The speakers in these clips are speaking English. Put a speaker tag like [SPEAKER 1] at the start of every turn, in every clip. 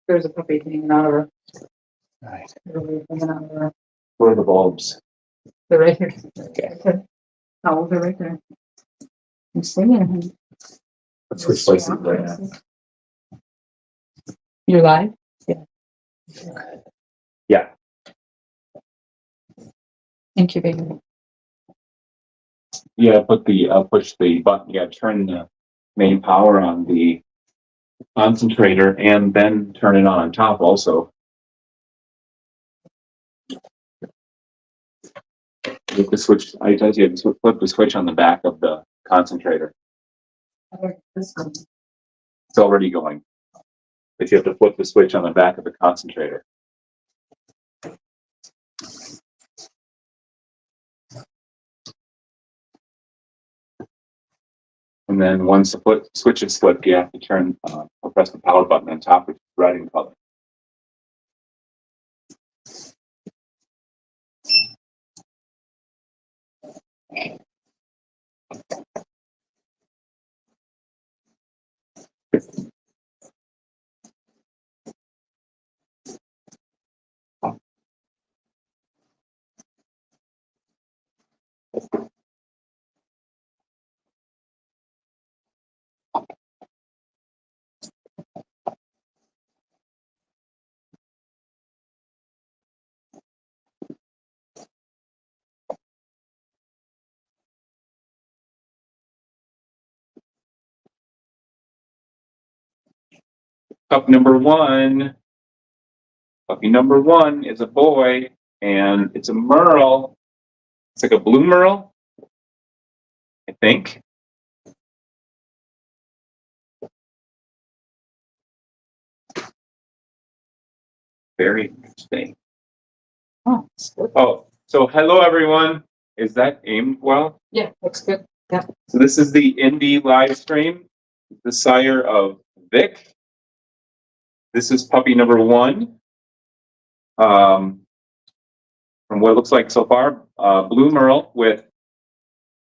[SPEAKER 1] There's a puppy hanging out of her.
[SPEAKER 2] Right.
[SPEAKER 1] Hanging out of her.
[SPEAKER 2] Where are the bulbs?
[SPEAKER 1] They're right here.
[SPEAKER 2] Okay.
[SPEAKER 1] Oh, they're right there. I'm singing.
[SPEAKER 2] Let's replace it right now.
[SPEAKER 1] You're live? Yeah.
[SPEAKER 2] Yeah.
[SPEAKER 1] Incubator.
[SPEAKER 2] Yeah, I'll push the button. Yeah, turn the main power on the concentrator and then turn it on top also. With the switch, I told you to flip the switch on the back of the concentrator.
[SPEAKER 1] This one.
[SPEAKER 2] It's already going. But you have to flip the switch on the back of the concentrator. And then once the switch is flipped, you have to turn or press the power button on top, which is red in color. Puppy number one. Puppy number one is a boy, and it's a merle. It's like a blue merle, I think. Very interesting.
[SPEAKER 1] Oh, it's good.
[SPEAKER 2] Oh, so hello everyone. Is that aimed well?
[SPEAKER 1] Yeah, looks good. Yeah.
[SPEAKER 2] So this is the Indi live stream, the sire of Vic. This is puppy number one. From what it looks like so far, blue merle with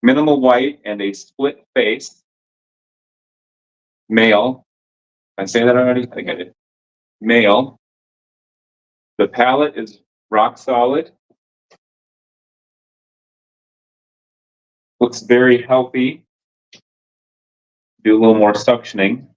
[SPEAKER 2] minimal white and a split face. Male. Did I say that already? I think I did. Male. The palate is rock solid. Looks very healthy. Do a little more suctioning.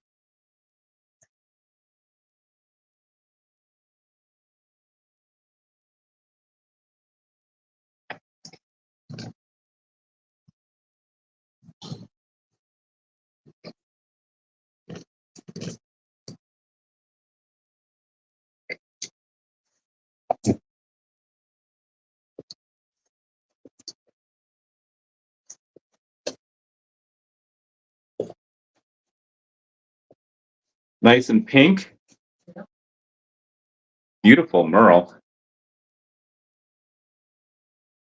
[SPEAKER 2] Nice and pink. Beautiful Merle.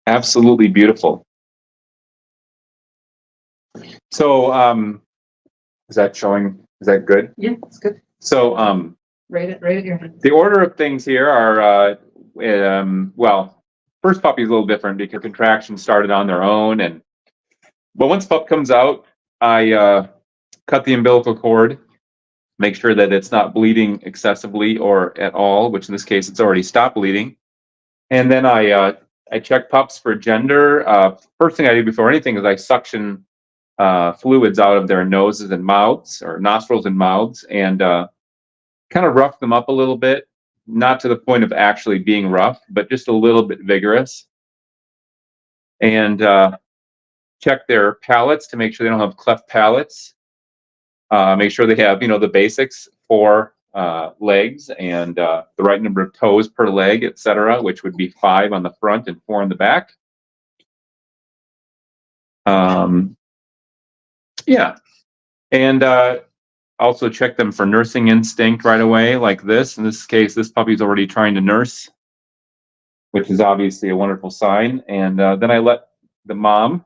[SPEAKER 2] Absolutely beautiful. So, is that showing? Is that good?
[SPEAKER 1] Yeah, it's good.
[SPEAKER 2] So,
[SPEAKER 1] Right at your hand.
[SPEAKER 2] the order of things here are, well, first puppy is a little different because contractions started on their own, but once pup comes out, I cut the umbilical cord, make sure that it's not bleeding excessively or at all, which in this case it's already stopped bleeding, and then I check pups for gender. First thing I do before anything is I suction fluids out of their noses and mouths, or nostrils and mouths, and kind of rough them up a little bit, not to the point of actually being rough, but just a little bit vigorous. And check their palates to make sure they don't have cleft palates. Make sure they have, the basics, 4 legs and the right number of toes per leg, etc., which would be 5 on the front and 4 on the back. Yeah. And also check them for nursing instinct right away, like this. In this case, this puppy's already trying to nurse, which is obviously a wonderful sign. And then I let the mom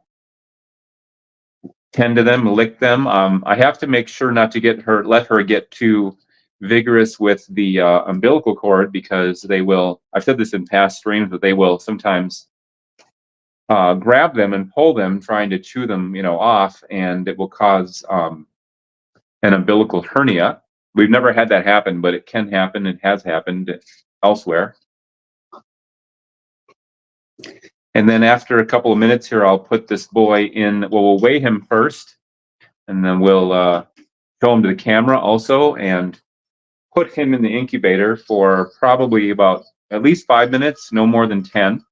[SPEAKER 2] tend to them, lick them. I have to make sure not to let her get too vigorous with the umbilical cord, because they will, I've said this in past streams, but they will sometimes grab them and pull them, trying to chew them, off, and it will cause an umbilical hernia. We've never had that happen, but it can happen. It has happened elsewhere. And then after a couple of minutes here, I'll put this boy in. Well, we'll weigh him first, and then we'll show him to the camera also, and put him in the incubator for probably about at least 5 minutes, no more than 10.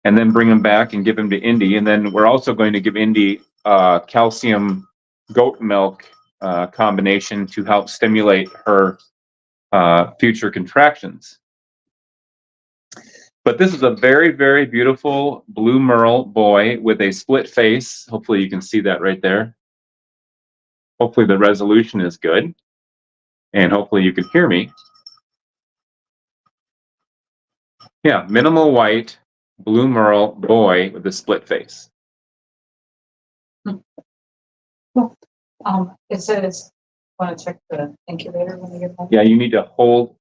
[SPEAKER 2] And then bring him back and give him to Indy. And then we're also going to give Indy calcium goat milk combination to help stimulate her future contractions. But this is a very, very beautiful blue merle boy with a split face. Hopefully you can see that right there. Hopefully the resolution is good. And hopefully you can hear me. Yeah, minimal white, blue merle boy with a split face.
[SPEAKER 1] It says, want to check the incubator when you get home?
[SPEAKER 2] Yeah, you need to hold,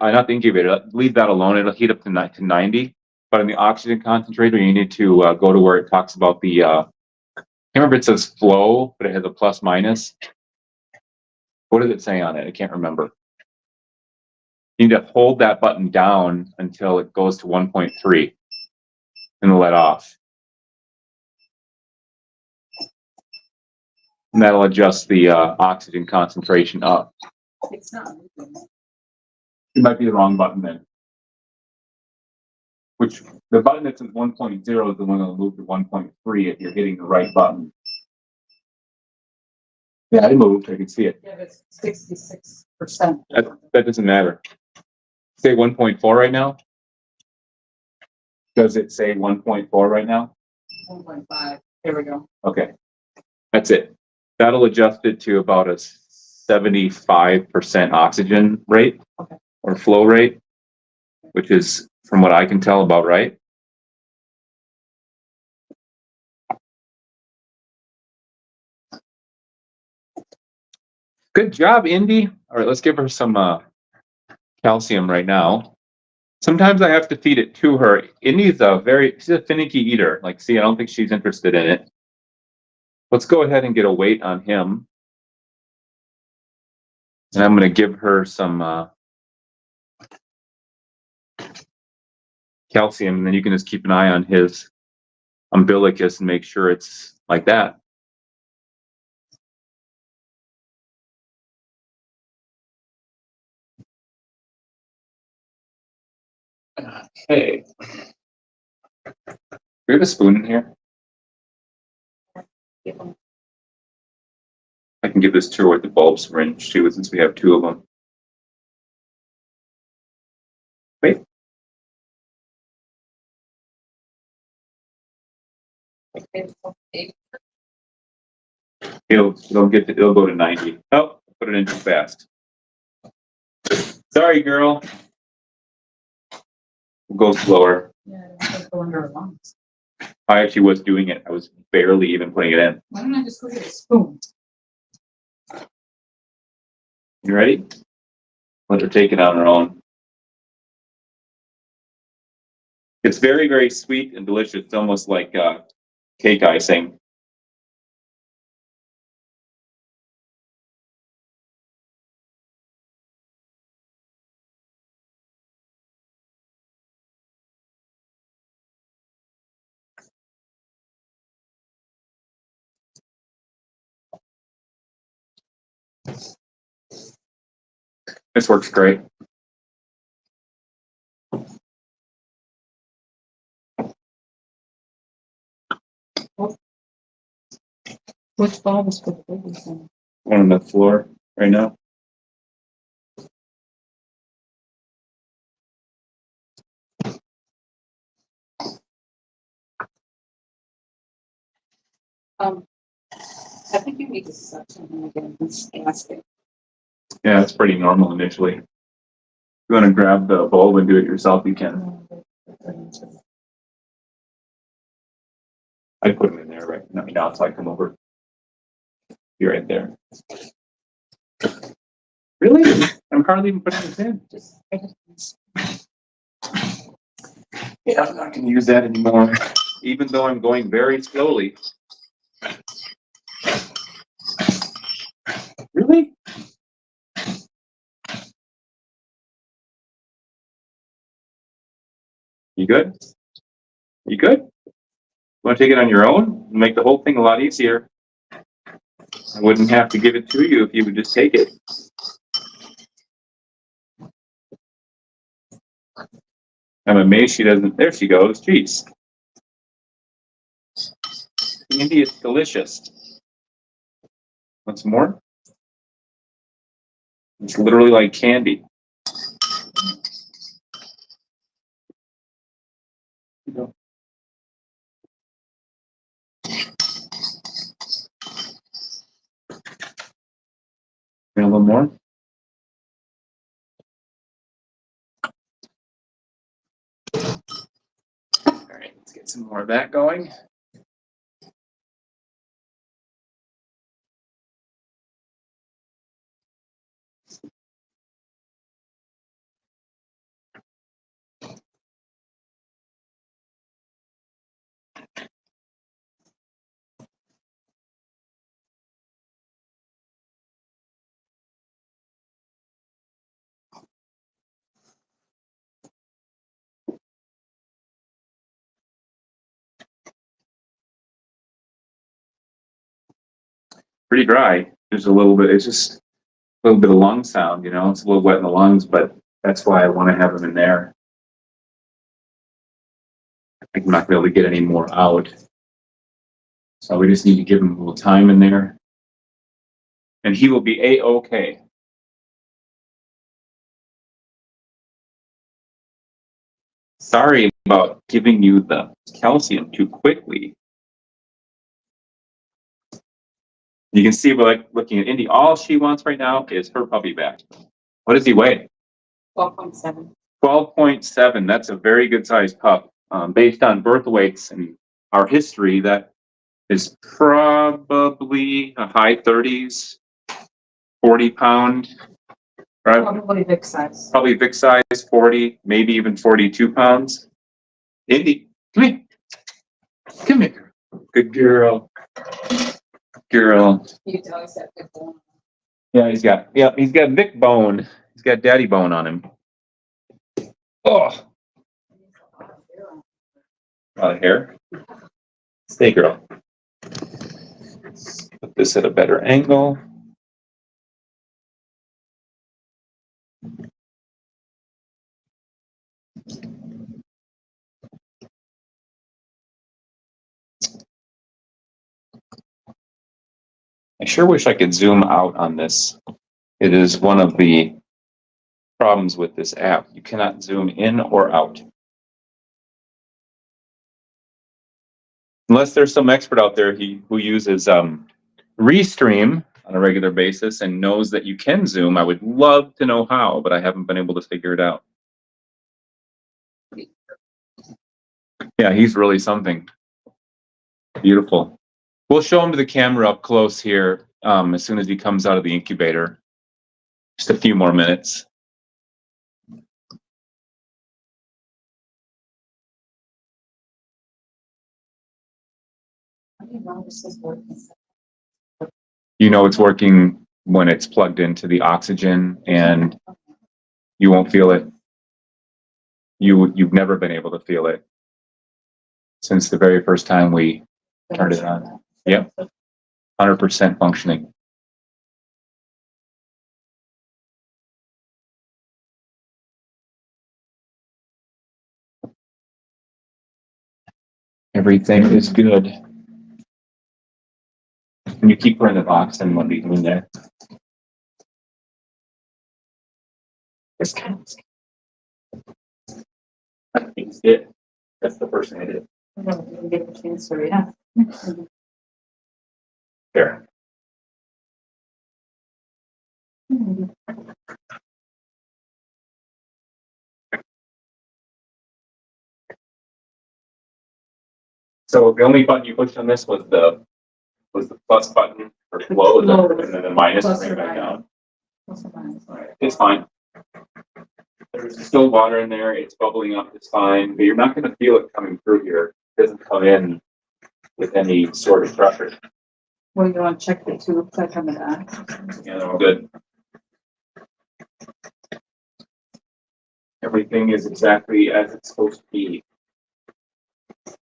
[SPEAKER 2] not the incubator, leave that alone. It'll heat up to 90. But in the oxygen concentrator, you need to go to where it talks about the, I can't remember if it says flow, but it has a plus minus. What does it say on it? I can't remember. You need to hold that button down until it goes to 1.3 and let off. And that'll adjust the oxygen concentration up.
[SPEAKER 1] It's not moving.
[SPEAKER 2] It might be the wrong button then. Which, the button that's at 1.0 is the one that'll move to 1.3 if you're hitting the right button. Yeah, it moved. I can see it.
[SPEAKER 1] Yeah, it's 66%.
[SPEAKER 2] That doesn't matter. Say 1.4 right now? Does it say 1.4 right now?
[SPEAKER 1] 1.5. Here we go.
[SPEAKER 2] Okay. That's it. That'll adjust it to about a 75% oxygen rate,
[SPEAKER 1] okay,
[SPEAKER 2] or flow rate, which is, from what I can tell, about right. Good job, Indy. All right, let's give her some calcium right now. Sometimes I have to feed it to her. Indy's she's a finicky eater. Like, see, I don't think she's interested in it. Let's go ahead and get a weight on him. And I'm going to give her some calcium, and then you can just keep an eye on his umbilicus and make sure it's like that. Okay. We have a spoon in here. I can give this to her with the bulb syringe too, since we have 2 of them. Wait. It'll go to 90. Oh, put it in too fast. Sorry, girl. We'll go slower.
[SPEAKER 1] Yeah, it's going under her lungs.
[SPEAKER 2] I actually was doing it. I was barely even putting it in.
[SPEAKER 1] Why don't I just go get a spoon?
[SPEAKER 2] You ready? Let her take it on her own. It's very, very sweet and delicious. It's almost like cake icing. This works great.
[SPEAKER 1] Which bulb is for the babies?
[SPEAKER 2] One on the floor right now.
[SPEAKER 1] I think you need to suction him again and ask it.
[SPEAKER 2] Yeah, it's pretty normal initially. If you want to grab the bulb and do it yourself, you can. I put them in there right now, so I come over. You're right there. Really? I'm hardly even putting this in. Yeah, I'm not going to use that anymore, even though I'm going very slowly. Really? Really? You good? You good? Want to take it on your own? Make the whole thing a lot easier. I wouldn't have to give it to you if you would just take it. I'm amazed she doesn't. There she goes. Jeez. Indi is delicious. Want some more? It's literally like candy. A little more. All right, let's get some more of that going. Pretty dry. There's a little bit. It's just a little bit of lung sound. You know, it's a little wet in the lungs, but that's why I want to have them in there. I'm not going to be able to get any more out. So we just need to give him a little time in there. And he will be A-OK. Sorry about giving you the calcium too quickly. You can see, like looking at Indi, all she wants right now is her puppy back. What does he weigh?
[SPEAKER 1] 12.7.
[SPEAKER 2] 12.7. That's a very good sized pup. Based on birth weights and our history, that is probably a high 30s, 40-pound. Right?
[SPEAKER 1] Probably big size.
[SPEAKER 2] Probably big size, 40, maybe even 42 pounds. Indi, come here. Come here. Good girl. Girl.
[SPEAKER 1] You can always have good bone.
[SPEAKER 2] Yeah, he's got big bone. He's got daddy bone on him. Oh, a lot of hair. Stay, girl. Put this at a better angle. I sure wish I could zoom out on this. It is one of the problems with this app. You cannot zoom in or out. Unless there's some expert out there who uses Restream on a regular basis and knows that you can zoom. I would love to know how, but I haven't been able to figure it out. Yeah, he's really something. Beautiful. We'll show him to the camera up close here as soon as he comes out of the incubator. Just a few more minutes. You know it's working when it's plugged into the oxygen and you won't feel it. You've never been able to feel it since the very first time we turned it on. Yep, 100% functioning. Everything is good. Can you keep her in the box and what are you doing there? This kind of That's it. That's the first thing I did.
[SPEAKER 1] Get the cancer, yeah.
[SPEAKER 2] There. So the only button you pushed on this was the plus button for flow, and then the minus to bring it back down. All right, it's fine. There's still water in there. It's bubbling up. It's fine, but you're not going to feel it coming through here. It doesn't come in with any sort of pressure.
[SPEAKER 1] Well, you want to check the tubes that come back?
[SPEAKER 2] Yeah, they're all good. Everything is exactly as it's supposed to be.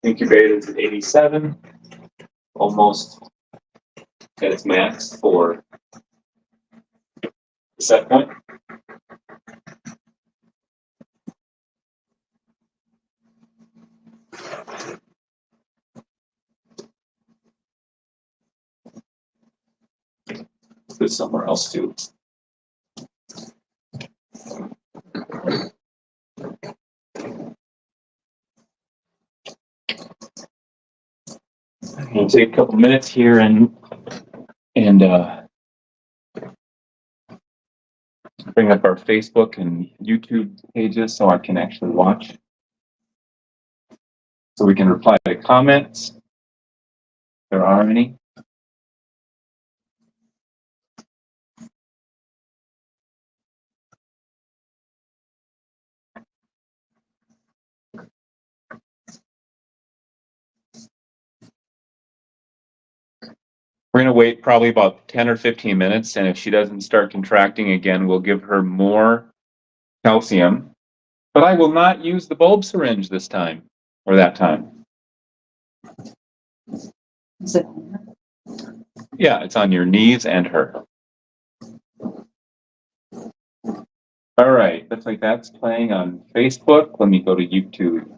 [SPEAKER 2] Incubator is at 87, almost at its max for the set point. There's somewhere else too. I'm gonna take a couple minutes here and bring up our Facebook and YouTube pages so I can actually watch. So we can reply to comments. If there are any. We're going to wait probably about 10 or 15 minutes, and if she doesn't start contracting again, we'll give her more calcium. But I will not use the bulb syringe this time, or that time.
[SPEAKER 1] Is it?
[SPEAKER 2] Yeah, it's on your knees and her. All right, looks like that's playing on Facebook. Let me go to YouTube.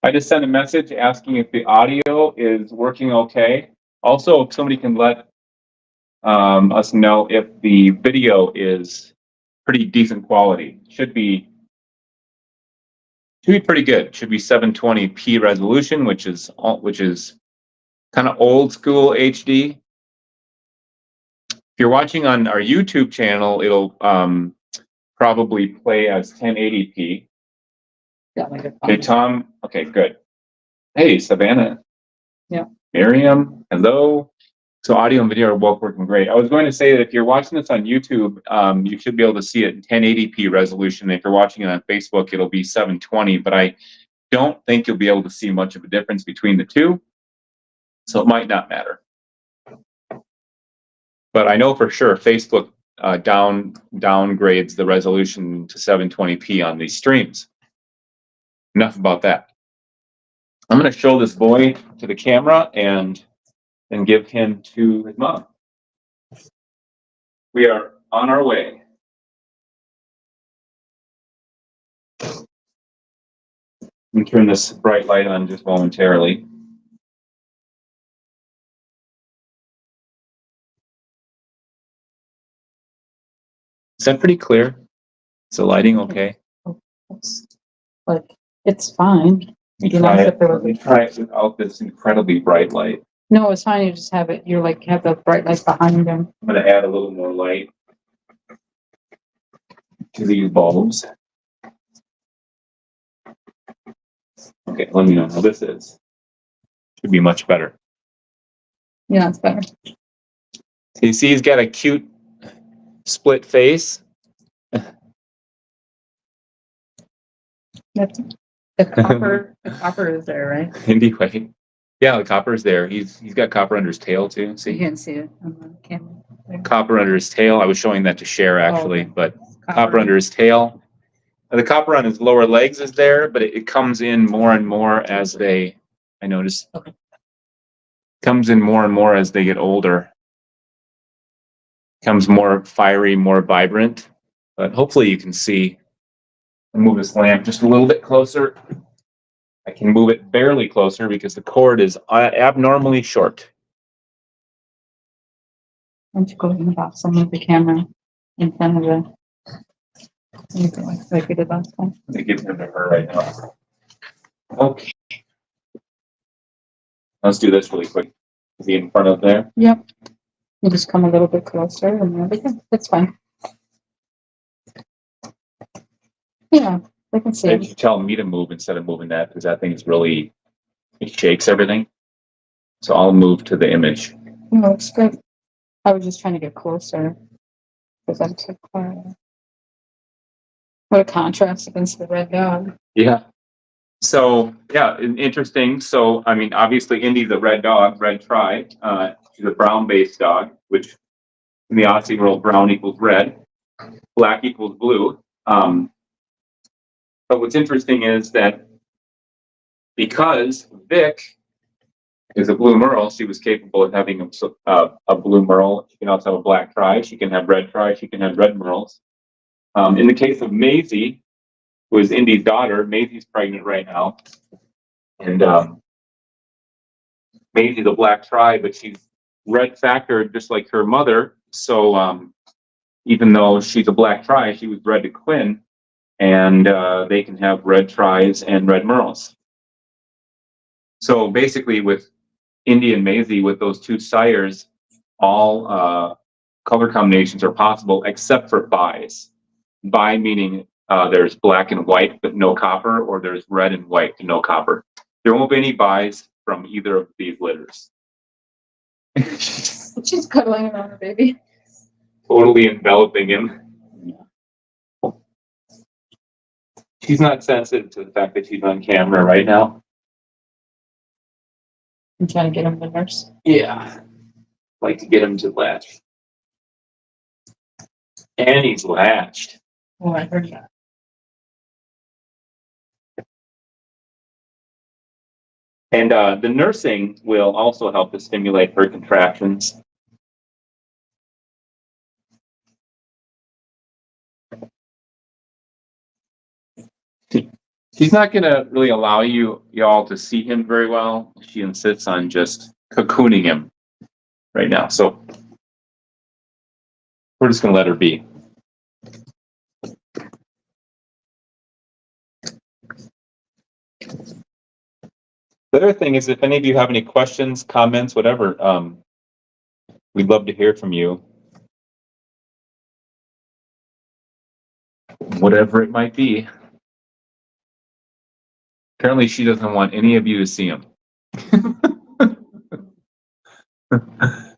[SPEAKER 2] I just sent a message asking if the audio is working okay. Also, if somebody can let us know if the video is pretty decent quality. Should be pretty good. Should be 720p resolution, which is kind of old school HD. If you're watching on our YouTube channel, it'll probably play as 1080p.
[SPEAKER 1] Got like a
[SPEAKER 2] Okay, Tom. Okay, good. Hey, Savannah.
[SPEAKER 1] Yeah.
[SPEAKER 2] Miriam. Hello. So audio and video are both working great. I was going to say that if you're watching this on YouTube, you should be able to see it in 1080p resolution. If you're watching it on Facebook, it'll be 720, but I don't think you'll be able to see much of a difference between the two. So it might not matter. But I know for sure Facebook downgrades the resolution to 720p on these streams. Enough about that. I'm going to show this boy to the camera and give him to his mom. We are on our way. Let me turn this bright light on just momentarily. Is that pretty clear? Is the lighting okay?
[SPEAKER 1] It's like, it's fine.
[SPEAKER 2] Let
[SPEAKER 1] Be nice if there was a-
[SPEAKER 2] try it without this incredibly bright light.
[SPEAKER 1] No, it's fine. You just have it. You're like, have the bright light behind them.
[SPEAKER 2] I'm going to add a little more light to these bulbs. Okay, let me know how this is. Should be much better.
[SPEAKER 1] Yeah, it's better.
[SPEAKER 2] So you see he's got a cute split face.
[SPEAKER 1] That's, the copper is there, right?
[SPEAKER 2] Anyway, yeah, the copper is there. He's got copper under his tail too.
[SPEAKER 1] You
[SPEAKER 2] See,
[SPEAKER 1] can't see it on the camera.
[SPEAKER 2] copper under his tail. I was showing that to Cher actually,
[SPEAKER 1] okay.
[SPEAKER 2] but copper under his tail. The copper on his lower legs is there, but it comes in more and more as I noticed,
[SPEAKER 1] Okay.
[SPEAKER 2] Comes in more and more as they get older. Becomes more fiery, more vibrant. But hopefully you can see. I'll move this lamp just a little bit closer. I can move it barely closer because the cord is abnormally short.
[SPEAKER 1] Why don't you go ahead and box and move the camera in front of the. You can like we did last time.
[SPEAKER 2] Let me give him to her right now. Okay. Let's do this really quick. Is he in front of there?
[SPEAKER 1] Yep. You just come a little bit closer and everything. That's fine. Yeah, I can see
[SPEAKER 2] Did
[SPEAKER 1] it.
[SPEAKER 2] you tell me to move instead of moving that? Because that thing is really, it shakes everything. So I'll move to the image.
[SPEAKER 1] No, it's good. I was just trying to get closer because I'm too quiet. What a contrast against the red dog.
[SPEAKER 2] Yeah. So yeah, interesting. So I mean, obviously, Indy's a red dog, red tri. She's a brown-based dog, which in the Aussie world, brown equals red, black equals blue. But what's interesting is that because Vic is a blue merle, she was capable of having a blue merle. She can also have a black tri. She can have red tri. She can have red merles. In the case of Maisie, who is Indy's daughter, Maisie's pregnant right now, and Maisie's a black tri, but she's red factored just like her mother. So even though she's a black tri, she was bred to Quinn, and they can have red tris and red merles. So basically, with Indy and Maisie, with those two sires, all color combinations are possible except for bis. Bi meaning there's black and white but no copper, or there's red and white and no copper. There won't be any bis from either of these litters.
[SPEAKER 1] She's cuddling around her baby.
[SPEAKER 2] Totally enveloping him. She's not sensitive to the fact that she's on camera right now.
[SPEAKER 1] I'm trying to get him to nurse.
[SPEAKER 2] Yeah. Like to get him to latch. And he's latched.
[SPEAKER 1] Oh, I heard that.
[SPEAKER 2] And the nursing will also help to stimulate her contractions. She's not going to really allow y'all to see him very well. She insists on just cocooning him right now. So we're just going to let her be. The other thing is, if any of you have any questions, comments, whatever, we'd love to hear from you. Whatever it might be. Apparently, she doesn't want any of you to see him.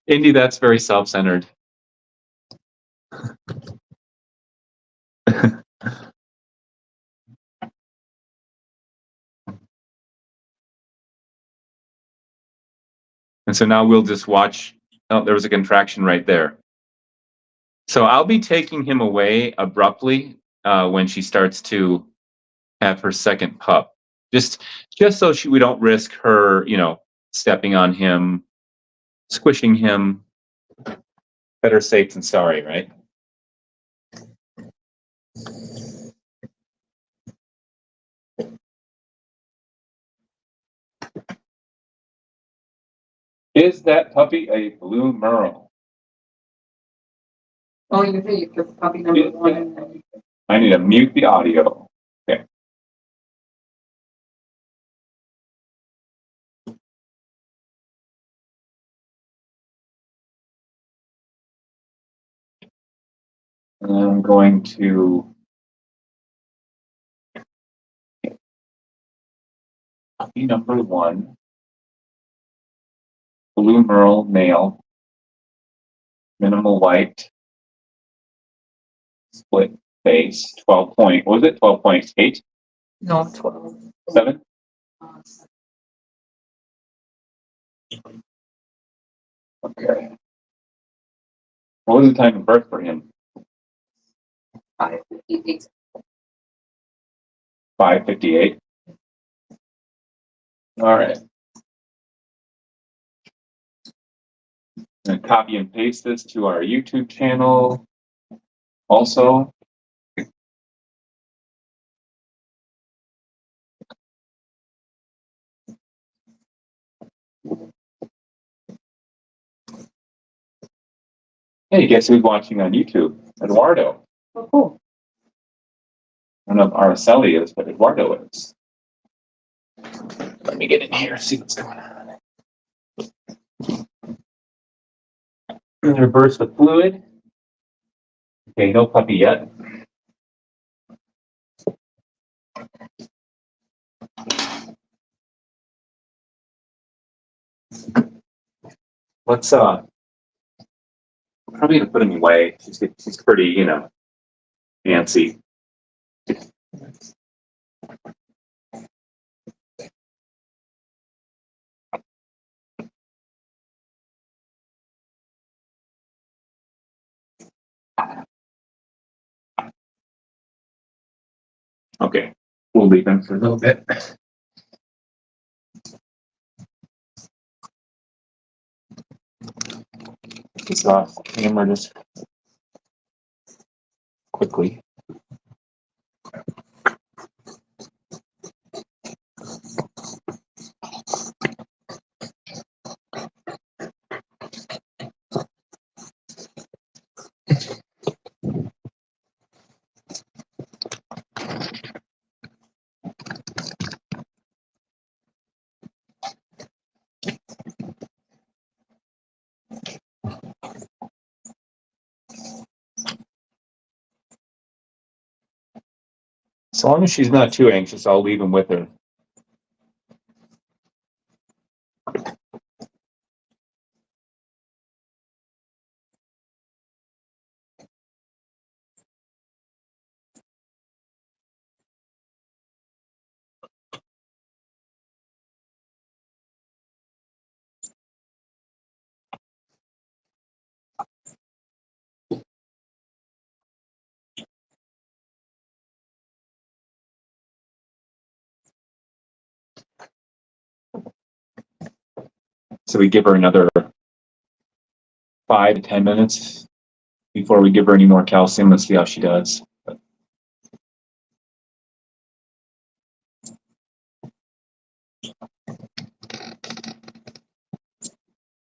[SPEAKER 2] Indy, that's very self-centered. And so now we'll just watch. Oh, there was a contraction right there. So I'll be taking him away abruptly when she starts to have her second pup. Just so we don't risk her, stepping on him, squishing him. Better safe than sorry, right? Is that puppy a blue merle?
[SPEAKER 1] Oh, you put puppy number one in there.
[SPEAKER 2] I need to mute the audio. Okay. And I'm going to puppy number one, blue merle male, minimal white, split face, 12 point. What was it? 12.8?
[SPEAKER 1] No, 12.
[SPEAKER 2] 7? Okay. What was the time of birth for him?
[SPEAKER 1] 5:58.
[SPEAKER 2] 5:58. All right. And copy and paste this to our YouTube channel. Also, Hey, guess who's watching on YouTube? Eduardo.
[SPEAKER 1] Oh, cool.
[SPEAKER 2] I don't know if Araceli is, but Eduardo is. Let me get in here, see what's going on. Reverse the fluid. Okay, no puppy yet. Let's probably gonna put him away. She's pretty, you know, fancy. Okay, we'll leave him for a little bit. Just off the camera just quickly. As long as she's not too anxious, I'll leave him with her. So we give her another 5 to 10 minutes before we give her any more calcium. Let's see how she does.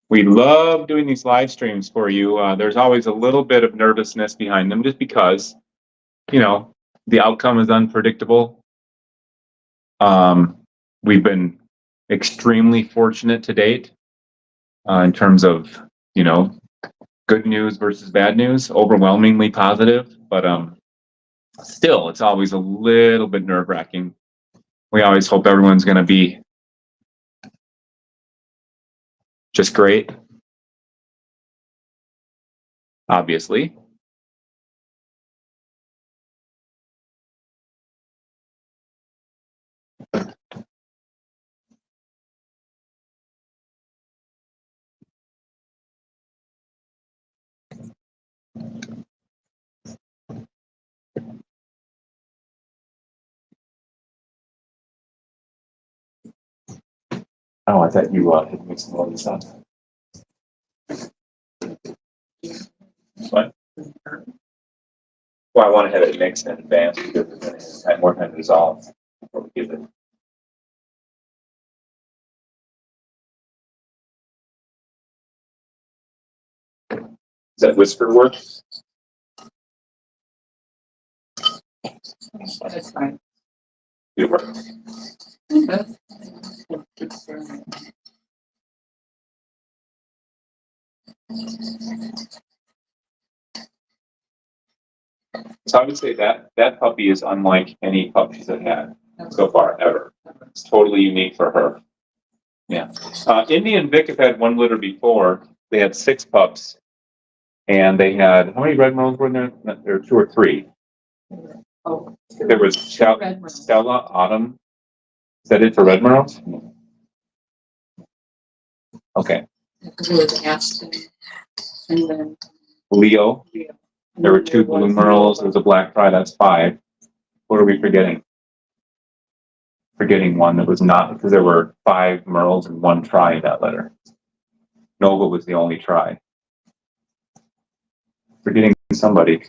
[SPEAKER 2] We love doing these live streams for you. There's always a little bit of nervousness behind them just because, you know, the outcome is unpredictable. We've been extremely fortunate to date in terms of, you know, good news versus bad news, overwhelmingly positive, but still, it's always a little bit nerve-wracking. We always hope everyone's going to be just great, obviously. Oh, I thought you had mixed all this up. What? Well, I want to have it mixed in advance because we're going to have more time to dissolve before we give it. Does that whisper work?
[SPEAKER 1] That's fine.
[SPEAKER 2] It works. So I would say that that puppy is unlike any pup she's had so far ever. It's totally unique for her. Yeah. Indi and Vic have had one litter before. They had 6 pups, and they had how many red merles were in there? There were 2 or 3.
[SPEAKER 1] Oh,
[SPEAKER 2] There was Stella, Autumn. Is that it for red merles? Okay.
[SPEAKER 1] there was Aston, and then
[SPEAKER 2] Leo. There were 2 blue merles. There was a black tri. That's 5. What are we forgetting? Forgetting one that was not because there were 5 merles and 1 tri in that litter. Nova was the only tri. Forgetting somebody.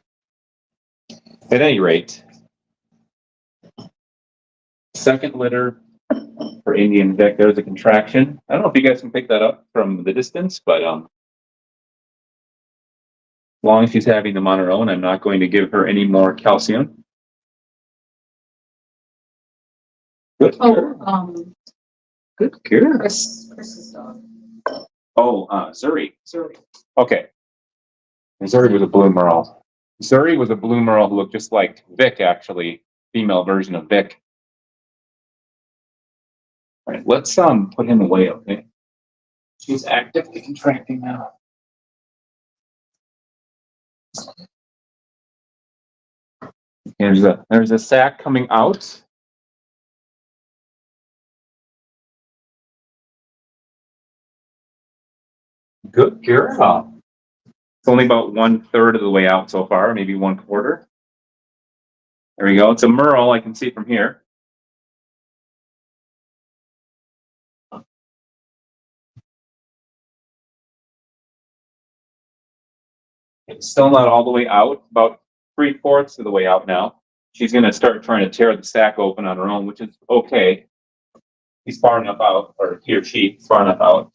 [SPEAKER 2] At any rate, second litter for Indi and Vic. There's a contraction. I don't know if you guys can pick that up from the distance, but long as she's having them on her own, I'm not going to give her any more calcium. Good. Good girl.
[SPEAKER 1] Chris's dog.
[SPEAKER 2] Oh, Zuri. Okay. And Zuri was a blue merle. Zuri was a blue merle who looked just like Vic, actually, female version of Vic. All right, let's put him away, okay? She's actively contracting now. There's a sac coming out. Good girl. It's only about 1/3 of the way out so far, maybe 1/4. There we go. It's a merle. I can see it from here. It's still not all the way out, about 3/4 of the way out now. She's going to start trying to tear the sac open on her own, which is okay. He's far enough out, or he or she is far enough out.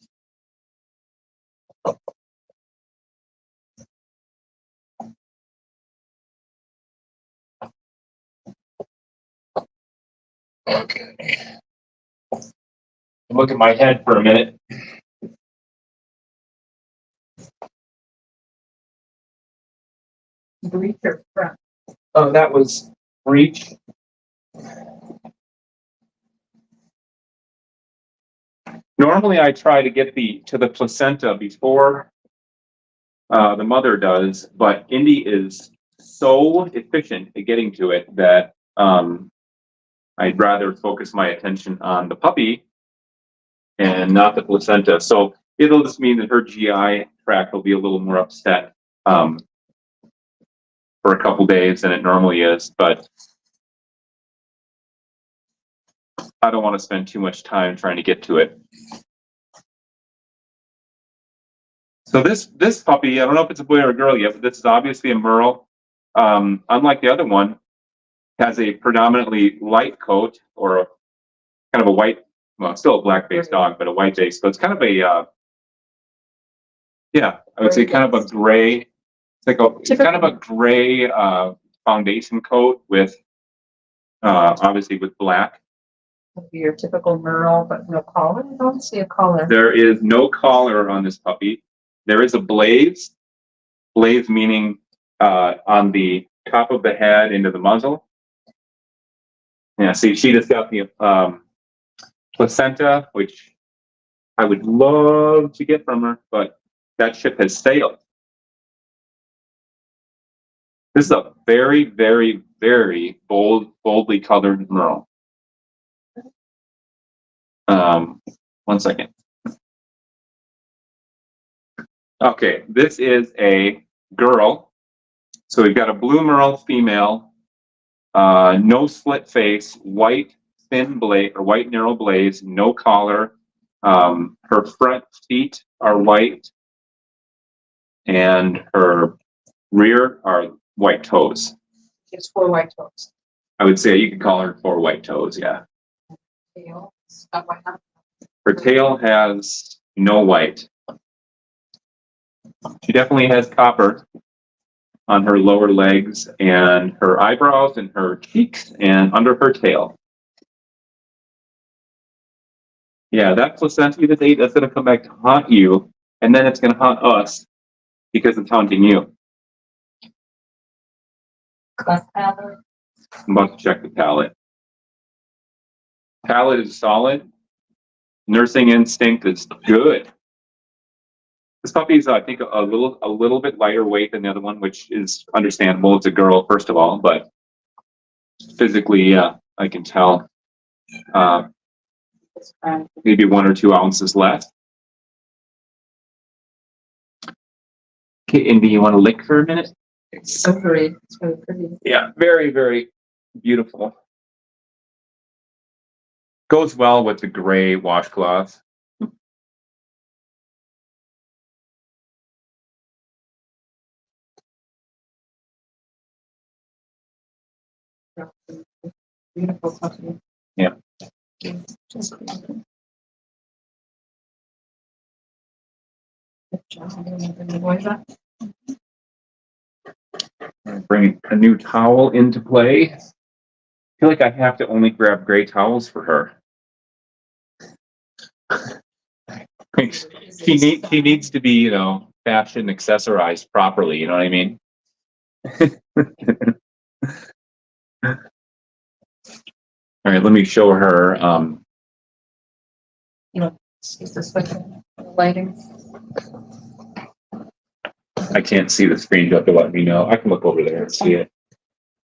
[SPEAKER 2] Okay. Look at my head for a minute.
[SPEAKER 1] Breach or front?
[SPEAKER 2] Oh, that was breech. Normally, I try to get to the placenta before the mother does, but Indy is so efficient at getting to it that I'd rather focus my attention on the puppy and not the placenta. So it'll just mean that her GI tract will be a little more upset for a couple days than it normally is, but I don't want to spend too much time trying to get to it. So this puppy, I don't know if it's a boy or a girl yet, but this is obviously a merle. Unlike the other one, has a predominantly light coat, or kind of a white, well, still a black-based dog, but a white base. So it's kind of a, yeah, I would say kind of a gray. It's kind of a gray foundation coat with, obviously with black.
[SPEAKER 1] Your typical merle, but no collar. I don't see a collar.
[SPEAKER 2] There is no collar on this puppy. There is a blaze. Blaze meaning on the top of the head into the muzzle. Yeah, see, she just got the placenta, which I would love to get from her, but that ship has sailed. This is a very, very, very boldly colored merle. 1 second. Okay, this is a girl. So we've got a blue merle female, no split face, white thin blade or white narrow blaze, no collar. Her front feet are white, and her rear are white toes.
[SPEAKER 1] It's 4 white toes.
[SPEAKER 2] I would say you could call her 4 white toes, yeah.
[SPEAKER 1] Tail.
[SPEAKER 2] Her tail has no white. She definitely has copper on her lower legs and her eyebrows and her cheeks and under her tail. Yeah, that placenta you just ate, that's going to come back to haunt you, and then it's going to haunt us because it's haunting you.
[SPEAKER 1] Palate.
[SPEAKER 2] I'm about to check the palate. Palate is solid. Nursing instinct is good. This puppy is, I think, a little bit lighter weight than the other one, which is understandable. It's a girl, first of all, but physically, yeah, I can tell. Maybe 1 or 2 ounces less. Okay, Indy, you want to lick for a minute?
[SPEAKER 1] It's so pretty. It's really pretty.
[SPEAKER 2] Yeah, very, very beautiful. Goes well with the gray washcloth.
[SPEAKER 1] Beautiful puppy.
[SPEAKER 2] Yeah.
[SPEAKER 1] Just beautiful. Good job. Boys up.
[SPEAKER 2] bring a new towel into play. I feel like I have to only grab gray towels for her. She needs to be, you know, fashion accessorized properly. You know what I mean? All right, let me show her.
[SPEAKER 1] Is this like lighting?
[SPEAKER 2] I can't see the screen. You have to let me know. I can look over there and see it.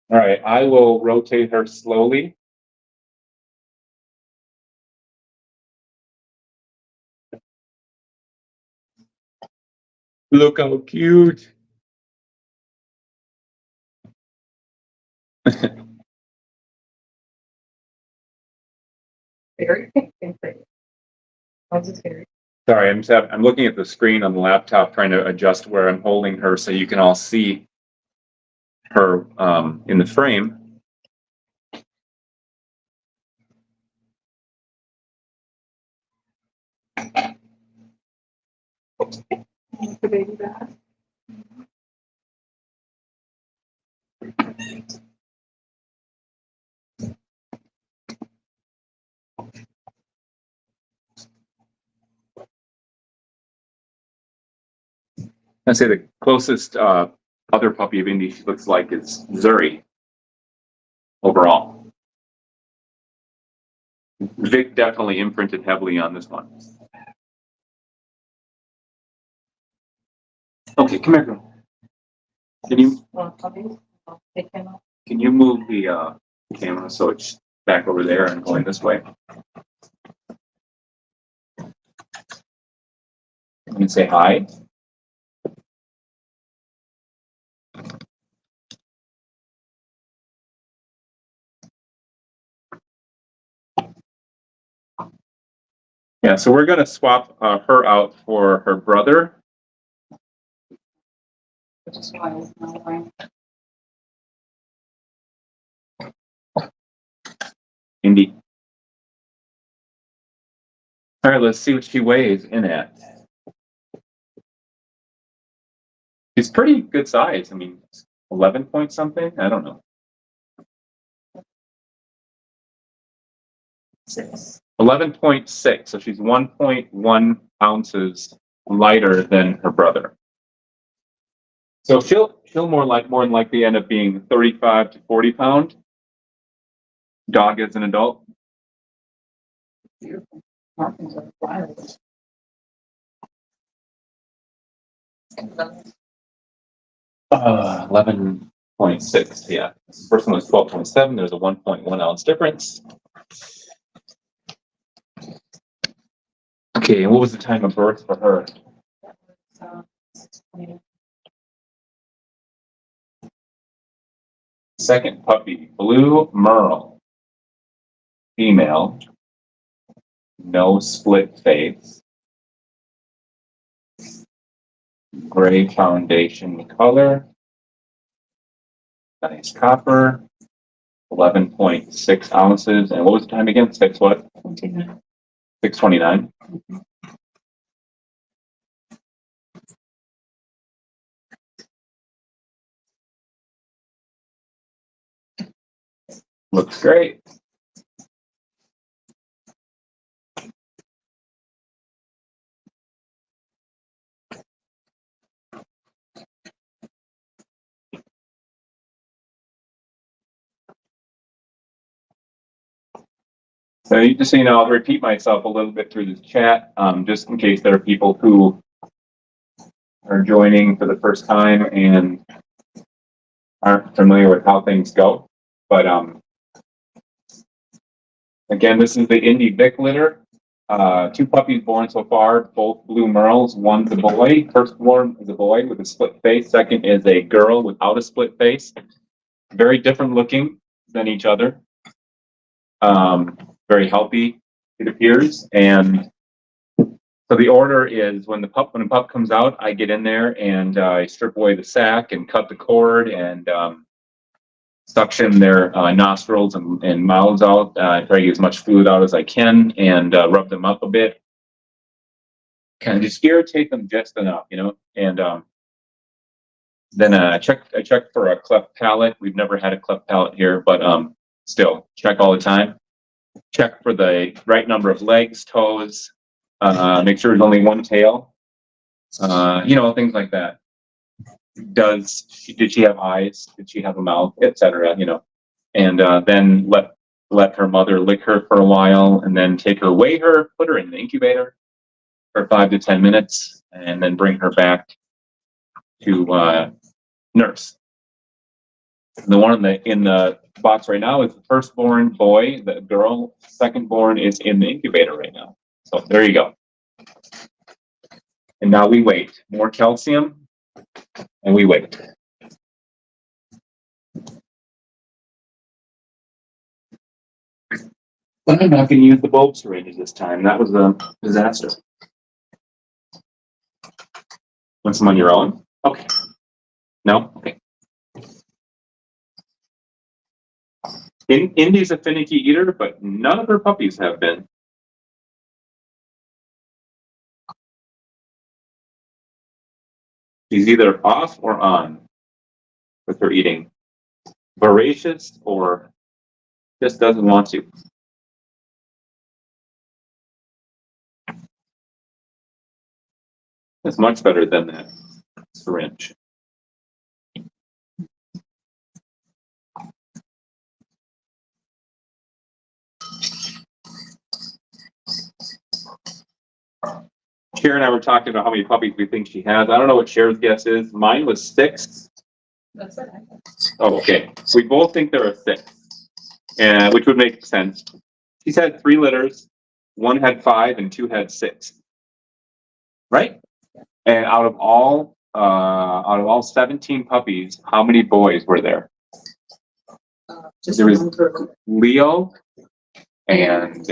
[SPEAKER 2] All right, I will rotate her slowly. Look how cute.
[SPEAKER 1] Very pink and pretty. How's it very?
[SPEAKER 2] Sorry, I'm looking at the screen on the laptop trying to adjust where I'm holding her so you can all see her in the frame.
[SPEAKER 1] The baby bath.
[SPEAKER 2] I'd say the closest other puppy of Indy she looks like is Zuri overall. Vic definitely imprinted heavily on this one. Okay, come here, girl. Can you move the camera so it's back over there and going this way? And say hi. Yeah, so we're going to swap her out for her brother. Indy. All right, let's see what she weighs in at. It's pretty good size. I mean, 11 point something. I don't know. 11.6. So she's 1.1 ounces lighter than her brother. So she'll more than likely end up being 35 to 40 pound dog as an adult. 11.6. Yeah, first one was 12.7. There's a 1.1 ounce difference. Okay, and what was the time of birth for her? Second puppy, Blue Merle, female, no split face, gray foundation color, nice copper, 11.6 ounces. And what was the time again? 6 what? 6:29. Looks great. So you just, I'll repeat myself a little bit through the chat, just in case there are people who are joining for the first time and aren't familiar with how things go. But again, this is the Indi Vic litter. 2 puppies born so far, both blue merles. One's a boy. First born is a boy with a split face. Second is a girl without a split face. Very different looking than each other. Very healthy, it appears. And so the order is when a pup comes out, I get in there and I strip away the sack and cut the cord and suction their nostrils and mouths out, try to get as much fluid out as I can, and rub them up a bit. Kind of just irritate them just enough, and Then I checked for a cleft palate. We've never had a cleft palate here, but still check all the time. Check for the right number of legs, toes. Make sure there's only one tail. Things like that. Did she have eyes? Did she have a mouth, etc. And then let her mother lick her for a while, and then take her, weigh her, put her in the incubator for 5 to 10 minutes, and then bring her back to nurse. The one in the box right now is the firstborn boy. The girl, secondborn, is in the incubator right now. So there you go. And now we wait. More calcium, and we wait. But I'm not going to use the bulb syringes this time. That was a disaster. Want some on your own? Okay. No? Okay. Indy's a finicky eater, but none of her puppies have been. She's either off or on with her eating. Voracious or just doesn't want to. It's much better than that syringe. Cher and I were talking about how many puppies we think she has. I don't know what Cher's guess is. Mine was 6.
[SPEAKER 1] That's it.
[SPEAKER 2] Oh, okay. So we both think there are 6, which would make sense. She's had 3 litters. 1 had 5, and 2 had 6. Right? And out of all 17 puppies, how many boys were there?
[SPEAKER 1] Just
[SPEAKER 2] There was
[SPEAKER 1] one per
[SPEAKER 2] Leo, and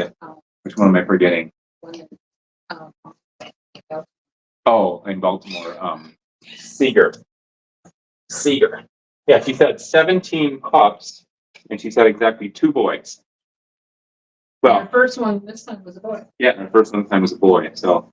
[SPEAKER 2] which one am I forgetting? Oh, in Baltimore, Seeger. Yeah, she said 17 pups, and she said exactly 2 boys. Well,
[SPEAKER 1] the first one this time was a boy.
[SPEAKER 2] yeah, the first one this time was a boy, so.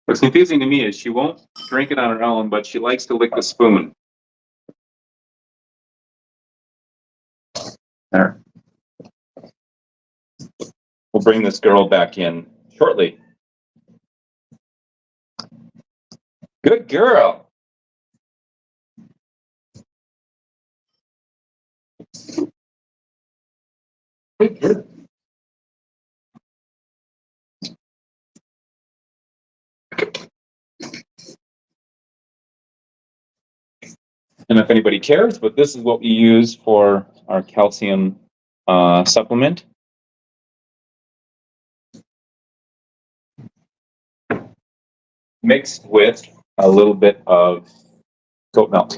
[SPEAKER 2] What's confusing to me is she won't drink it on her own, but she likes to lick the spoon. There. We'll bring this girl back in shortly. Good girl. Good girl. And if anybody cares, but this is what we use for our calcium supplement. Mixed with a little bit of goat milk.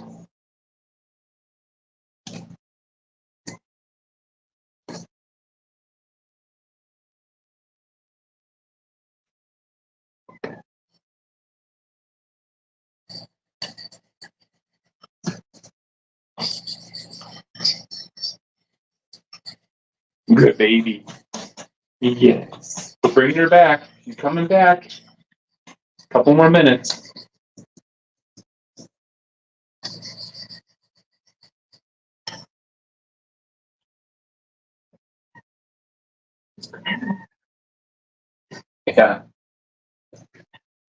[SPEAKER 2] Good baby. Yes. We're bringing her back. She's coming back. Couple more minutes. Yeah.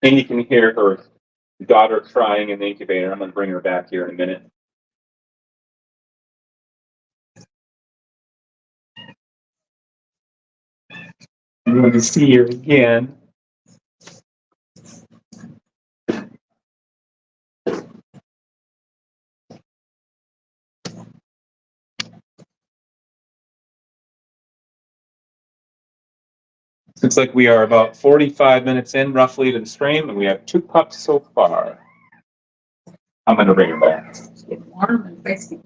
[SPEAKER 2] And you can hear her daughter crying in the incubator. I'm going to bring her back here in a minute. I'm going to see her again. Looks like we are about 45 minutes in, roughly, to the stream, and we have 2 pups so far. I'm going to bring her back.
[SPEAKER 1] warm and feisty.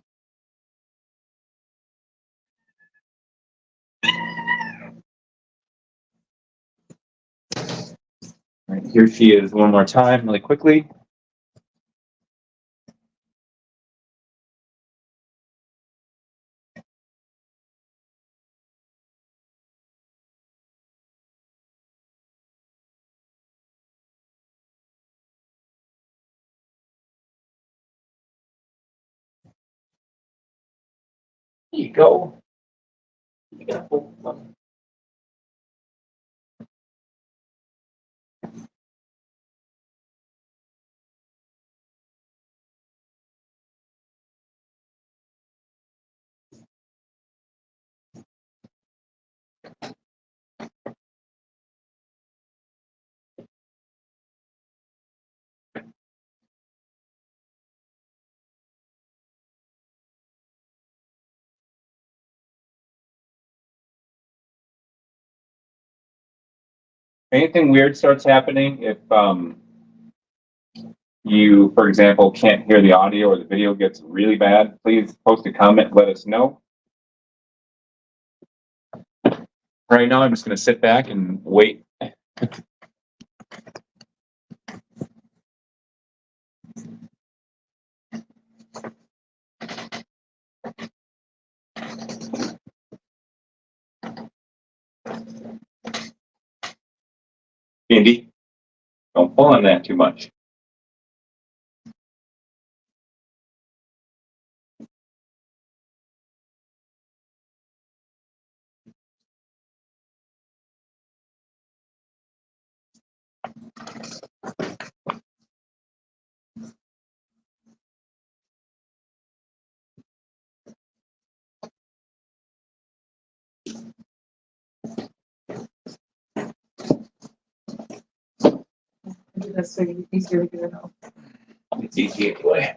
[SPEAKER 2] All right, here she is one more time, really quickly. There you go. You got both of them. Anything weird starts happening, if you, for example, can't hear the audio or the video gets really bad, please post a comment, let us know. Right now, I'm just going to sit back and wait. Indi, don't pull on that too much.
[SPEAKER 1] Do this so it's easier to get it out.
[SPEAKER 2] It's easy anyway.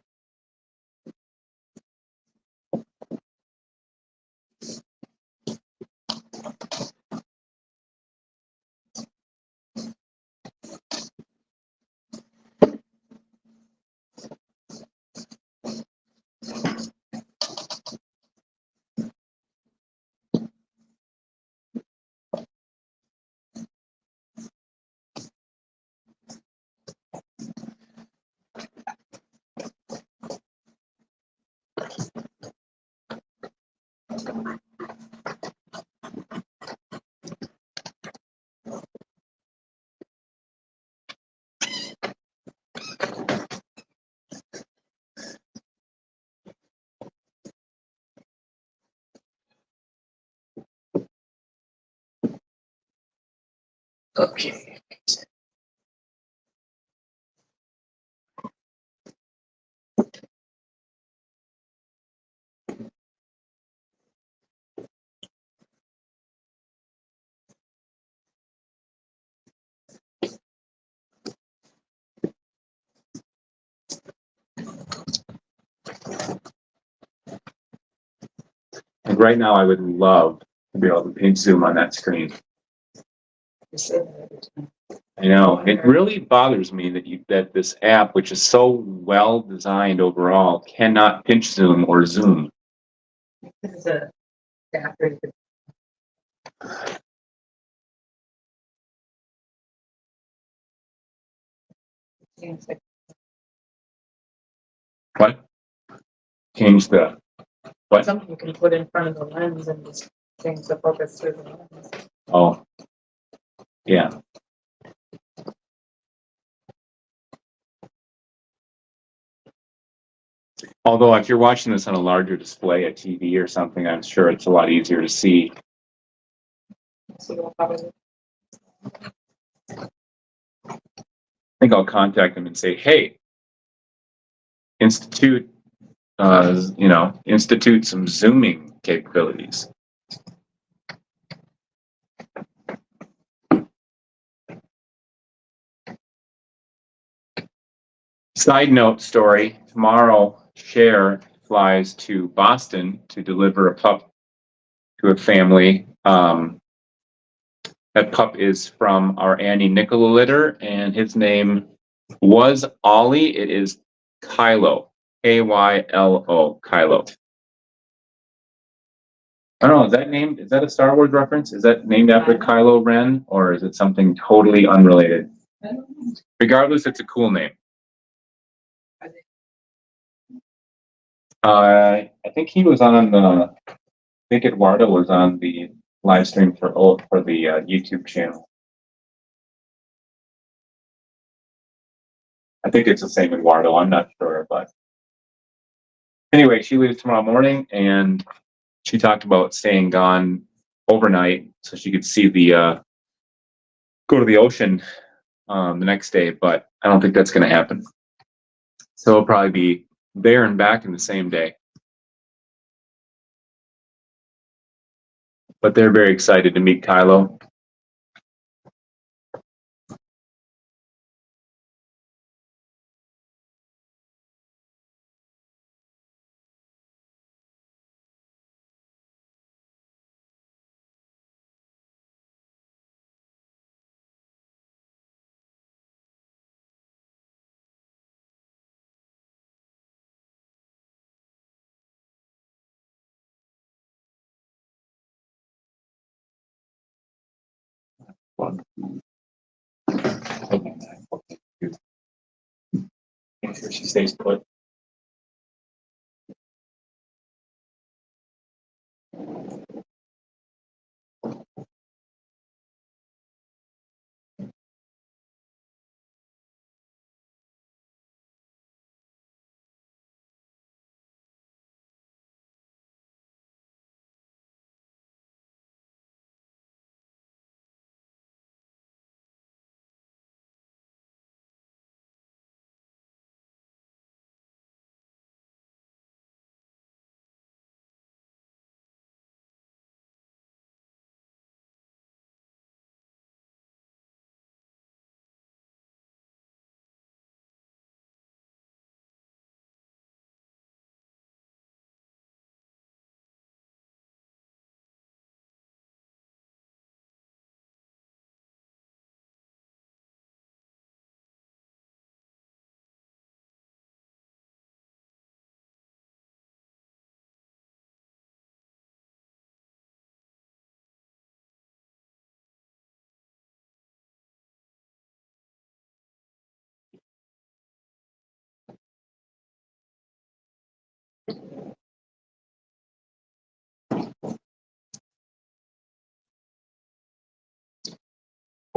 [SPEAKER 2] Okay. And right now, I would love to be able to pinch zoom on that screen.
[SPEAKER 1] You say that every time.
[SPEAKER 2] I know it really bothers me that this app, which is so well designed overall, cannot pinch zoom or zoom.
[SPEAKER 1] This is a adapter.
[SPEAKER 2] What? Change the what?
[SPEAKER 1] Something you can put in front of the lens and just change the focus through the lens.
[SPEAKER 2] Oh, yeah. Although if you're watching this on a larger display, a TV or something, I'm sure it's a lot easier to see.
[SPEAKER 1] So you'll probably
[SPEAKER 2] I think I'll contact them and say, hey, institute some zooming capabilities. Side note story, tomorrow Cher flies to Boston to deliver a pup to a family. That pup is from our Annie Nicola litter, and his name was Ollie. It is Kylo. Kylo, Kylo. I don't know, is that a Star Wars reference? Is that named after Kylo Ren, or is it something totally unrelated? Regardless, it's a cool name. I think he was on I think Eduardo was on the live stream for the YouTube channel. I think it's the same Eduardo, I'm not sure, but anyway, she leaves tomorrow morning, and she talked about staying gone overnight so she could see the go to the ocean the next day, but I don't think that's going to happen. So it'll probably be there and back in the same day. But they're very excited to meet Kylo. Make sure she stays put.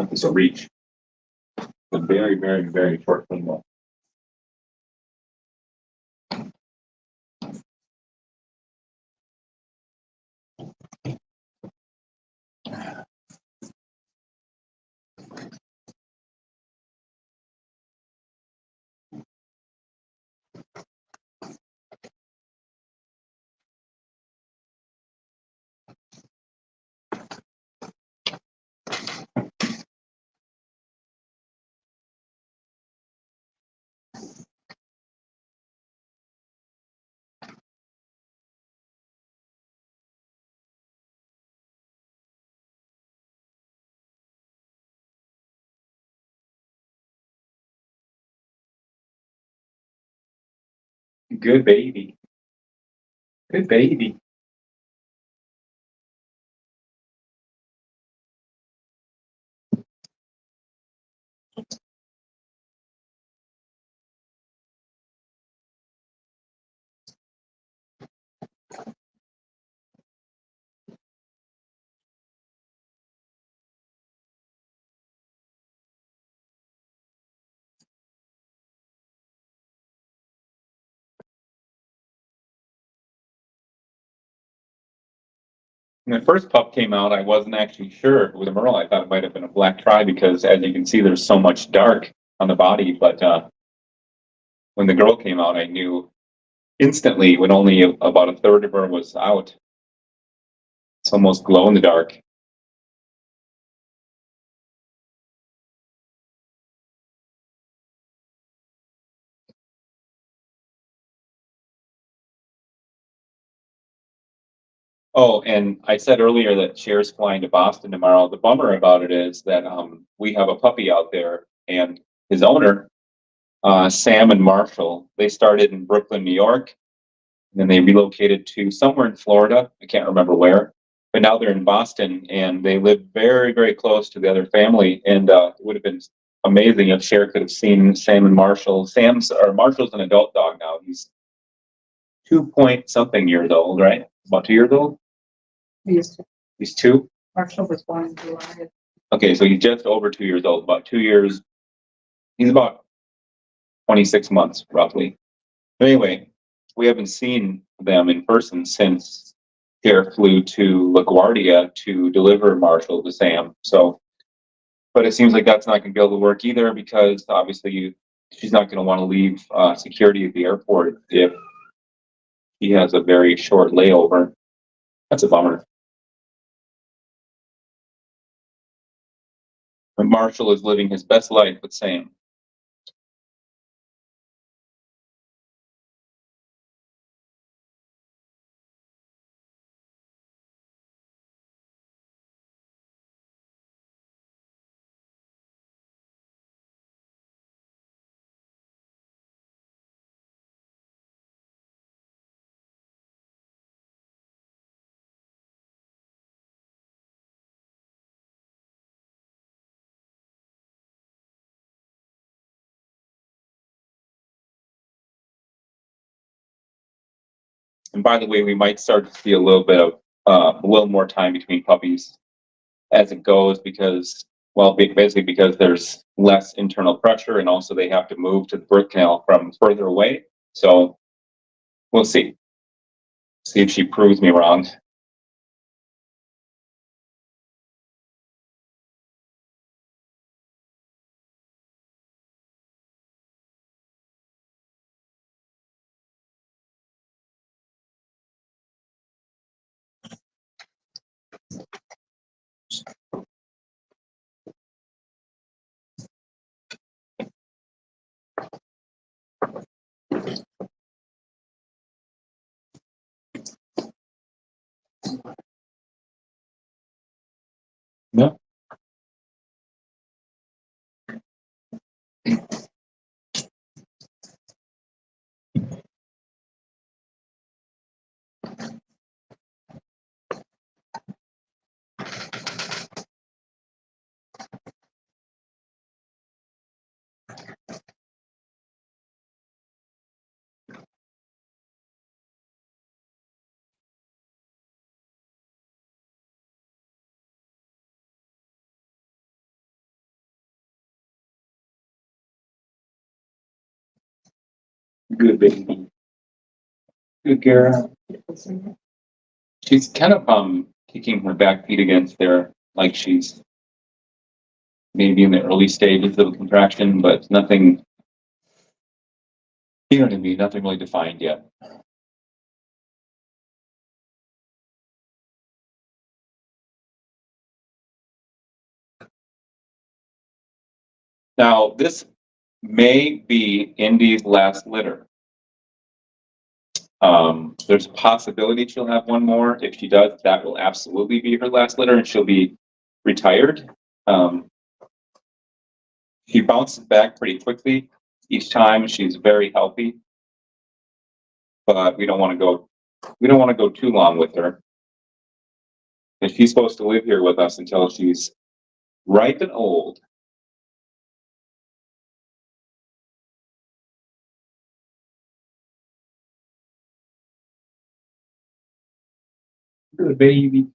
[SPEAKER 2] This will reach a very, very, very short window. Good baby. Good baby. When the first pup came out, I wasn't actually sure if it was a Merle. I thought it might have been a black tri because, as you can see, there's so much dark on the body. But when the girl came out, I knew instantly when only about a third of her was out. It's almost glow in the dark. Oh, and I said earlier that Cher's flying to Boston tomorrow. The bummer about it is that we have a puppy out there, and his owner Sam and Marshall. They started in Brooklyn, New York, and then they relocated to somewhere in Florida. I can't remember where, but now they're in Boston, and they live very, very close to the other family. And it would have been amazing if Cher could have seen Sam and Marshall. Marshall's an adult dog now. He's 2 point something years old, right? About 2 years old.
[SPEAKER 1] He's
[SPEAKER 2] He's two.
[SPEAKER 1] Marshall was born in July.
[SPEAKER 2] Okay, so he's just over 2 years old. About 2 years. He's about 26 months roughly. Anyway, we haven't seen them in person since Cher flew to LaGuardia to deliver Marshall to Sam. So, but it seems like that's not going to be able to work either because obviously she's not going to want to leave security at the airport if he has a very short layover. That's a bummer. But Marshall is living his best life with Sam. And by the way, we might start to see a little bit of a little more time between puppies as it goes because, well, basically because there's less internal pressure and also they have to move to the birth canal from further away. So we'll see. See if she proves me wrong. Yeah. Good baby. Good girl. She's kind of kicking her back feet against there, like she's maybe in the early stages of a contraction, but nothing, you know what I mean, nothing really defined yet. Now, this may be Indy's last litter. There's a possibility she'll have one more. If she does, that will absolutely be her last litter and she'll be retired. She bounces back pretty quickly each time. She's very healthy, but we don't want to go too long with her. And she's supposed to live here with us until she's ripe and old. Good baby.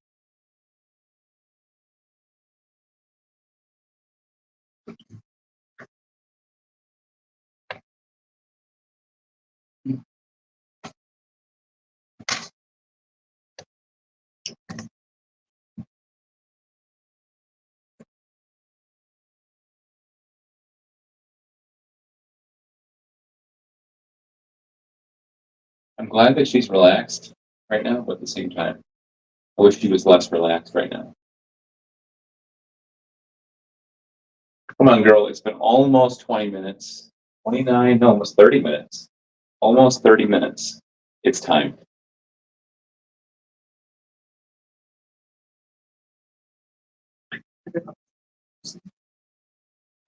[SPEAKER 2] I'm glad that she's relaxed right now, but at the same time, I wish she was less relaxed right now. Come on, girl. It's been almost 20 minutes. 29, no, almost 30 minutes. Almost 30 minutes. It's time.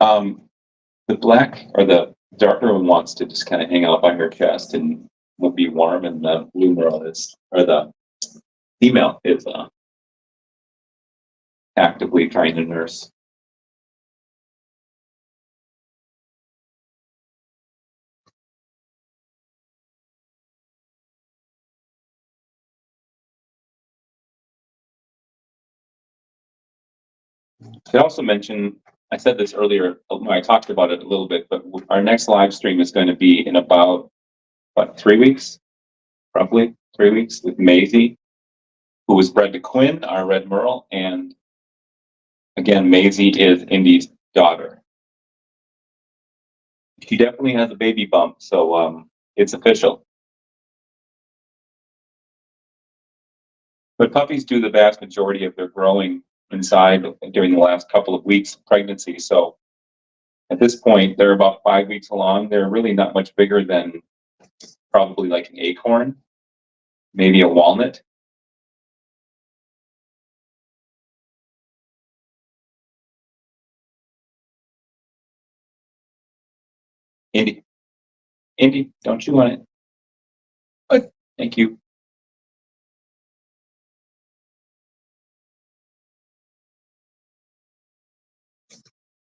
[SPEAKER 2] The black or the darker one wants to just kind of hang out by her chest and will be warm, and the blue merle is, or the female is actively trying to nurse. I also mentioned, I said this earlier, I talked about it a little bit, but our next live stream is going to be in about, what, 3 weeks? Roughly 3 weeks, with Maisie, who was bred to Quinn, our red merle, and again, Maisie is Indy's daughter. She definitely has a baby bump, so it's official. But puppies do the vast majority of their growing inside during the last couple of weeks of pregnancy. So at this point, they're about 5 weeks along. They're really not much bigger than probably like an acorn, maybe a walnut. Indy, Indy, don't you want it? Good. Thank you.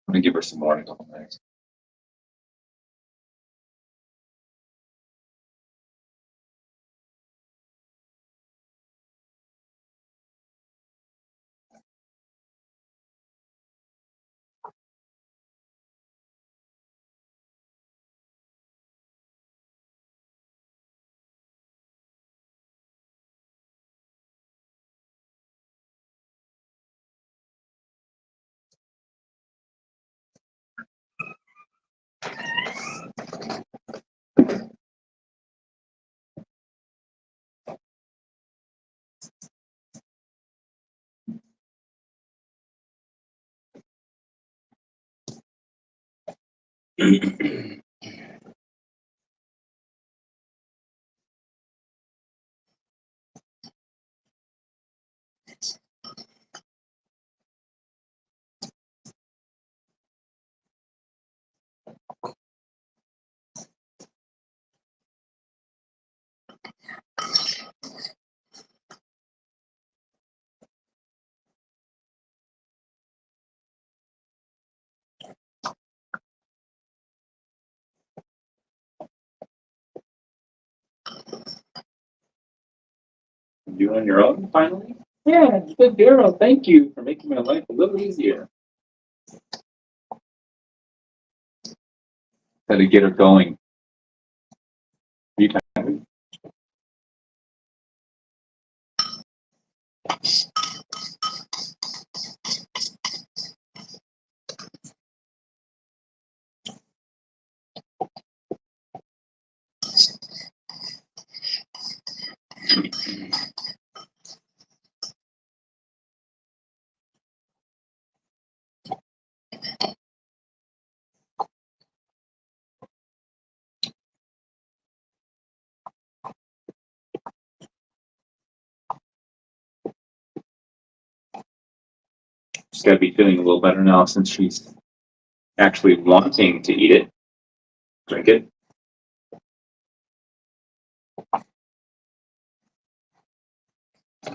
[SPEAKER 2] I'm gonna give her some more in a couple minutes. You on your own finally? Yeah, good girl. Thank you for making my life a little easier. Got to get her going. You can. She's got to be feeling a little better now since she's actually wanting to eat it. Drink it.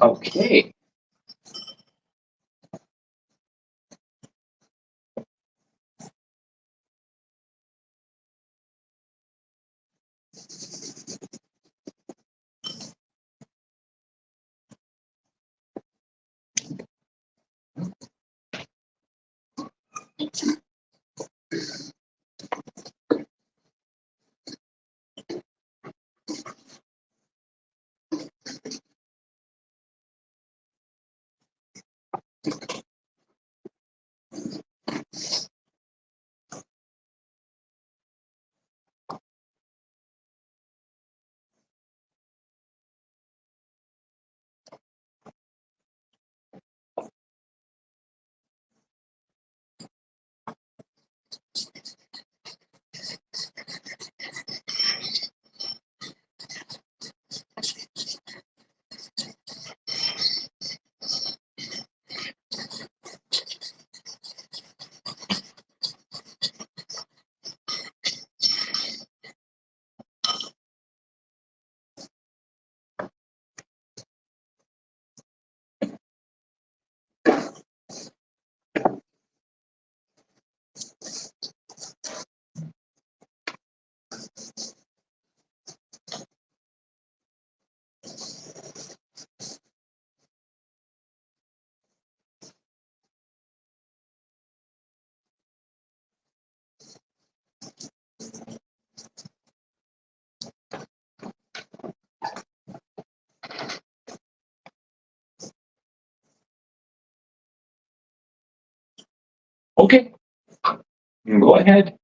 [SPEAKER 2] Okay. Okay. Go ahead.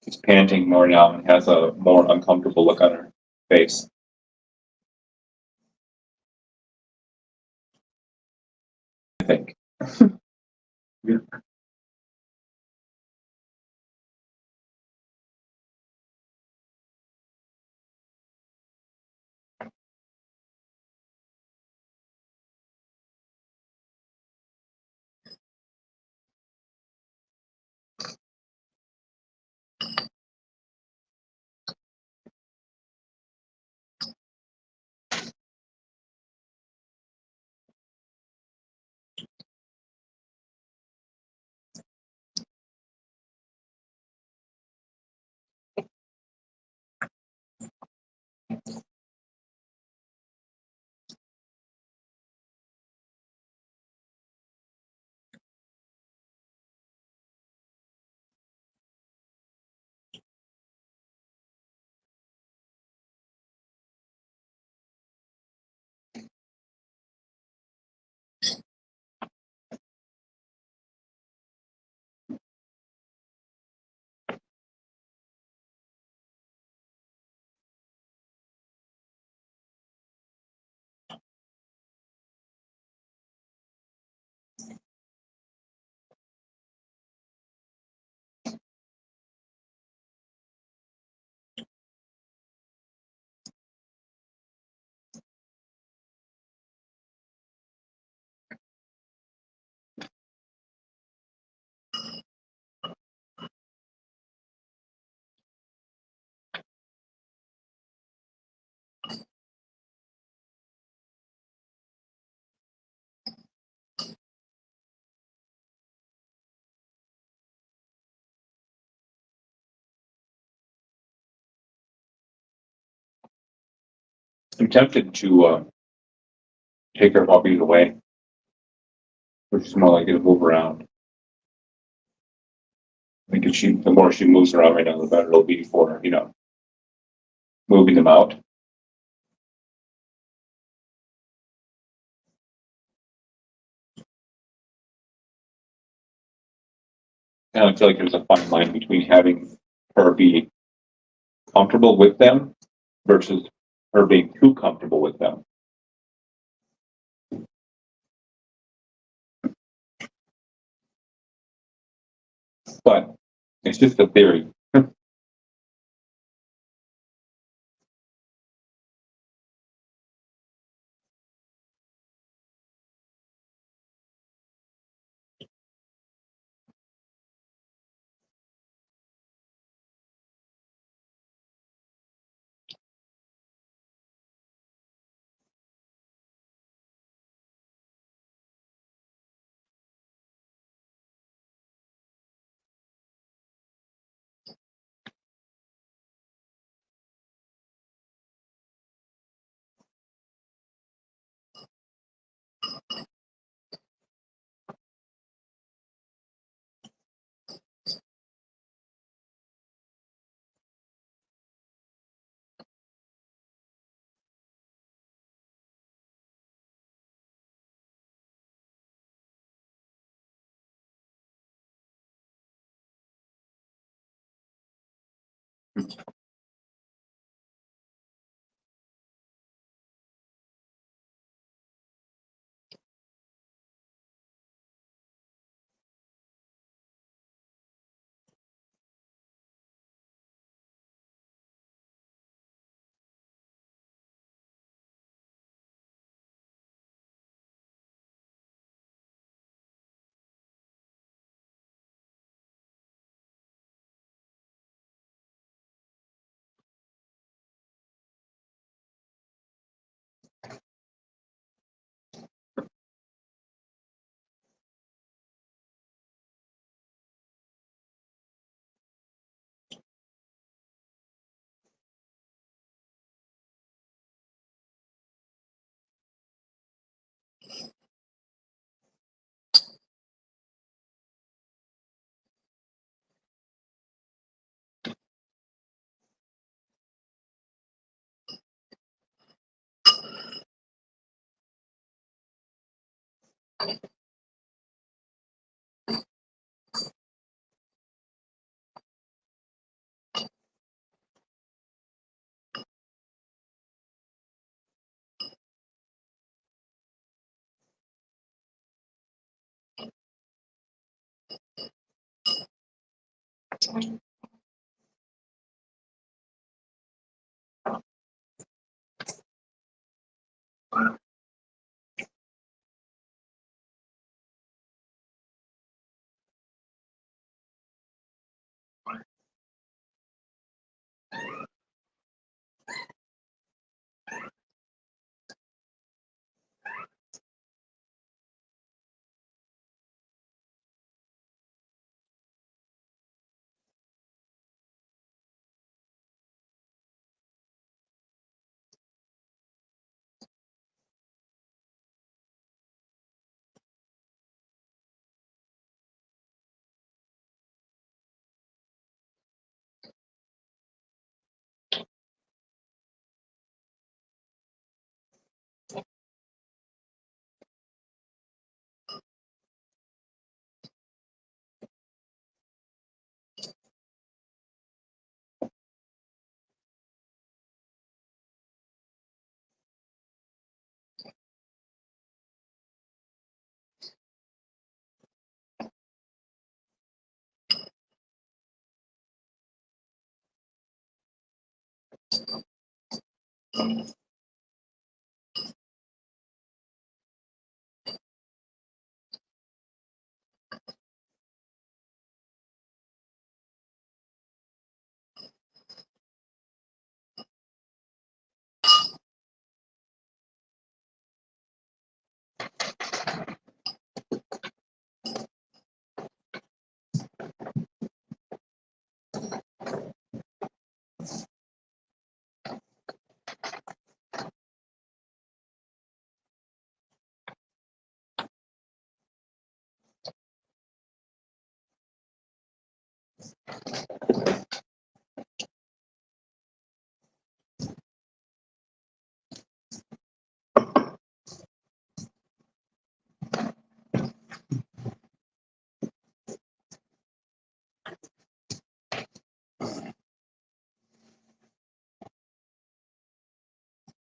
[SPEAKER 2] She's panting more now and has a more uncomfortable look on her face. I think. Yeah. I'm tempted to take her puppies away, which is more like to move around. I think if the more she moves around right now, the better it'll be for her, moving them out. And I feel like there's a fine line between having her be comfortable with them versus her being too comfortable with them. But it's just a theory.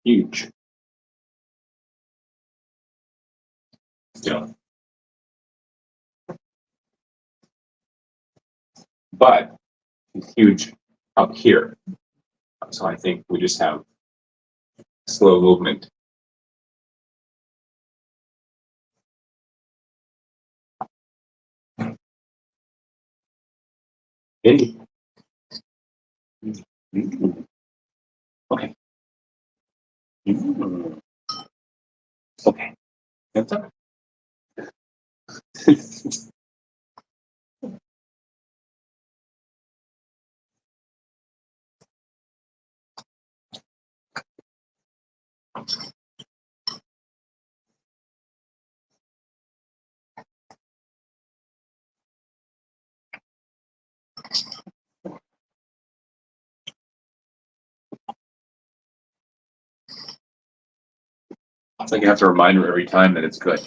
[SPEAKER 2] Huge. Yeah. But it's huge up here. So I think we just have slow movement. Indi. Mm. Okay. Mm. Okay. That's up. It's like you have to remind her every time that it's good.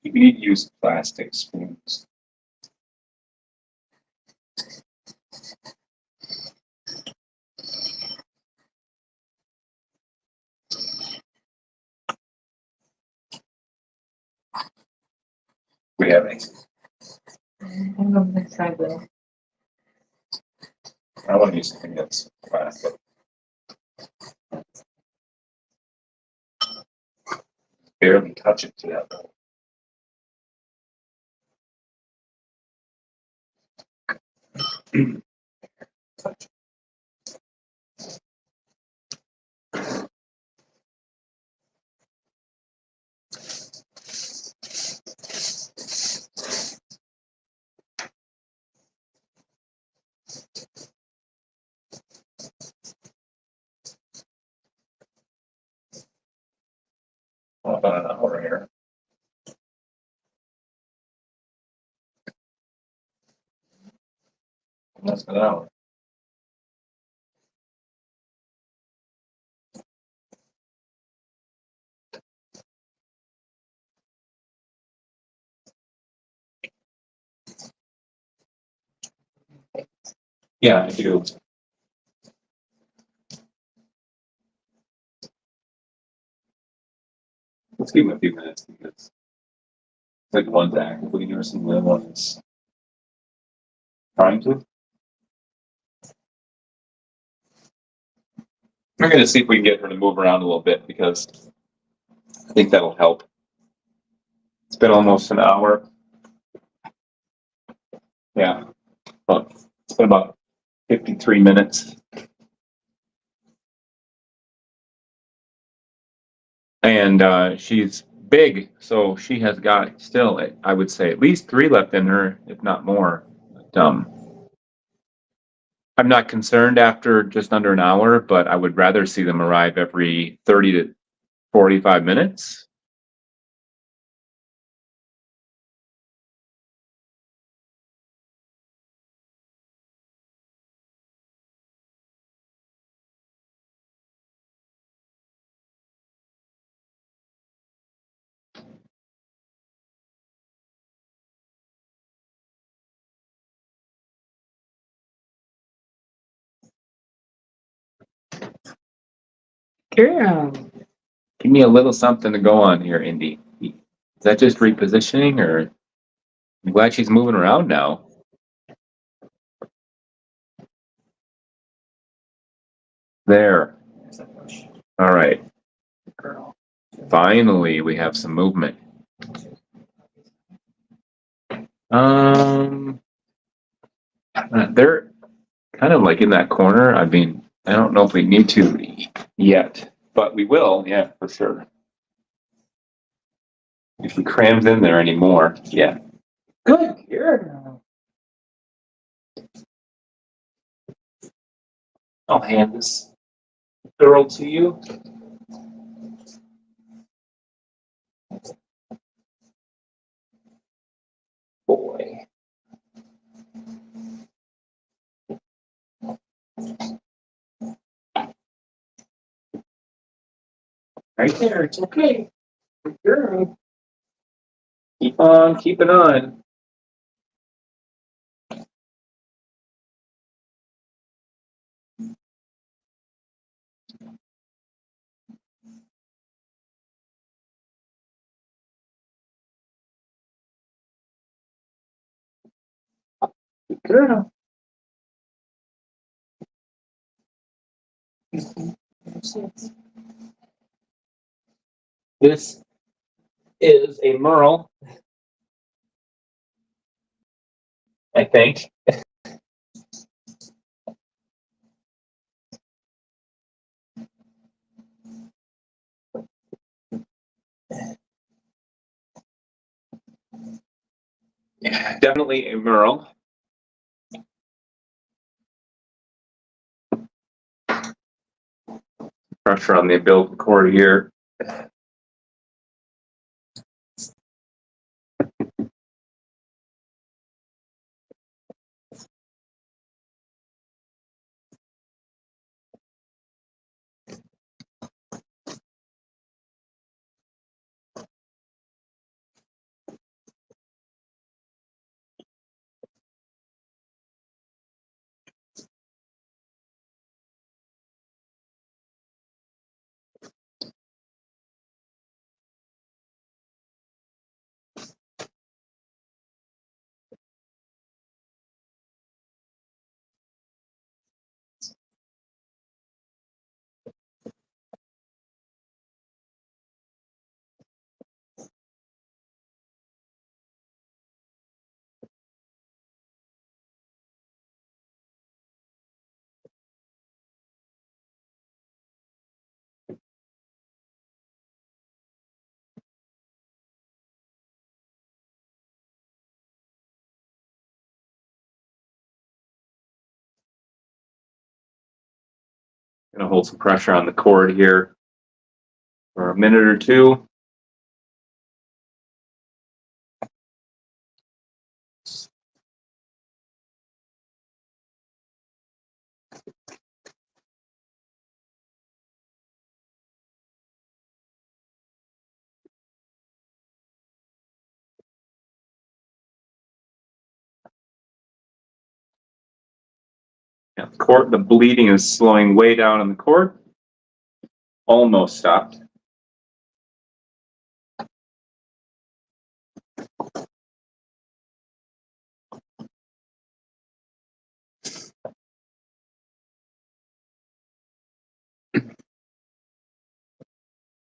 [SPEAKER 2] You need to use plastic spoons. We have any?
[SPEAKER 1] I'm gonna try the.
[SPEAKER 2] I want to use something that's plastic. Barely touch it to that. About an hour here. Less than an hour. Yeah, I do. Let's give him a few minutes because it's like one's actively nursing the other one is trying to. I'm going to see if we can get her to move around a little bit because I think that'll help. It's been almost an hour. Yeah, but it's been about 53 minutes. And she's big, so she has got still, I would say, at least 3 left in her, if not more. But, I'm not concerned after just under an hour, but I would rather see them arrive every 30 to 45 minutes. Girl, give me a little something to go on here, Indy. Is that just repositioning, or I'm glad she's moving around now. There. All right. Finally, we have some movement. They're kind of like in that corner. I mean, I don't know if we need to yet, but we will. Yeah, for sure. If we crammed in there anymore, yeah. Good. Here. I'll hand this girl to you. Boy. Right there. It's okay. Good girl. Keep on keeping on. Good girl. This is a Merle. I think. Yeah, definitely a Merle. Pressure on the umbilical cord here. Gonna hold some pressure on the cord here for a minute or two. Yeah, the bleeding is slowing way down on the cord. Almost stopped.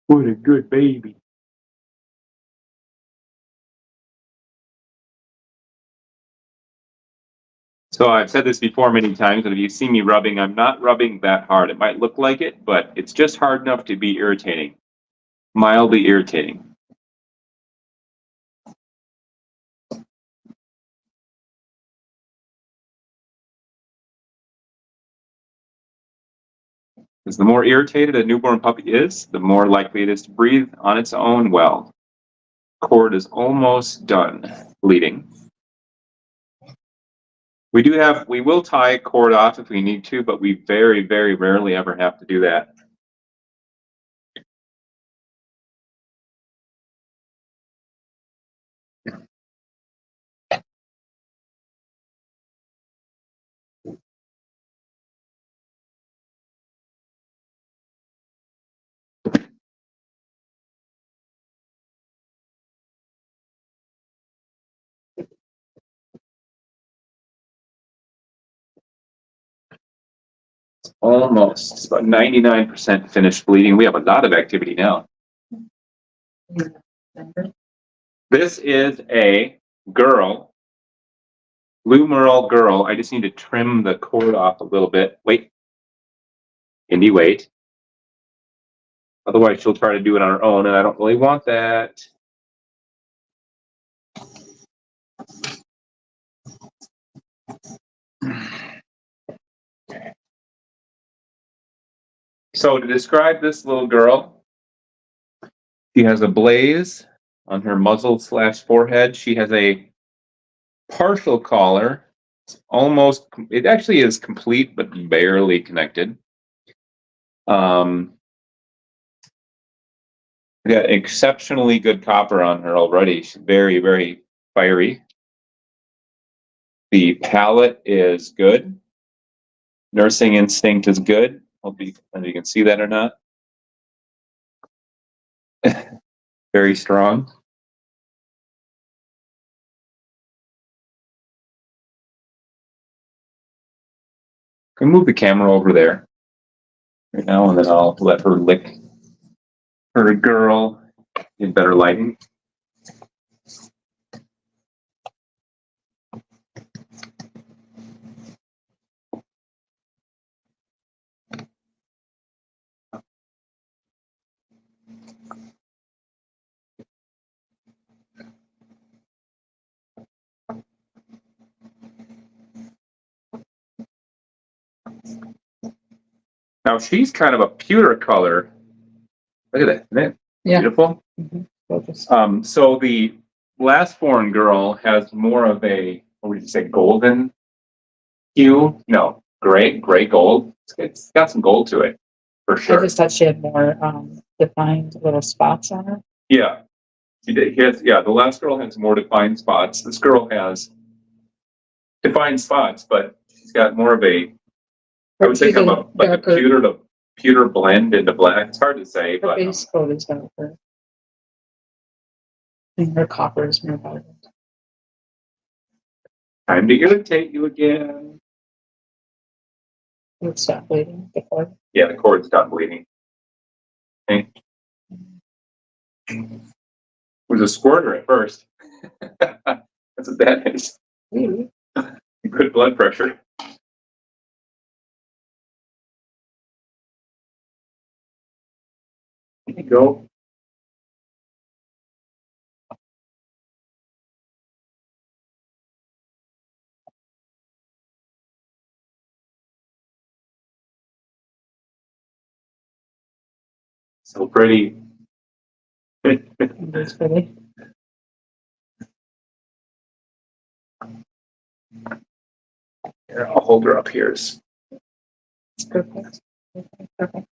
[SPEAKER 2] What a good baby. So I've said this before many times, and if you see me rubbing, I'm not rubbing that hard. It might look like it, but it's just hard enough to be irritating, mildly irritating. Because the more irritated a newborn puppy is, the more likely it is to breathe on its own well. Cord is almost done bleeding. We will tie cord off if we need to, but we very, very rarely ever have to do that. Almost. It's about 99% finished bleeding. We have a lot of activity now. This is a girl, blue merle girl. I just need to trim the cord off a little bit. Wait. Indy, wait. Otherwise, she'll try to do it on her own, and I don't really want that. So to describe this little girl, she has a blaze on her muzzle / forehead. She has a partial collar. It actually is complete, but barely connected. Got exceptionally good copper on her already. She's very, very fiery. The palate is good. Nursing instinct is good. Hope you can see that or not. Very strong. Can move the camera over there right now, and then I'll let her lick her girl in better lighting. Now she's kind of a pewter color. Look at that, isn't it
[SPEAKER 1] Yeah.
[SPEAKER 2] beautiful?
[SPEAKER 1] Gorgeous.
[SPEAKER 2] So the last foreign girl has more of a, what would you say, golden hue? No, gray gold. It's got some gold to it, for
[SPEAKER 1] I
[SPEAKER 2] sure.
[SPEAKER 1] just thought she had more defined little spots on her.
[SPEAKER 2] Yeah, she did. Yeah, the last girl has more defined spots. This girl has defined spots, but she's got more of a, I would say, kind of like a pewter blend into black. It's hard to say,
[SPEAKER 1] Her
[SPEAKER 2] but
[SPEAKER 1] base coat is darker. And her copper is more vibrant.
[SPEAKER 2] time to irritate you again.
[SPEAKER 1] Let's stop bleeding before.
[SPEAKER 2] Yeah, the cord's done bleeding. Okay. It was a squirter at first. That's what that is.
[SPEAKER 1] Really?
[SPEAKER 2] Good blood pressure. There you go. So pretty.
[SPEAKER 1] It's pretty.
[SPEAKER 2] Here, I'll hold her up here.
[SPEAKER 1] It's perfect. Perfect.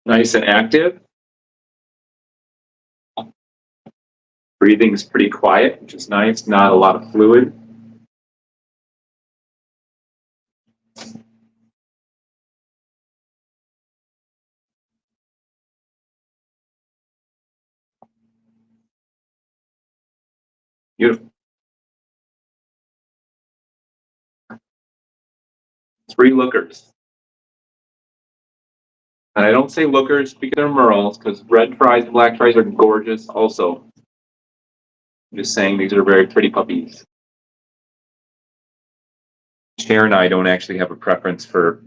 [SPEAKER 2] Nice and active. Breathing's pretty quiet, which is nice. Not a lot of fluid. Beautiful. 3 lookers. And I don't say lookers because they're merles, because red tries and black tries are gorgeous also. I'm just saying these are very pretty puppies. Cher and I don't actually have a preference for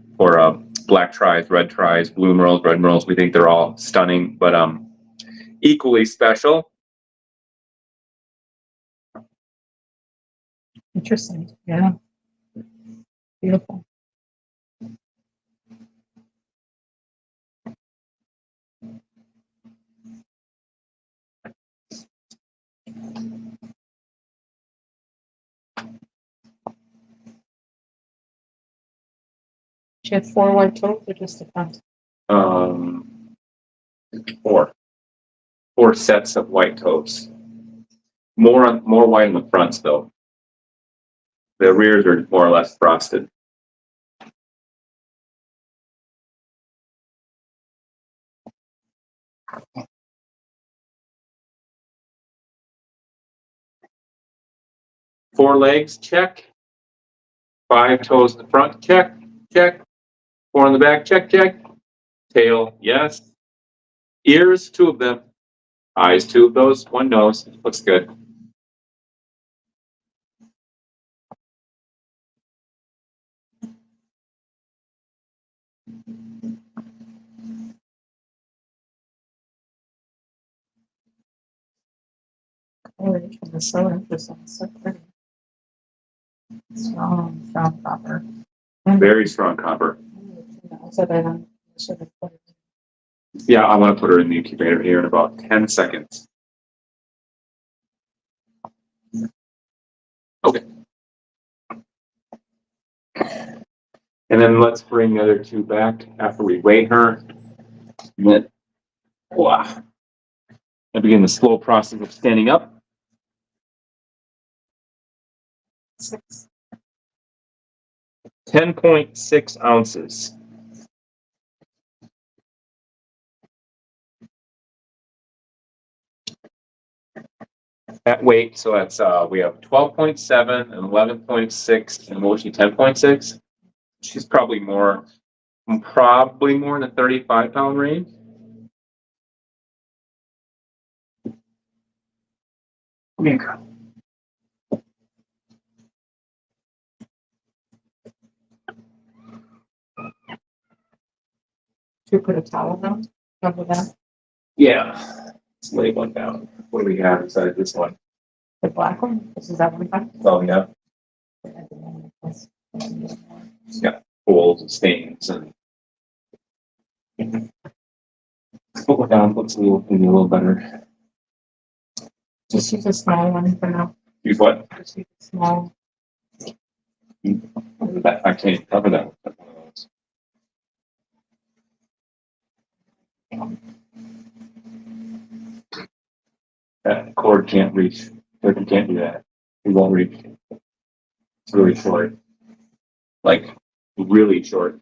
[SPEAKER 2] black tries, red tries, blue merles, red merles. We think they're all stunning, but equally special.
[SPEAKER 1] Interesting. Yeah. Beautiful. She had 4 white toes or just the front?
[SPEAKER 2] 4 sets of white toes. More white in the fronts though. The rears are more or less frosted. Four legs, check. 5 toes in the front, check, check. 4 in the back, check, check. Tail, yes. Ears, 2 of them. Eyes, 2 of those. 1 nose. Looks good.
[SPEAKER 1] Orange from the so interesting. So pretty. Strong copper.
[SPEAKER 2] Very strong copper.
[SPEAKER 1] So then I should have put it.
[SPEAKER 2] Yeah, I want to put her in the incubator here in about 10 seconds. Okay. And then let's bring the other 2 back after we weigh her. And then, wow. I begin the slow process of standing up. 10.6 ounces. That weight, so that's, we have 12.7 and 11.6 and Moshi 10.6. She's probably more in the 35-pound range. Come here, girl.
[SPEAKER 1] Should we put a towel down? Cover that,
[SPEAKER 2] Yeah. Let's lay one down. What do we have inside this one?
[SPEAKER 1] the black one, this is that one.
[SPEAKER 2] Oh, yeah. Yeah, holes and stains and. Put it down, looks a little better.
[SPEAKER 1] Just use a small one for now.
[SPEAKER 2] Use what?
[SPEAKER 1] Just use a small.
[SPEAKER 2] I can't cover that. That cord can't reach. Turkey can't do that. It won't reach. It's really short. Like, really short.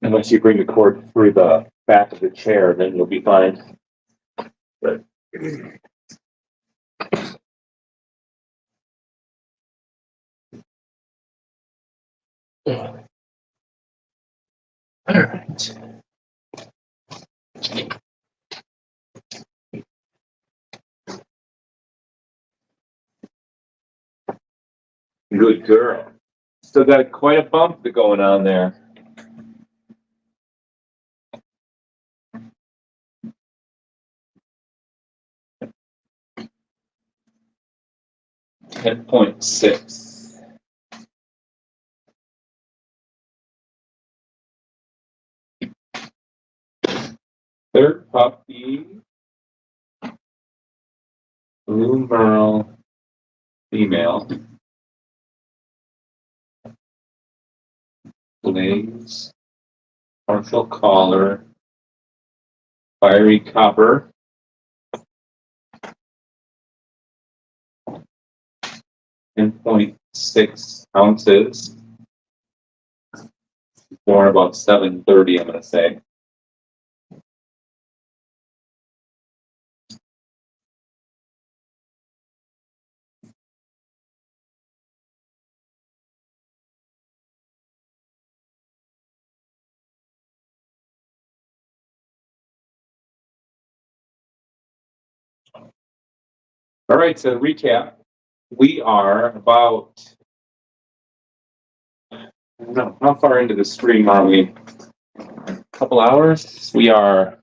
[SPEAKER 2] Unless you bring the cord through the back of the chair, then you'll be fine. But all right. Good girl. Still got quite a bump going on there. $10.6. Third puppy, blue merle, female. Blaze, partial collar, fiery copper. 10.6 ounces. Born about 7:30, I'm gonna say. All right, so recap. We are about, I don't know, how far into the stream are we? A couple hours? We are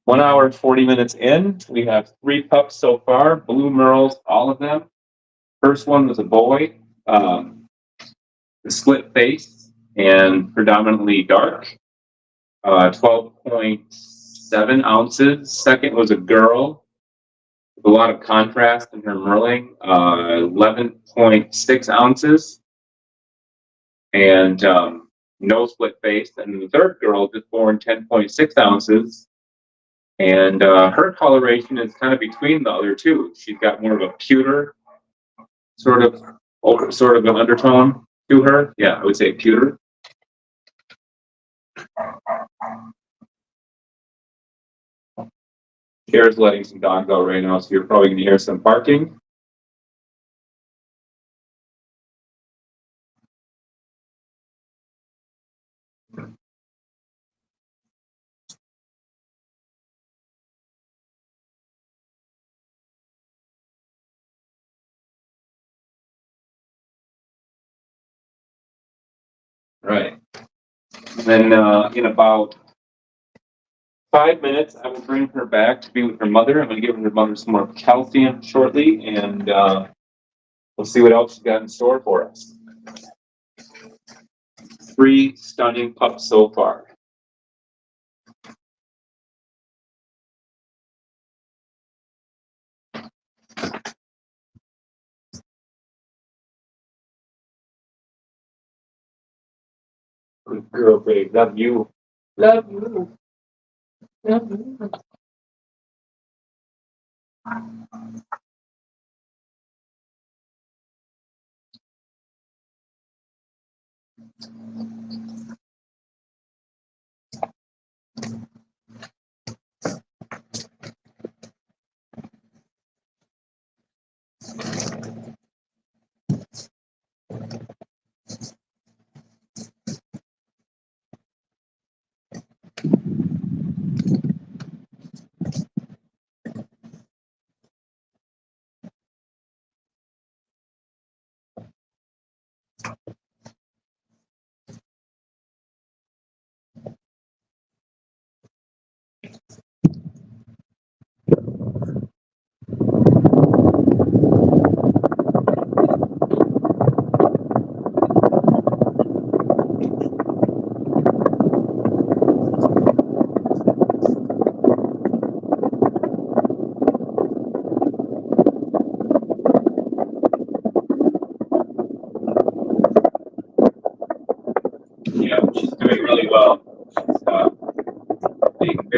[SPEAKER 2] 1 hour and 40 minutes in. We have 3 pups so far, blue merles, all of them. First one was a boy, split face and predominantly dark, 12.7 ounces. Second was a girl with a lot of contrast in her merling, 11.6 ounces. And no split face. And the third girl just born 10.6 ounces. And her coloration is kind of between the other two. She's got more of a pewter sort of an undertone to her. Yeah, I would say pewter. Kara's letting some dogs out right now, so you're probably going to hear some barking. Right. And then in about 5 minutes, I will bring her back to be with her mother. I'm going to give her mother some more calcium shortly, and we'll see what else she's got in store for us. 3 stunning pups so far. Good girl, babe. Love you. Love you. Love you.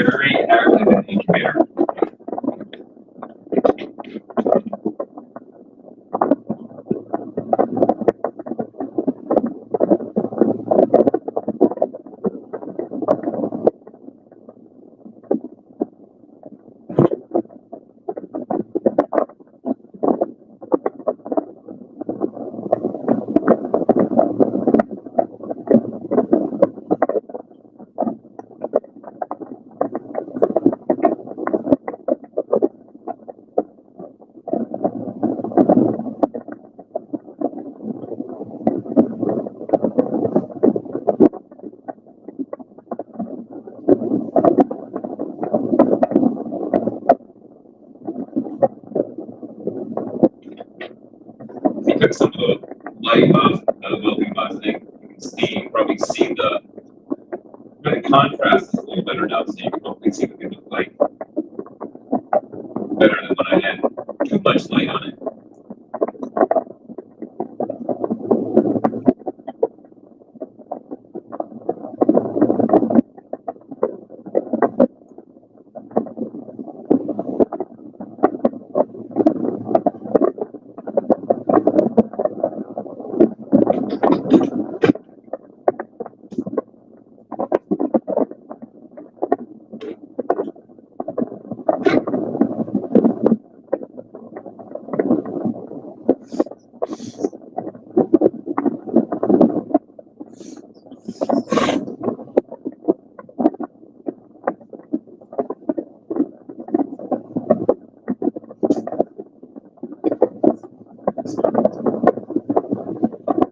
[SPEAKER 2] very active in the incubator. If you took some of the light off the milking box thing, you can see, you probably see the contrast is a little better now, so you can hopefully see what they look like better than when I had too much light on it.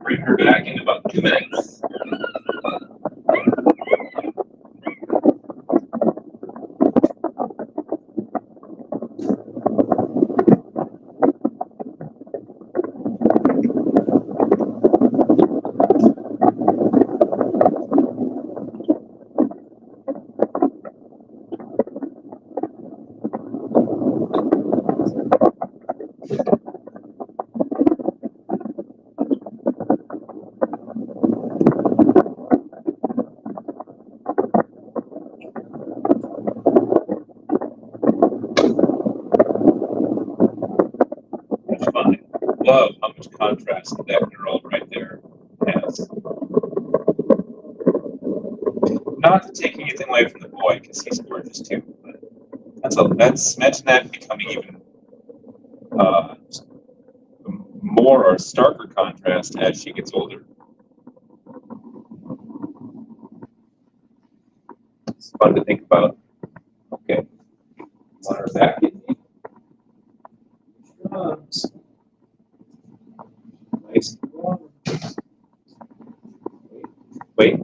[SPEAKER 2] Bring her back in about 2 minutes. That's fine. Love how much contrast that girl right there has. Not to take anything away from the boy, because he's gorgeous too. But that's imagine that becoming even more or starker contrast as she gets older. It's fun to think about. Okay, want her back in me. Nice. Wait.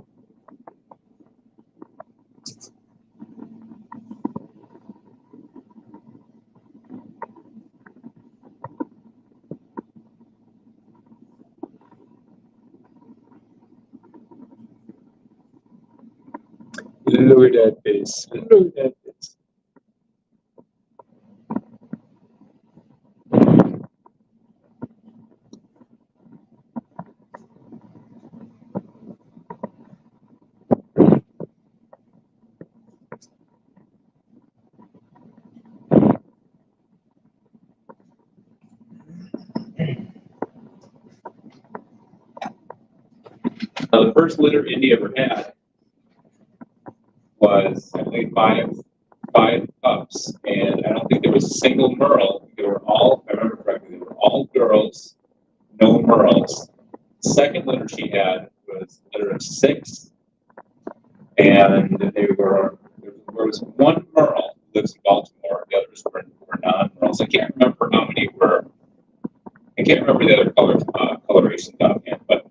[SPEAKER 2] Look at that face. Look at that face. Now, the first litter Indi ever had was, I believe, five pups, and I don't think there was a single Merle. They were all, if I remember correctly, they were all girls, no Merles. The second litter she had was a litter of 6, and there was one Merle who lives in Baltimore. The others were non-Merles. I can't remember how many were. I can't remember the other colorations offhand, but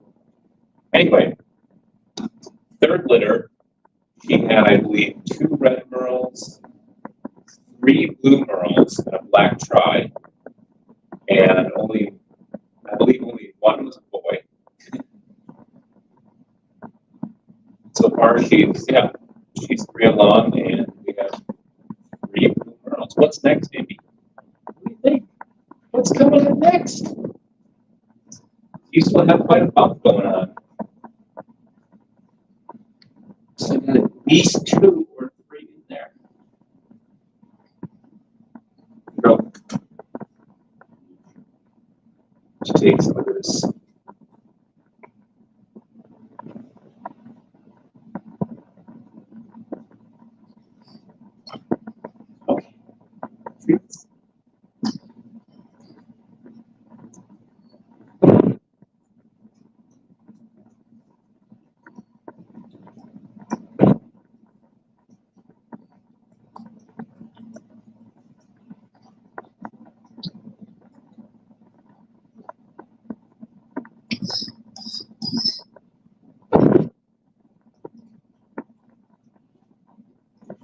[SPEAKER 2] anyway, third litter, she had, I believe, 2 red Merles, 3 blue Merles, and a black tri, and I believe only one was a boy. So far, she's 3 along, and we have 3 blue Merles. What's next, Indi? What do you think? What's coming up next? You still have quite a pop going on. So at least 2 or 3 in there.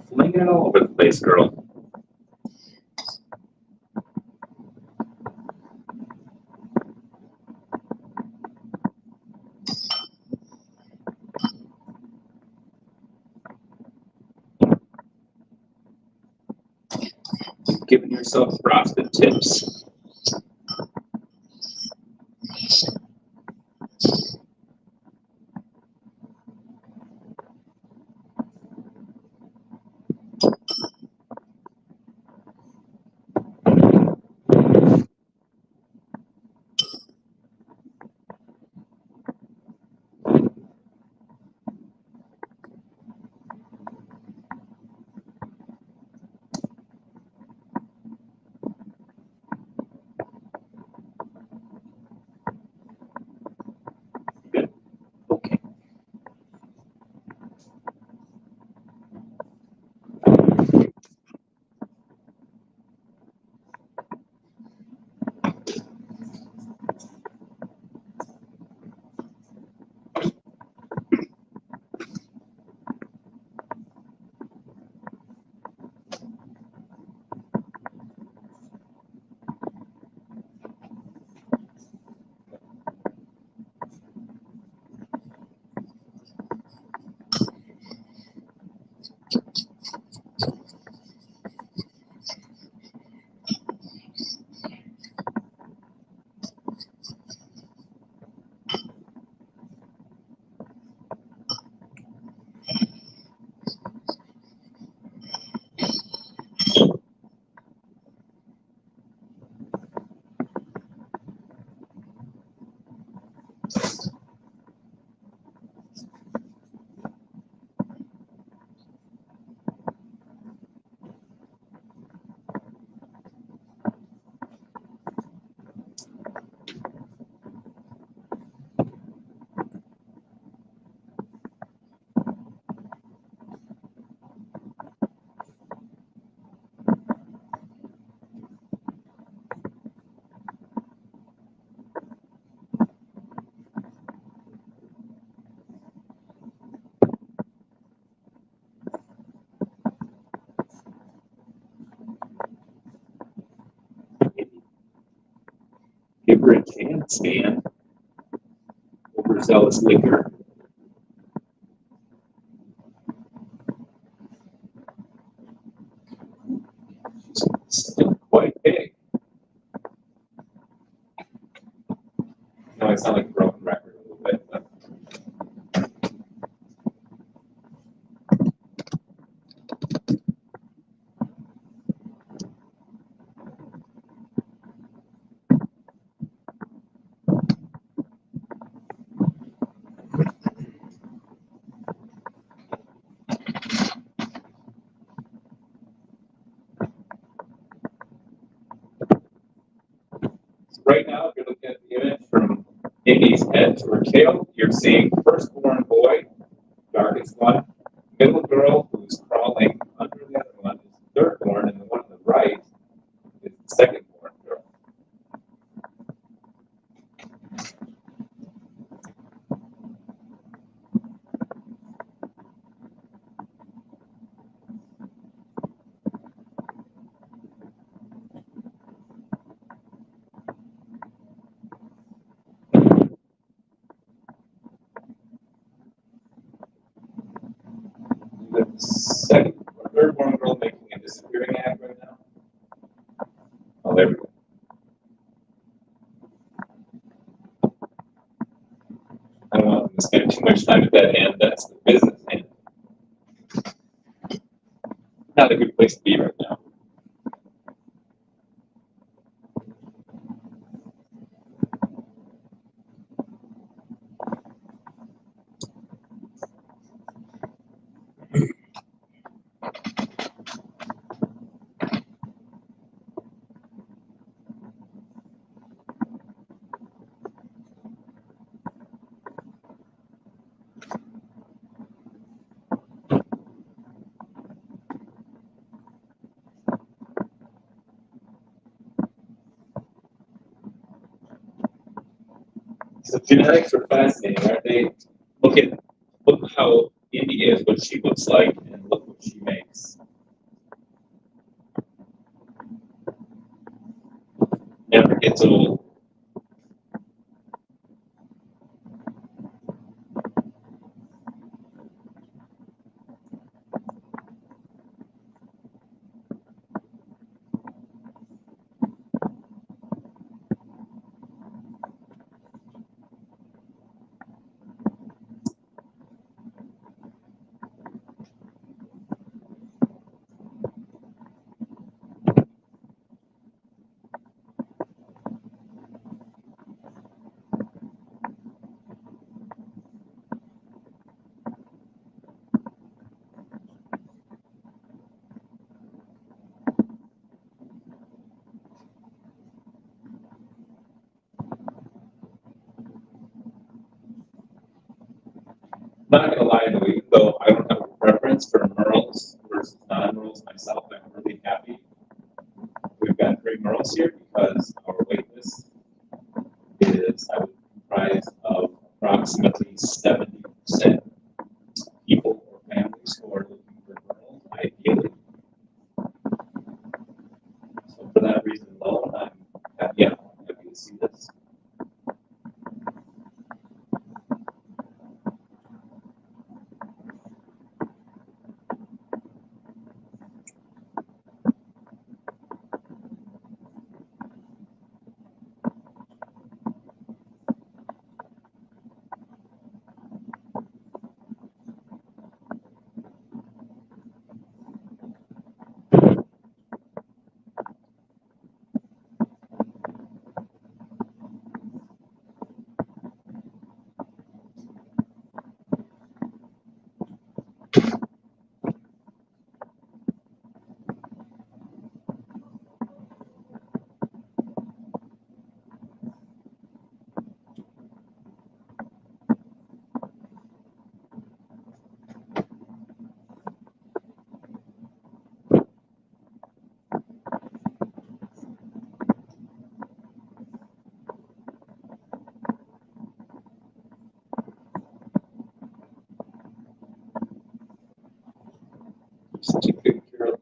[SPEAKER 2] Flinging it all over the place, girl. Giving yourself frosted tips. Good. Okay. Give her a chance, man. Overzealous liquor. Still quite big. No, I sound like a broken record a little bit, but right now, if you're looking at the image from Indi's head to her tail, you're seeing firstborn boy, darkest one, middle girl who's crawling under the other one is thirdborn, and the one on the right is the secondborn girl. The second or thirdborn girl making a disappearing act right now. Oh, there we go. I don't want them to spend too much time at that hand. That's the business hand. Not a good place to be right now. So genetics are fascinating, aren't they? Look how Indi is, what she looks like, and look what she makes. Never gets old. Not gonna lie, though, even though I don't have a preference for Merles versus non-Merles myself, I'm really happy we've got 3 Merles here because our wait list is comprised of approximately 70% people or families who are looking for Merles, ideally. So for that reason alone, I'm happy to see this. Such a good girl.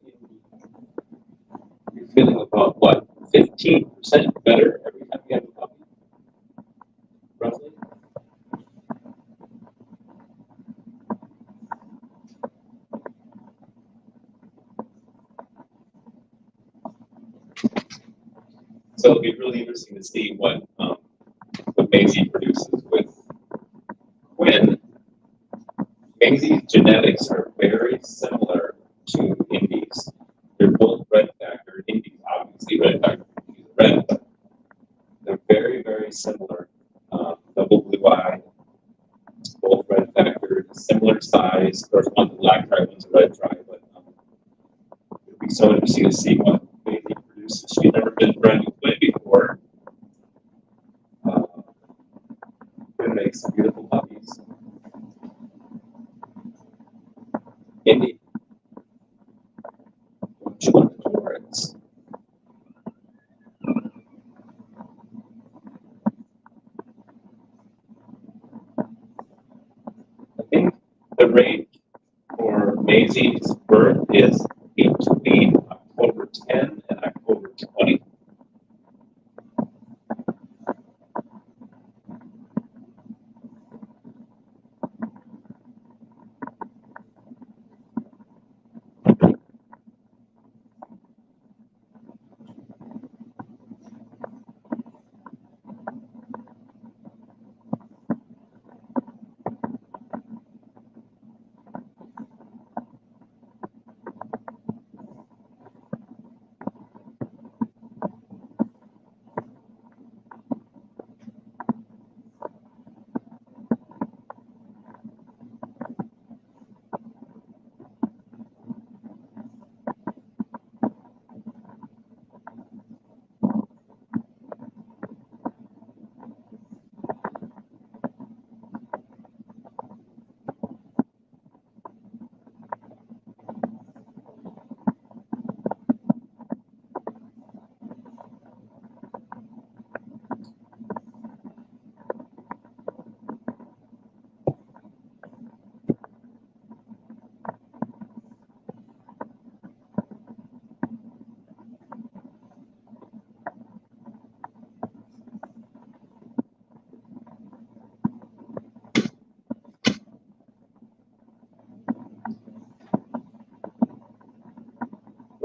[SPEAKER 2] You're feeling about what, 15% better every time you have a puppy, roughly? So it'll be really interesting to see what Maisie produces with when Maisie's genetics are very similar to Indi's. They're both red factor. Indi's obviously red factor. She's red, but they're very, very similar. Double blue eye, both red factor, similar size. Of course, one's a black tri, one's a red tri, but it'll be so interesting to see what Maisie produces. She's never been bred with twin before. Gonna make some beautiful puppies. Indi, what you want the Torrens? I think the range for Maisie's birth is between October 10 and October 20.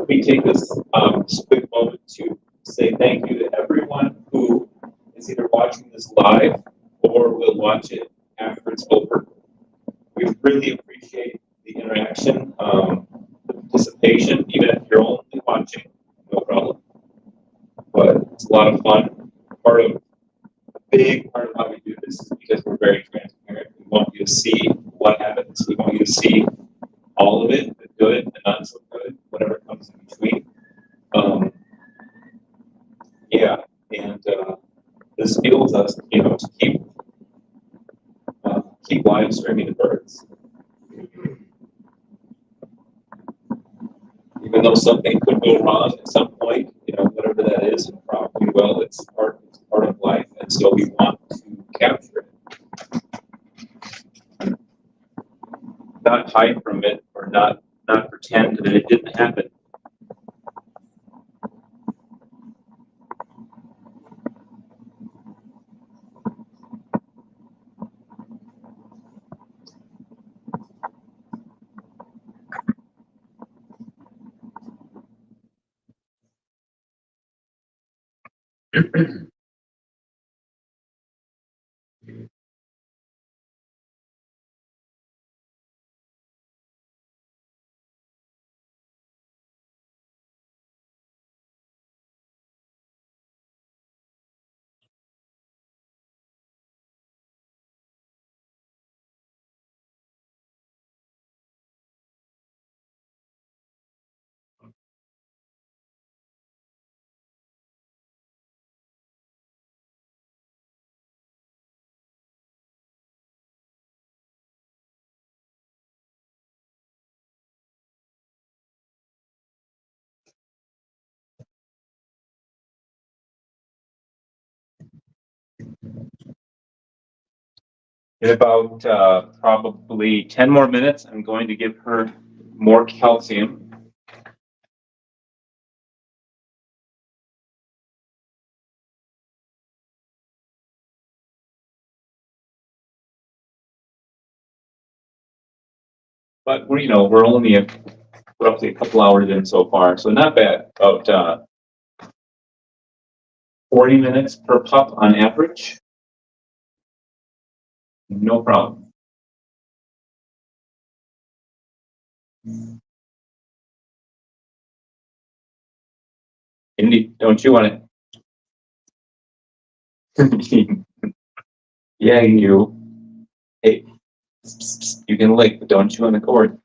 [SPEAKER 2] let me take this just quick moment to say thank you to everyone who is either watching this live or will watch it after it's over. We really appreciate the interaction, the participation, even if you're only watching, no problem. But it's a lot of fun. A big part of how we do this is because we're very transparent. We want you to see what happens. We want you to see all of it, the good, the not so good, whatever comes in between. Yeah, and this fuels us, to keep live streaming the birds. Even though something could go wrong at some point, whatever that is, and probably will, it's part of life, and so we want to capture it, not hide from it, or not pretend that it didn't happen. In about probably 10 more minutes, I'm going to give her more calcium. But we're only roughly a couple hours in so far, so not bad. About 40 minutes per pup on average. No problem. Indi, don't you want to? Yeah, you. Hey, you can lick, but don't chew on the cord.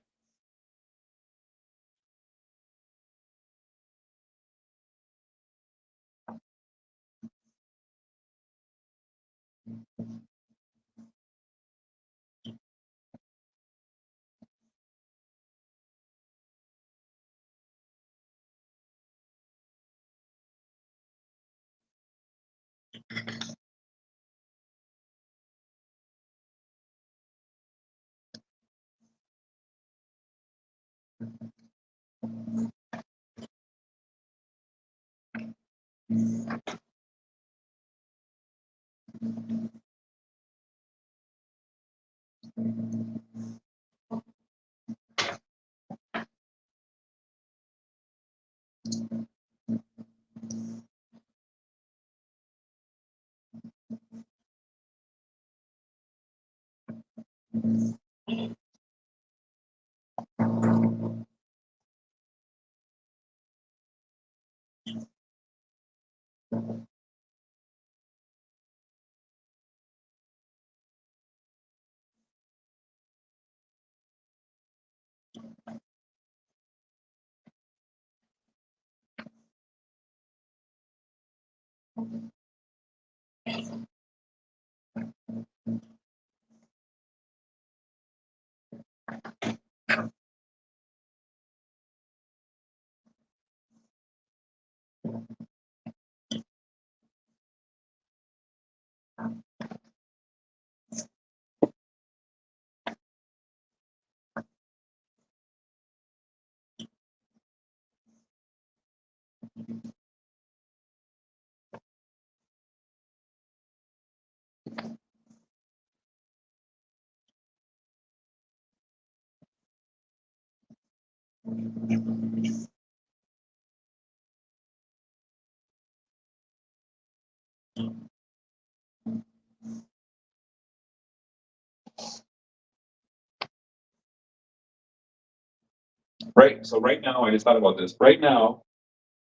[SPEAKER 2] Right. So right now, I just thought about this. Right now,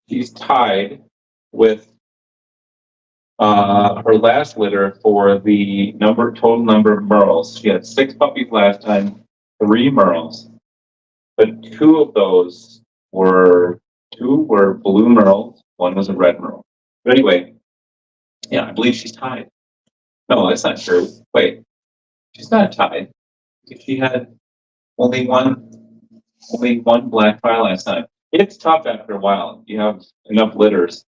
[SPEAKER 2] she's tied with her last litter for the total number of merles. She had 6 puppies last time, 3 merles, but two were blue merles, one was a red merle. But anyway, yeah, I believe she's tied. No, that's not true. Wait, she's not tied. She had only one, only one black file last time. It's tough after a while. You have enough litters.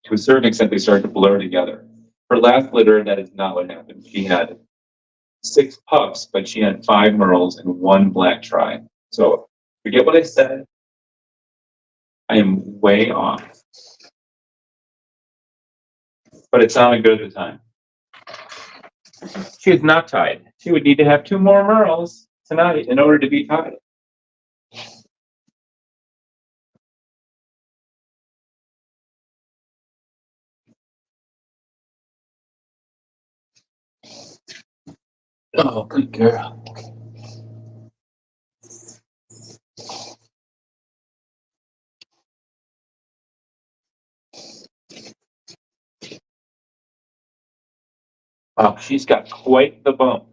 [SPEAKER 2] To a certain extent, they start to blur together. Her last litter, that is not what happened. She had 6 pups, but she had 5 merles and one black tri. So forget what I said. I am way off. But it sounded good at the time. She is not tied. She would need to have 2 more merles tonight in order to be tied. Oh, good girl. Oh, she's got quite the bump.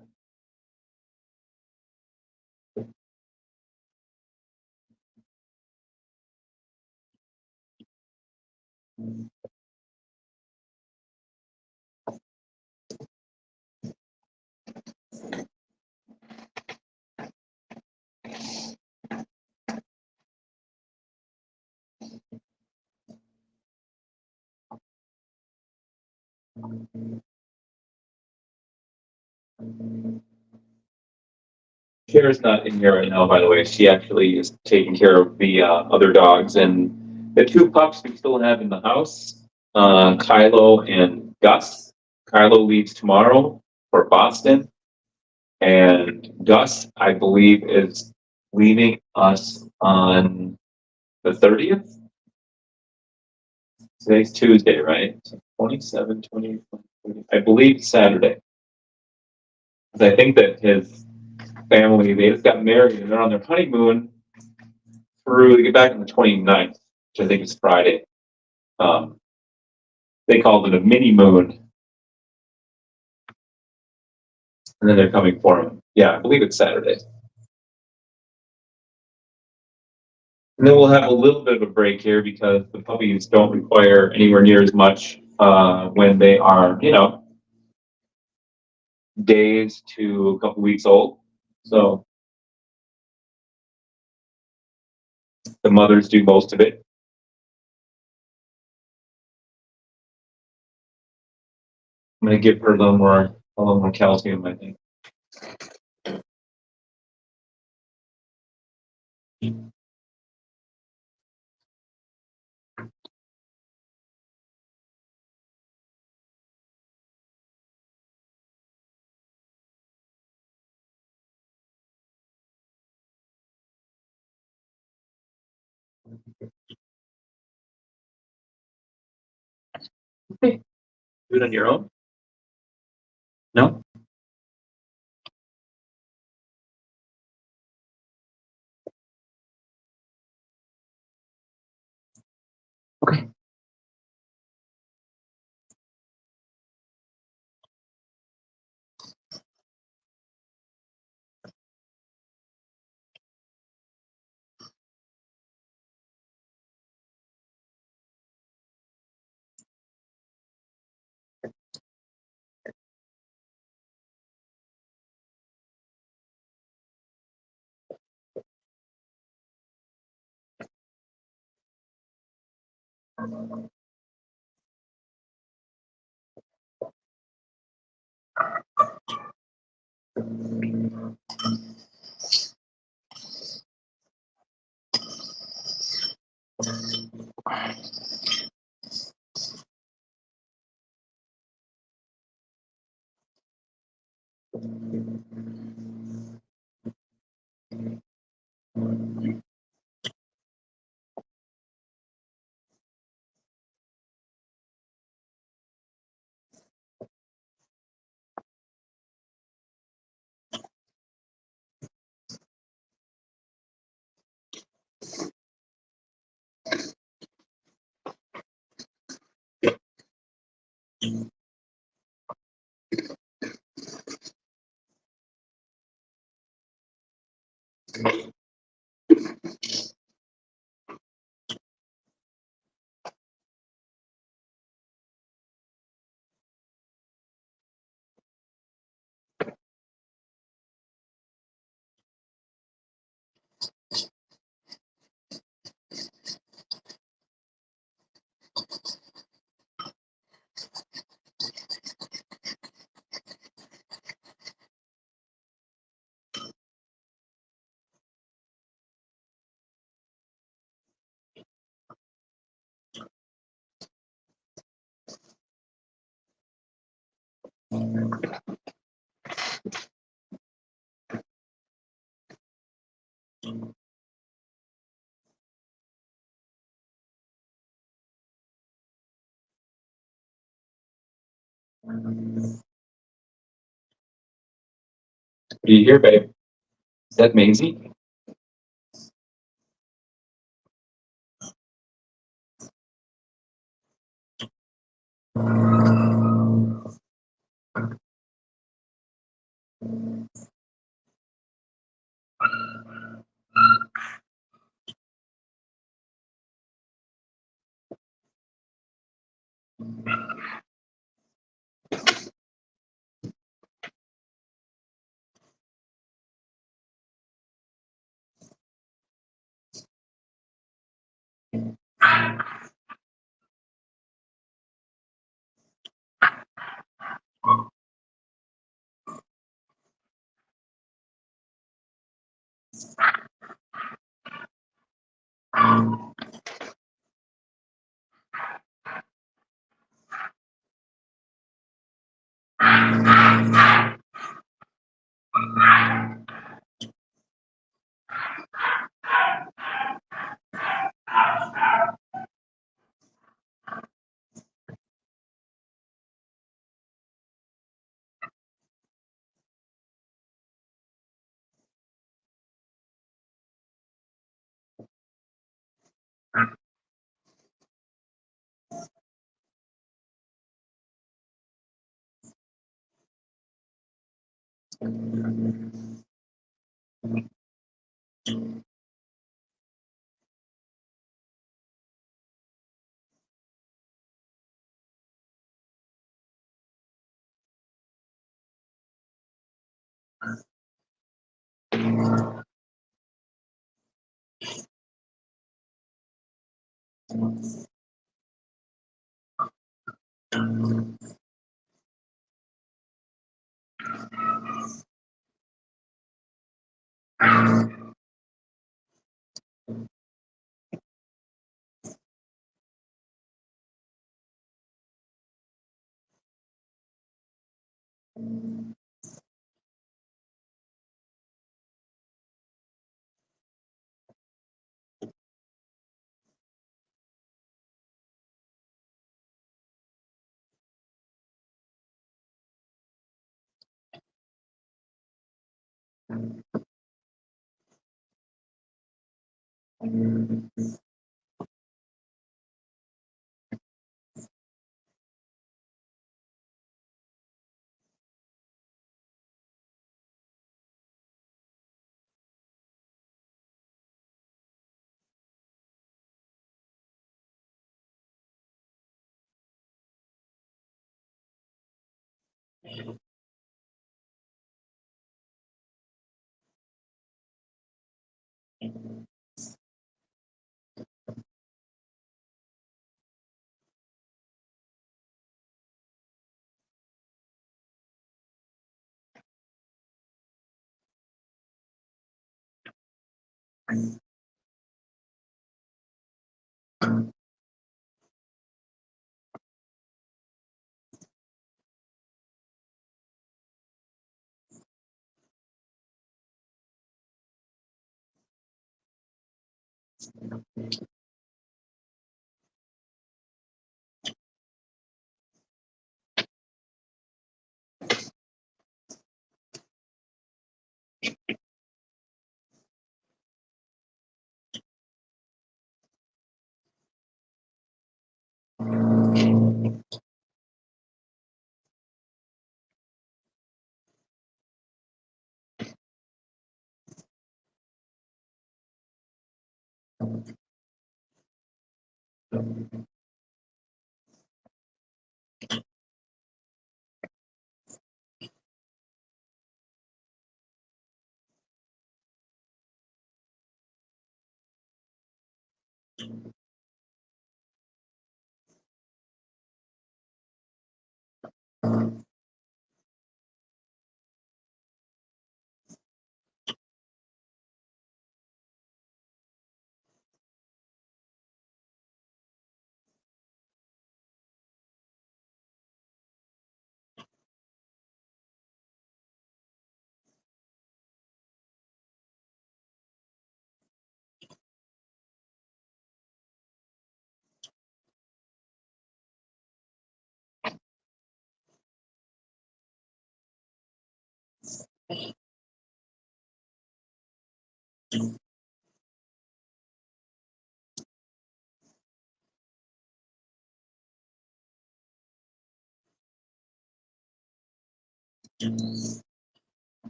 [SPEAKER 2] Kara's not in here right now, by the way. She actually is taking care of the other dogs. And the 2 pups we still have in the house, Kylo and Gus. Kylo leaves tomorrow for Boston. And Gus, I believe, is leaving us on the 30th. Today's Tuesday, right? So 27, 20, 30, I believe Saturday. Because I think that his family, they just got married and they're on their honeymoon through, they get back on the 29th, which I think is Friday. They called it a mini moon. And then they're coming for him. Yeah, I believe it's Saturday. And then we'll have a little bit of a break here because the puppies don't require anywhere near as much when they are, days to a couple weeks old. So the mothers do most of it. I'm gonna give her a little more calcium, I think. Okay. Do it on your own? No? Okay. What do you hear, babe? Is that Maisie?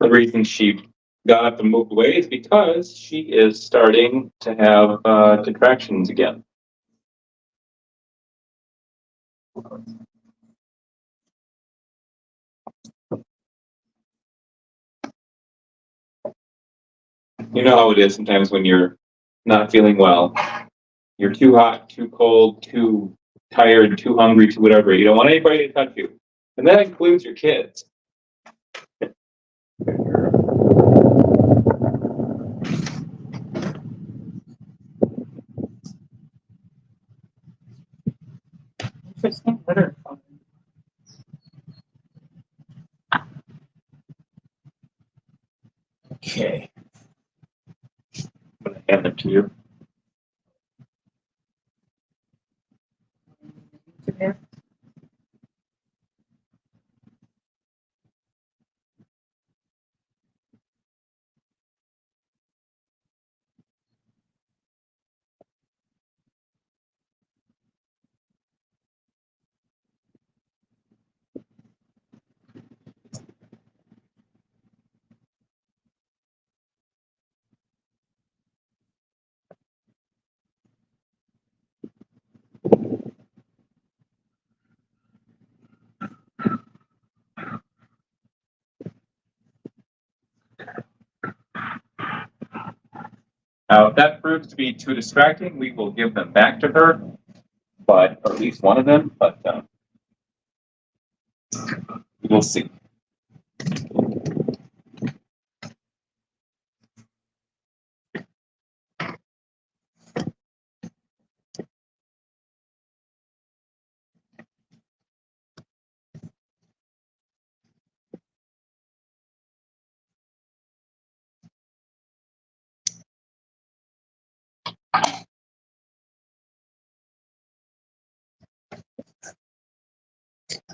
[SPEAKER 2] The reason she got up and moved away is because she is starting to have contractions again. You know how it is sometimes when you're not feeling well. You're too hot, too cold, too tired, too hungry, too whatever. You don't want anybody to touch you. And that includes your kids.
[SPEAKER 1] Interesting litter.
[SPEAKER 2] Okay. I'm going to hand them to you. Now, if that proves to be too distracting, we will give them back to her, but or at least one of them. But we'll see.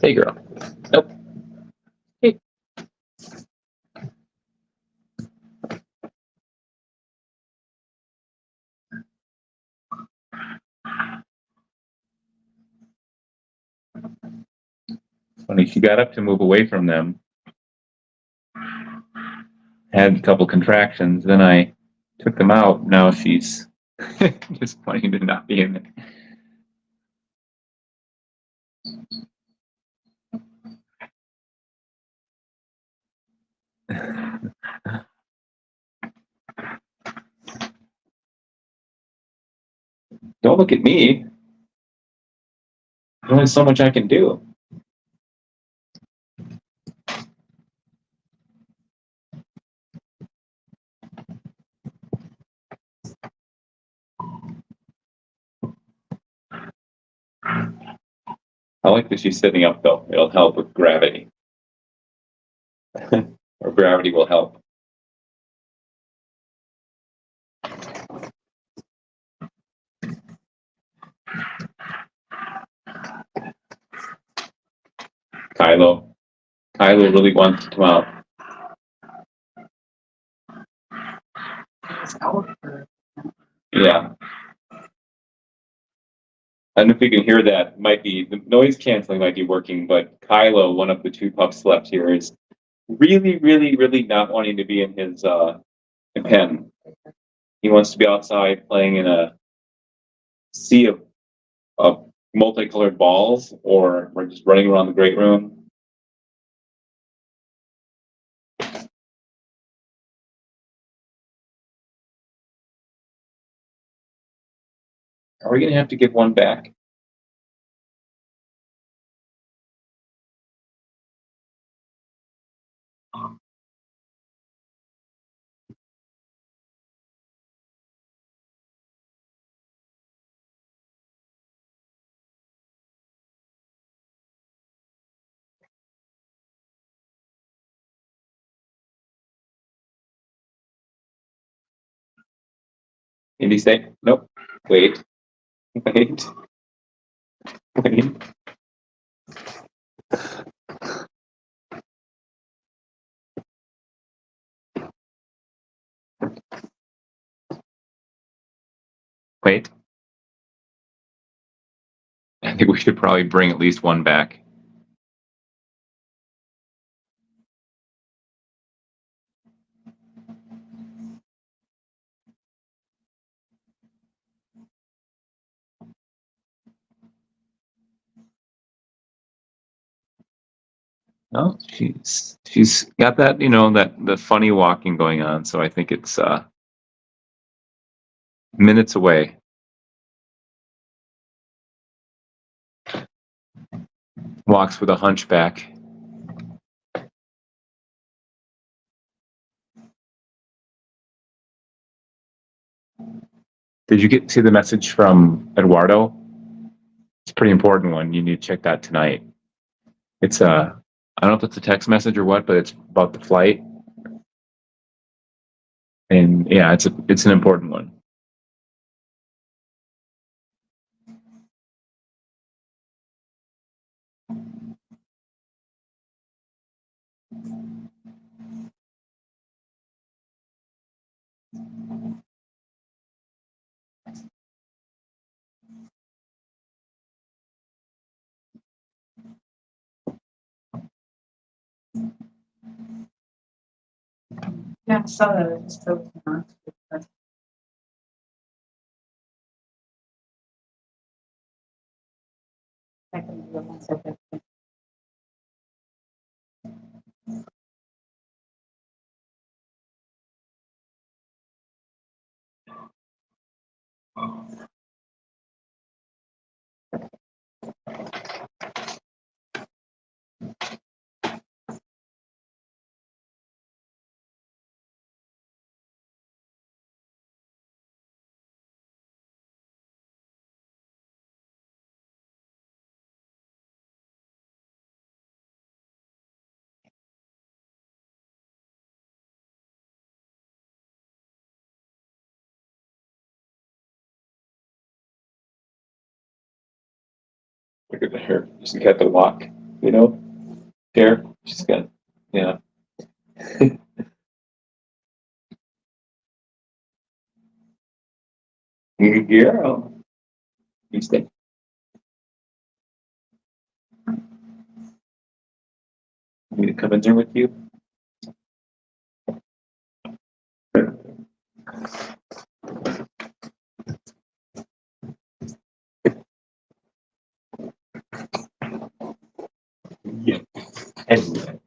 [SPEAKER 2] Hey, girl. Nope. Hey. Funny, she got up to move away from them, had a couple contractions, then I took them out. Now she's disappointed to not be in there. Don't look at me. There's only so much I can do. I like that she's sitting up though. It'll help with gravity. Or gravity will help. Kylo. Kylo really wants to come out.
[SPEAKER 1] It's out.
[SPEAKER 2] Yeah. I don't know if you can hear that. Might be the noise canceling might be working, but Kylo, one of the two pups left here, is really, really, really not wanting to be in his pen. He wants to be outside playing in a sea of multicolored balls, or we're just running around the great room. Are we going to have to give one back? Indy say, nope. Wait. Wait. Wait. Wait. I think we should probably bring at least one back. No, she's got that, that the funny walking going on, so I think it's minutes away. Walks with a hunchback. Did you see the message from Eduardo? It's a pretty important one. You need to check that tonight. It's I don't know if it's a text message or what, but it's about the flight. And yeah, it's an important one.
[SPEAKER 1] Yeah, I saw that. I just focused on it. I can do it once I get it.
[SPEAKER 2] Look at her. She's got the walk, there. She's got, yeah. Good girl. You stay. Want me to come in there with you? And,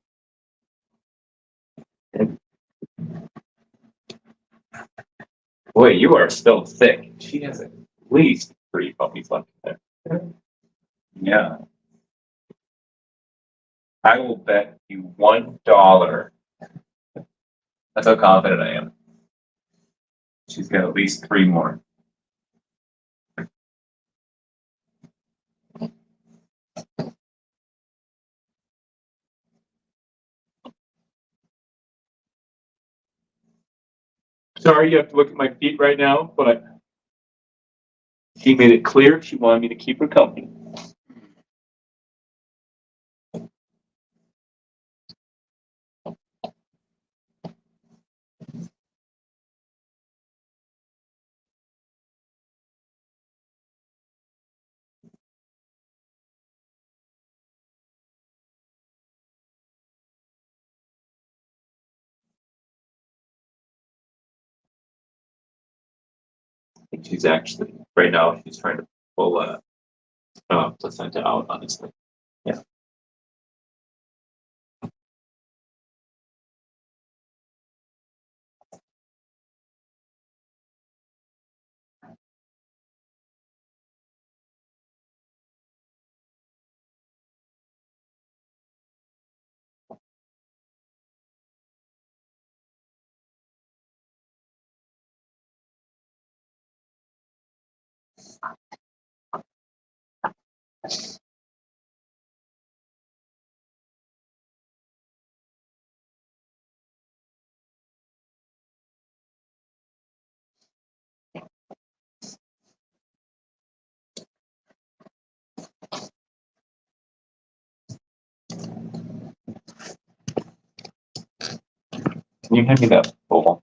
[SPEAKER 2] boy, you are still thick. She has at least 3 puppies left there. Yeah. I will bet you $1. That's how confident I am. She's got at least 3 more. Sorry, you have to look at my feet right now, but she made it clear she wanted me to keep her company. I think she's actually, right now, she's trying to pull placenta out, honestly. Yeah. Can you hand me that bowl?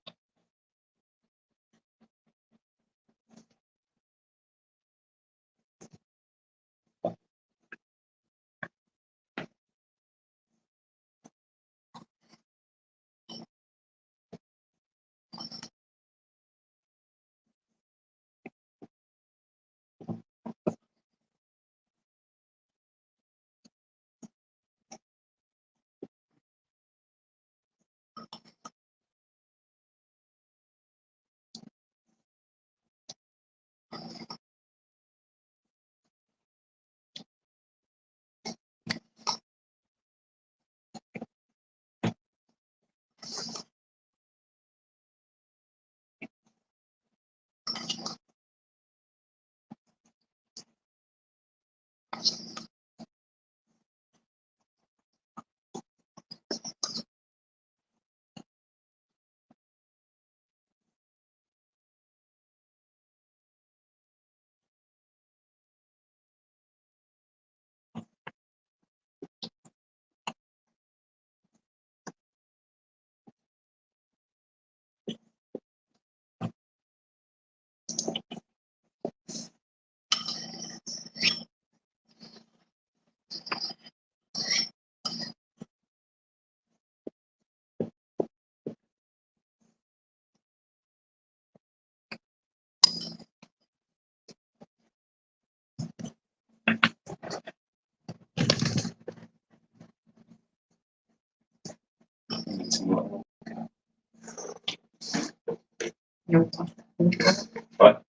[SPEAKER 2] What?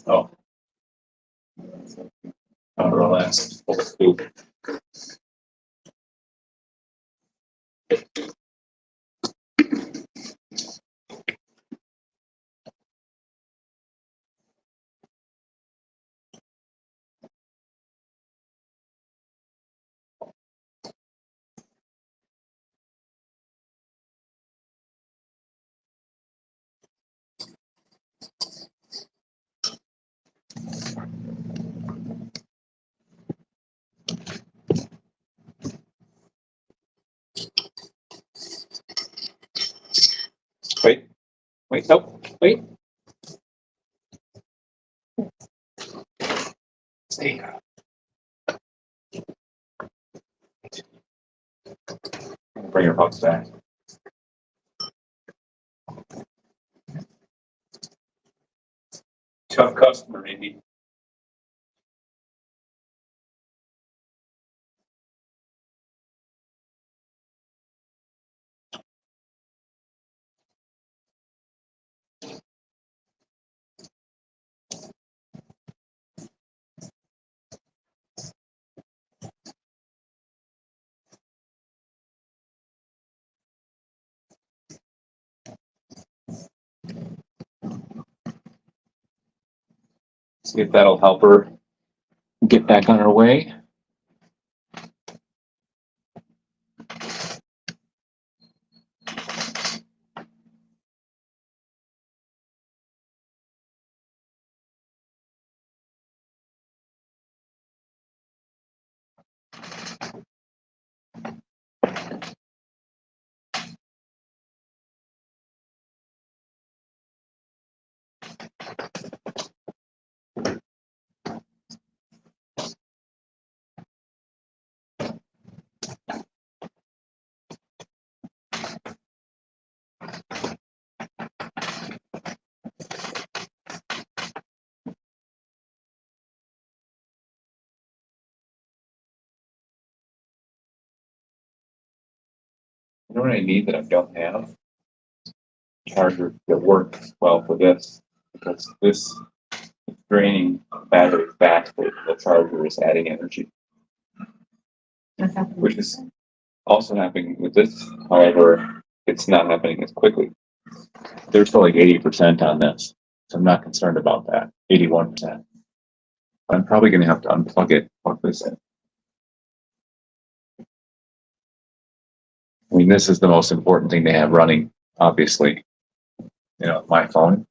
[SPEAKER 2] Oh. Relax. Wait, nope, wait. Stay. Bring your pups back. Tough customer, Indi. See if that'll help her get back on her way. You know what I need that I don't have? Charger that works well for this, because this is draining battery fast, but the charger is adding energy, which is also happening with this. However, it's not happening as quickly. They're still like 80% on this, so I'm not concerned about that. 81%. I'm probably going to have to unplug it, plug this in. I mean, this is the most important thing to have running, obviously. You know, my phone.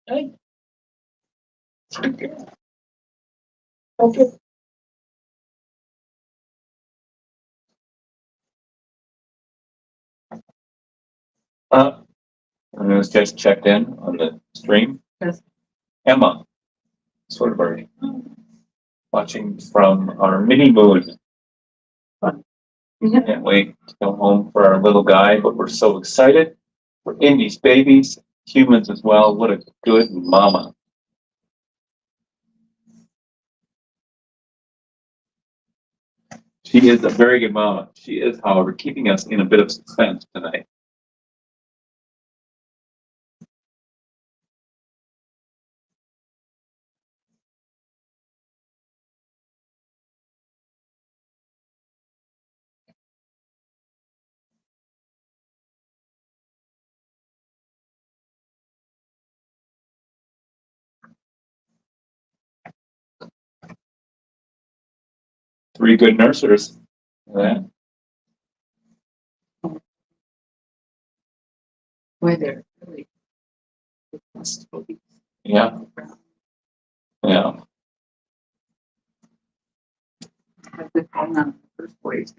[SPEAKER 2] Okay. And it was just checked in on the stream.
[SPEAKER 1] Yes.
[SPEAKER 2] Emma, sort of already watching from our mini moon. Can't wait to go home for our little guy, but we're so excited. We're Indi's babies, humans as well. What a good mama. She is a very good mama. She is, however, keeping us in a bit of suspense tonight. Three good nursers. Yeah.
[SPEAKER 1] Where they're really.
[SPEAKER 2] Yeah. Yeah.
[SPEAKER 1] They've gone on the first place.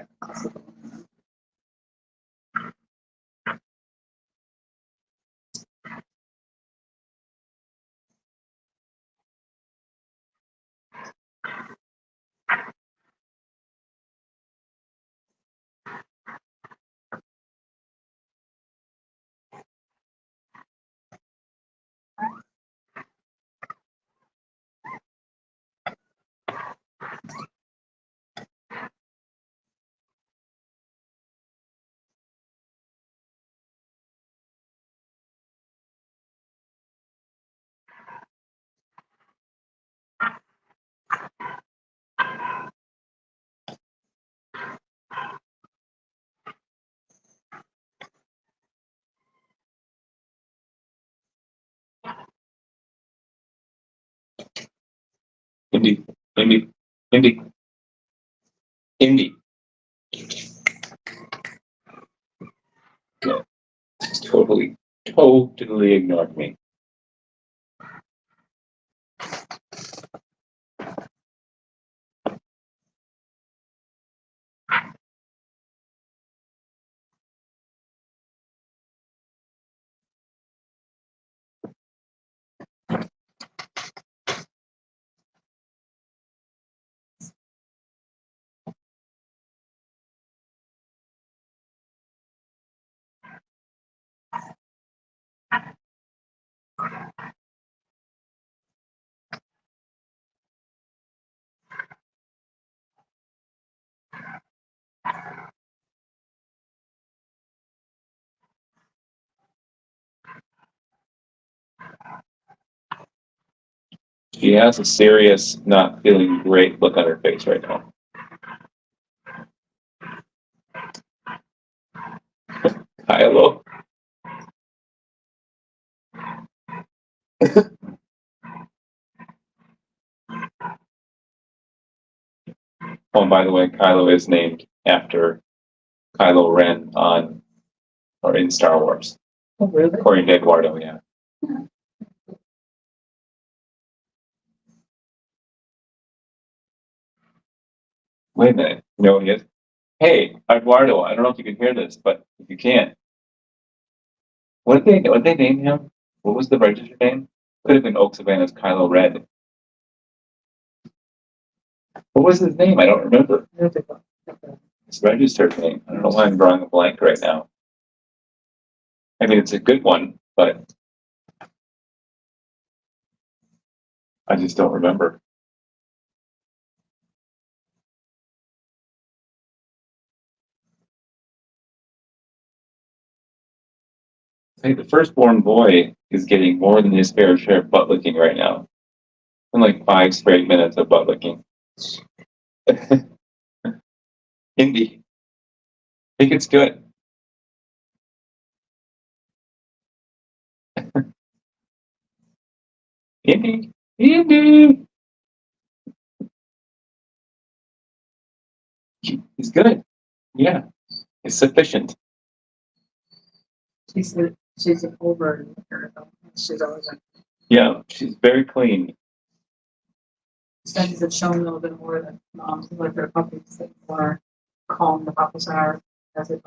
[SPEAKER 2] Indy. Indy. Indy. Indy. Yeah. Totally ignored me. She has a serious, not feeling great look on her face right now. Kylo. Oh, and by the way, Kylo is named after Kylo Ren on or in Star Wars.
[SPEAKER 1] Oh, really?
[SPEAKER 2] According to Eduardo, yeah. Wait a minute. You know what he is? Hey, Eduardo, I don't know if you can hear this, but if you can't, what did they name him? What was the registered name? Could have been Oak Savannah's Kylo Ren. What was his name? I don't remember. His registered name. I don't know why I'm drawing a blank right now. I mean, it's a good one, but I just don't remember. Hey, the firstborn boy is getting more than his fair share of butt licking right now. In like 5 straight minutes of butt licking. Indy, I think it's good. Indy, Indy. It's good. Yeah, it's sufficient.
[SPEAKER 1] She's an over. She's always like,
[SPEAKER 2] Yeah, she's very clean.
[SPEAKER 1] studies have shown a little bit more that moms who like their puppies, the more calm the puppies are as it.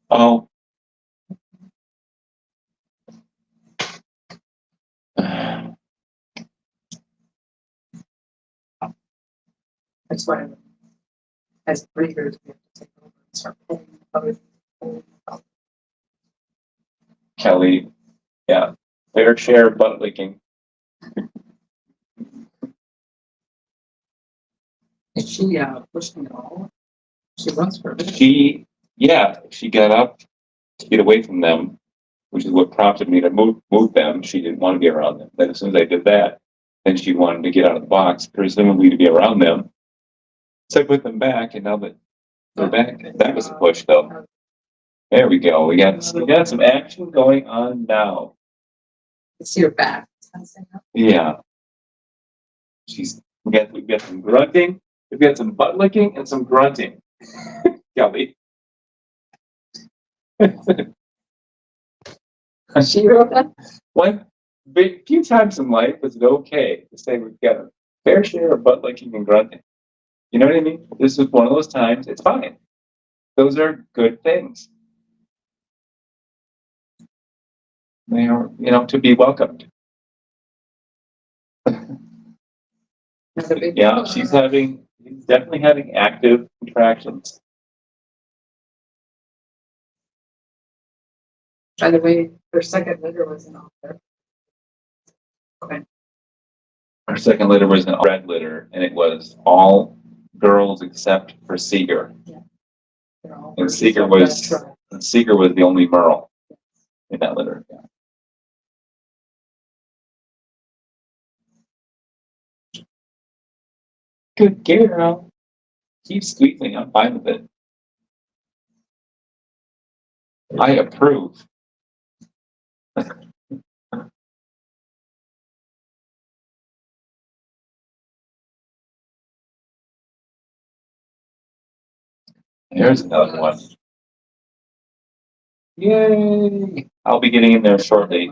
[SPEAKER 2] Oh.
[SPEAKER 1] That's why as breeders we have to take over and start pulling the puppies.
[SPEAKER 2] Kelly, yeah, fair share of butt licking.
[SPEAKER 1] Is she pushing it all? She runs for a bit.
[SPEAKER 2] She got up to get away from them, which is what prompted me to move them. She didn't want to be around them. Then as soon as I did that, then she wanted to get out of the box, presumably to be around them. So I put them back, and now that they're back, that was a push, though. There we go. We got some action going on now.
[SPEAKER 1] See her back.
[SPEAKER 2] Yeah. We've got some grunting, we've got some butt licking, and some grunting. Kelly.
[SPEAKER 1] She wrote that?
[SPEAKER 2] One few times in life is it okay to say we've got a fair share of butt licking and grunting. You know what I mean? This is one of those times. It's fine. Those are good things. They are, to be welcomed. Yeah, she's definitely having active contractions.
[SPEAKER 1] By the way, her second litter was an author. Okay.
[SPEAKER 2] Our second litter was an red litter, and it was all girls except for Seeger.
[SPEAKER 1] Yeah.
[SPEAKER 2] And Seeger was the only Merle in that litter. Yeah. Good girl. Keep squeezing. I'm fine with it. I approve. There's another one. Yay! I'll be getting in there shortly.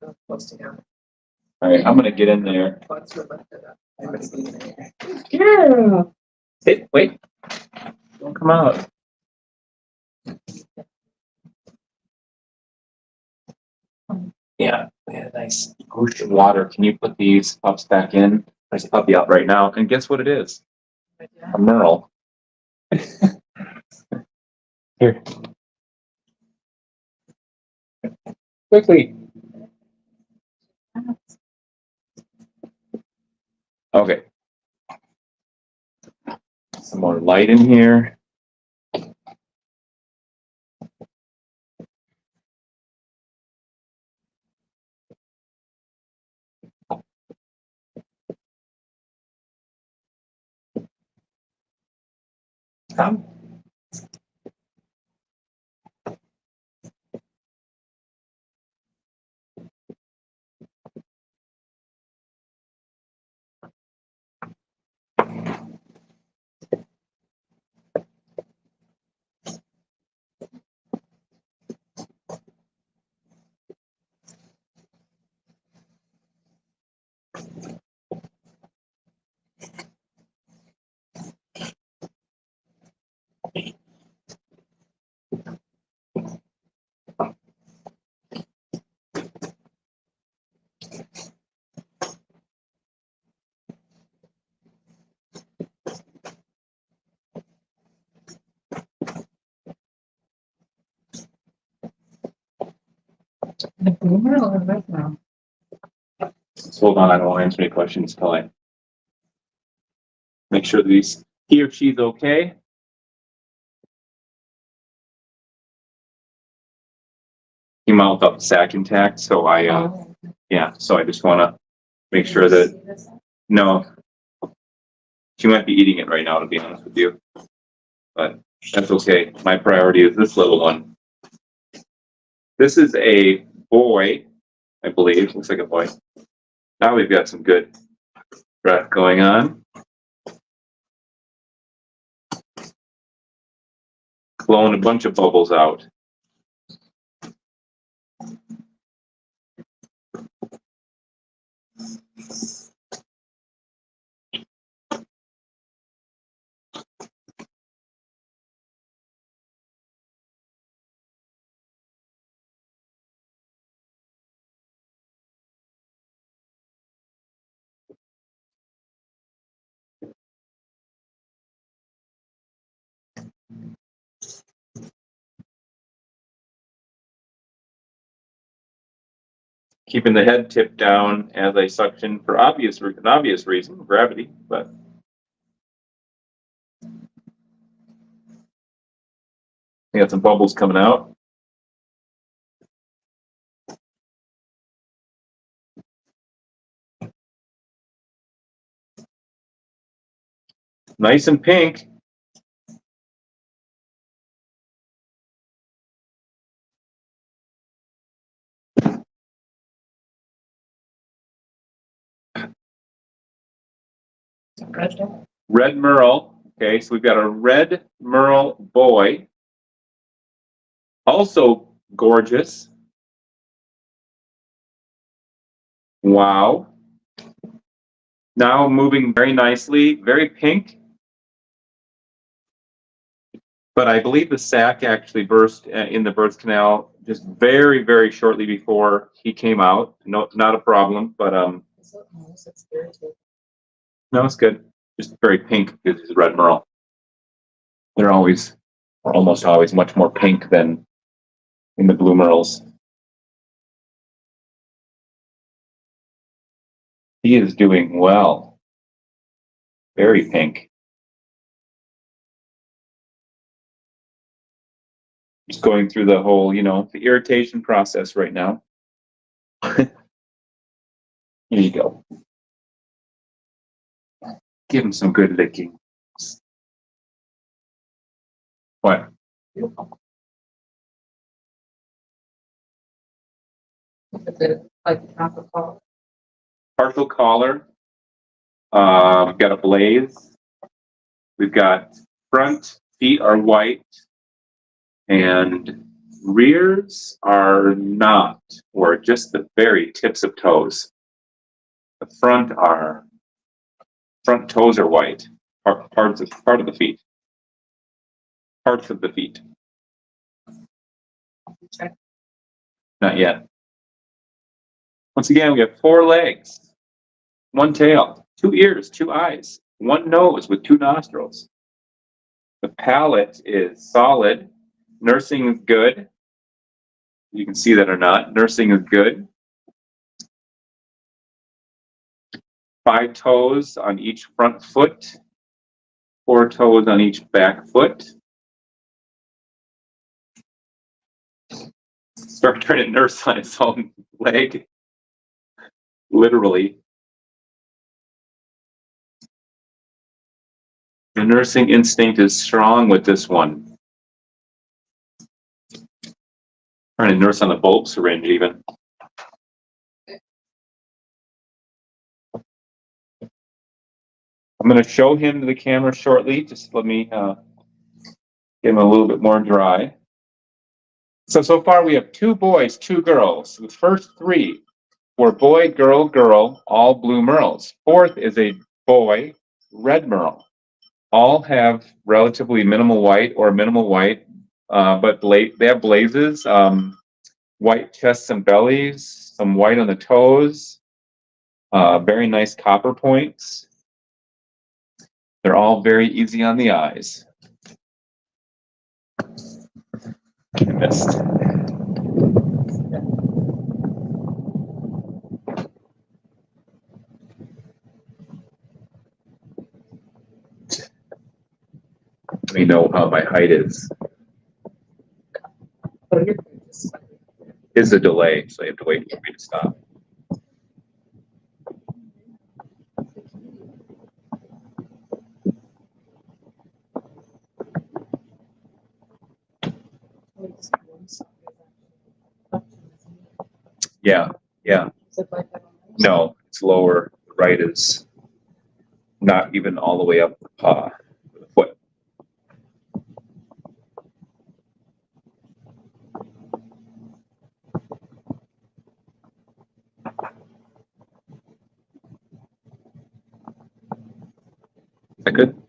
[SPEAKER 2] All right, I'm gonna get in there. Yeah. Sit, wait. Don't come out. Yeah, nice goosh of water. Can you put these pups back in? There's a puppy out right now, and guess what it is? A Merle. Here. Quickly. Okay. Some more light in here.
[SPEAKER 1] come. The boomer or the now?
[SPEAKER 2] Just hold on, I don't want to answer any questions till I make sure that he or she's okay. He mouthed up the sack intact, so yeah, so I just want to make sure that, no, she might be eating it right now, to be honest with you, but that's okay. My priority is this little one. This is a boy, I believe. Looks like a boy. Now we've got some good breath going on. Blowing a bunch of bubbles out. Keeping the head tipped down as I suction for an obvious reason, gravity, but we got some bubbles coming out. Nice and pink. Red merle. Okay, so we've got a red merle boy. Also gorgeous. Wow. Now moving very nicely, very pink. But I believe the sac actually burst in the birth canal just very, very shortly before he came out. No, not a problem, but no, it's good. Just very pink because he's a red merle. They're always, or almost always, much more pink than in the blue merles. He is doing well. Very pink. Just going through the whole, the irritation process right now. Here you go. Give him some good licking. What?
[SPEAKER 1] Like partial collar.
[SPEAKER 2] Partial collar. We've got a blaze. We've got front feet are white and rears are not, or just the very tips of toes. The front toes are white. Part of the feet. Parts of the feet.
[SPEAKER 1] Check.
[SPEAKER 2] Not yet. Once again, we have 4 legs, 1 tail, 2 ears, 2 eyes, 1 nose with 2 nostrils. The palate is solid. Nursing is good. You can see that or not. Nursing is good. 5 toes on each front foot, 4 toes on each back foot. Start trying to nurse on its own leg. Literally. nursing instinct is strong with this one. Trying to nurse on the bulb syringe even. I'm going to show him to the camera shortly. Just let me get him a little bit more dry. So far we have 2 boys, 2 girls. The first 3 were boy, girl, girl, all blue merles. 4th is a boy, red merle. All have relatively minimal white or minimal white, but they have blazes, white chests and bellies, some white on the toes, very nice copper points. They're all very easy on the eyes. I missed. Let me know how my height is. Is a delay, so you have to wait for me to stop. Yeah, yeah. No, it's lower. The right is not even all the way up the paw, the foot. Is that good?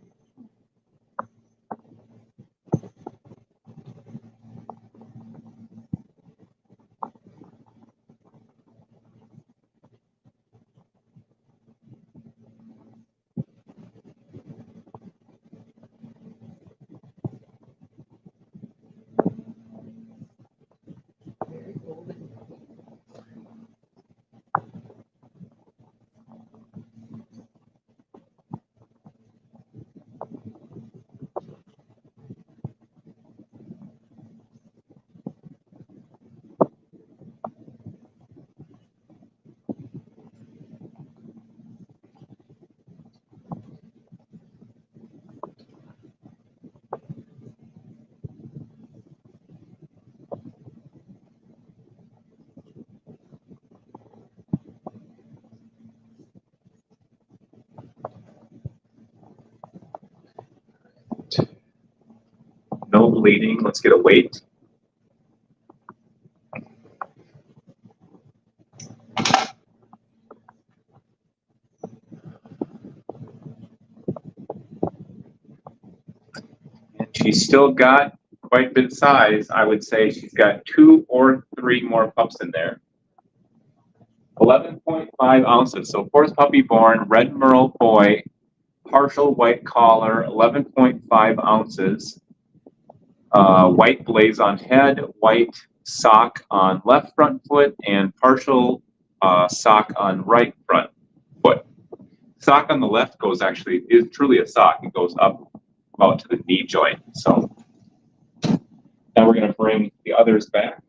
[SPEAKER 2] No bleeding. Let's get a weight. And she's still got quite a bit of size. I would say she's got 2 or 3 more pups in there. 11.5 ounces. So 4th puppy born, red merle boy, partial white collar, 11.5 ounces. White blaze on head, white sock on left front foot, and partial sock on right front foot. Sock on the left is truly a sock. It goes up about to the knee joint. So now we're going to bring the others back.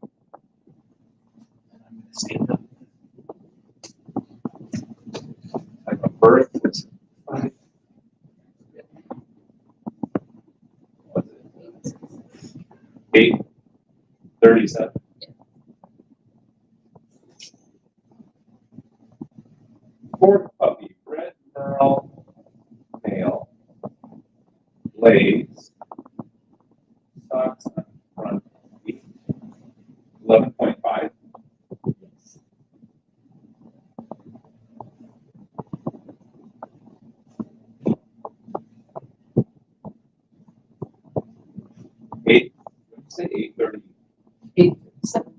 [SPEAKER 2] Stand up. Type of birth is 5. 8:37. 4th puppy, red merle, male, blaze, socks on front feet, 11.5. Eight. Say 8:30. 8:37.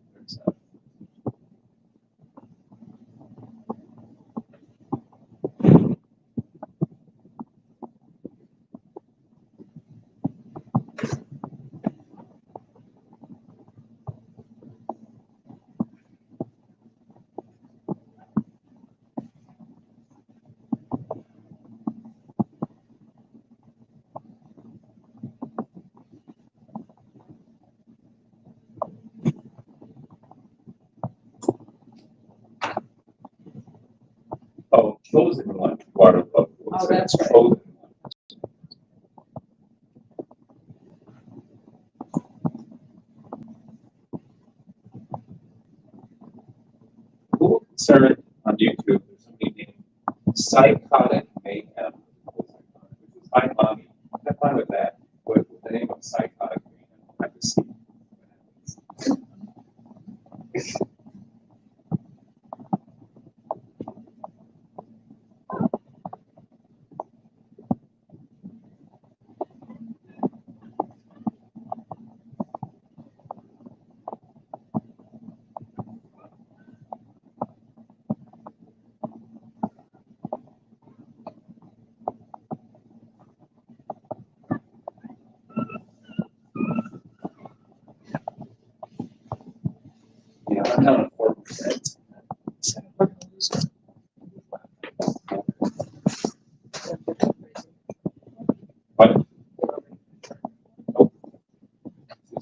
[SPEAKER 2] Oh, chosen one. Water buffalo.
[SPEAKER 1] Oh, that's right.
[SPEAKER 2] Chosen. concern on YouTube. There's somebody named Psychotic Mayhem, which is fine, mommy. I'm fine with that. With the name of Psychotic Mayhem, I have to see. Yeah, I'm down at 4%. What? Oh, I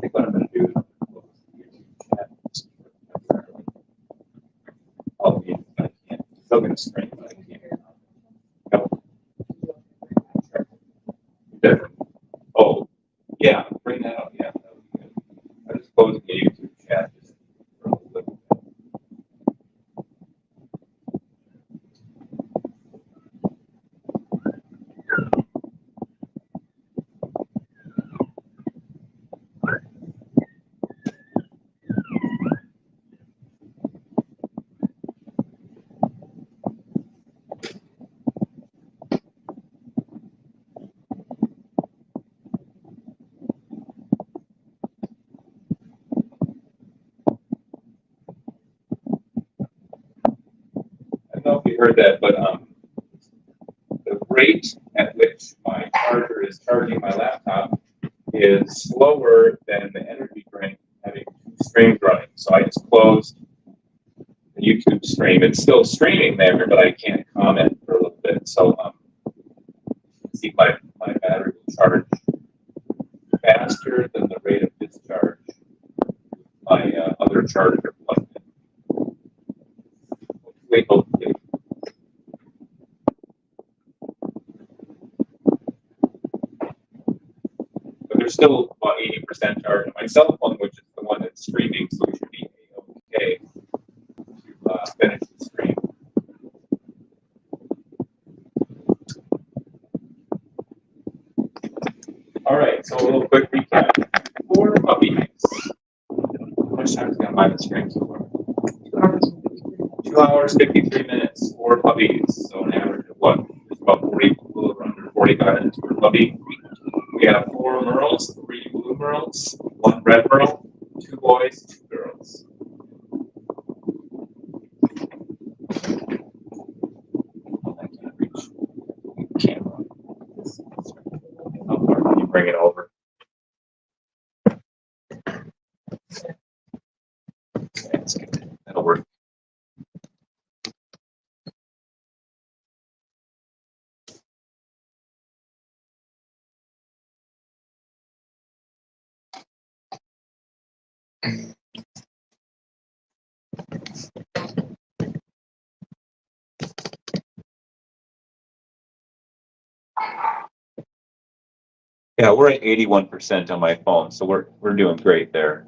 [SPEAKER 2] think what I'm going to do is close the YouTube chat. Oh, yeah, I can't. Still going to screen, but I can't. No. Good. Oh, yeah, bring that up. Yeah, that would be good. I just closed the YouTube chat. Just for a little bit. I don't know if you heard that, but the rate at which my charger is charging my laptop is slower than the energy drain having two streams running. So I just closed the YouTube stream. It's still streaming there, but I can't comment for a little bit. So see my battery will charge faster than the rate of discharge. My other charger plugged in. Hopefully. But there's still about 80% charge on my cell phone, which is the one that's streaming, so we should be okay to finish the stream. All right, so a little quick recap. 4 puppies. How much time is going to buy the stream so far? 2 hours, 53 minutes, 4 puppies. So an average of what? It's about 40, a little under 45 minutes per puppy. We have 4 merles, 3 blue merles, 1 red merle, 2 boys, 2 girls. I can't reach the camera. How far can you bring it over? That's good. That'll work. Yeah, we're at 81% on my phone, so we're doing great there.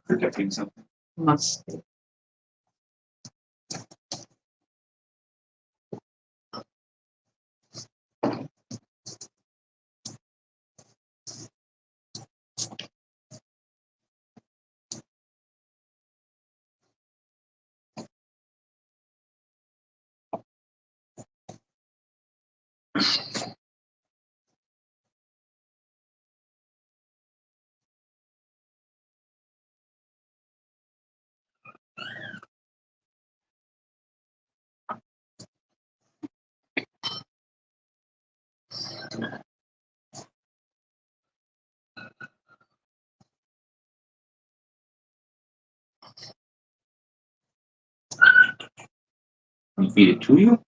[SPEAKER 2] Protecting something.
[SPEAKER 1] Must.
[SPEAKER 2] Can you feed it to you?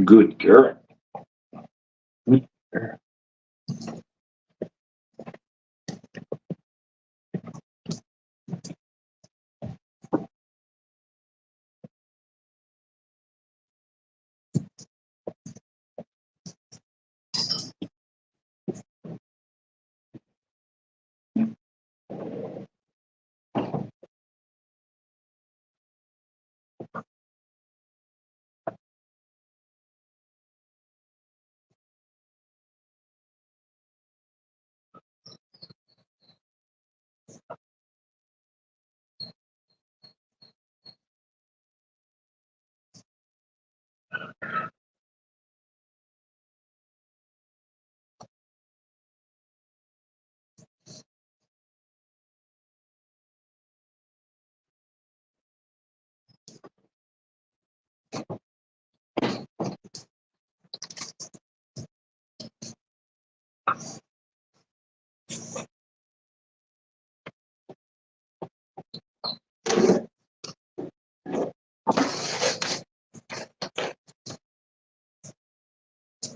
[SPEAKER 2] Good girl. Good girl.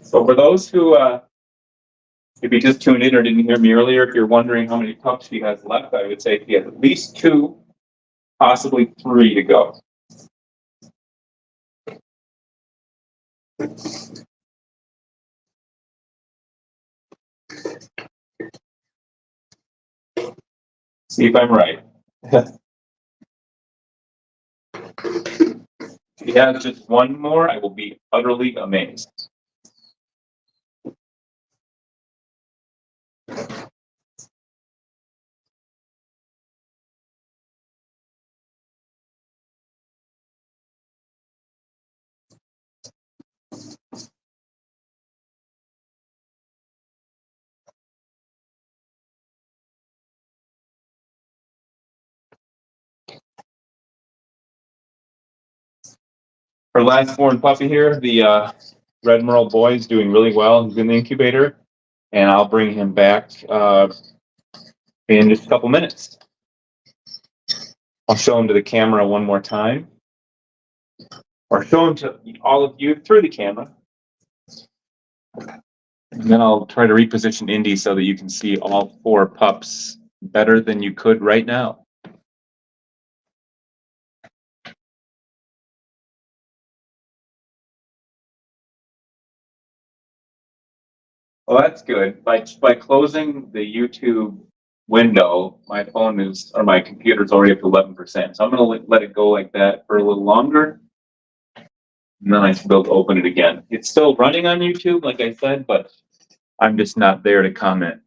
[SPEAKER 2] So for those who, if you just tuned in or didn't hear me earlier, if you're wondering how many pups she has left, I would say she has at least 2, possibly 3 to go. See if I'm right. If she has just 1 more, I will be utterly amazed. Our last born puppy here, the red merle boy, is doing really well. He's in the incubator, and I'll bring him back in just a couple minutes. I'll show him to the camera one more time, or show him to all of you through the camera. And then I'll try to reposition Indy so that you can see all 4 pups better than you could right now. Well, that's good. By closing the YouTube window, my phone is, or my computer's already up to 11%. So I'm going to let it go like that for a little longer. And then I should be able to open it again. It's still running on YouTube, like I said, but I'm just not there to comment.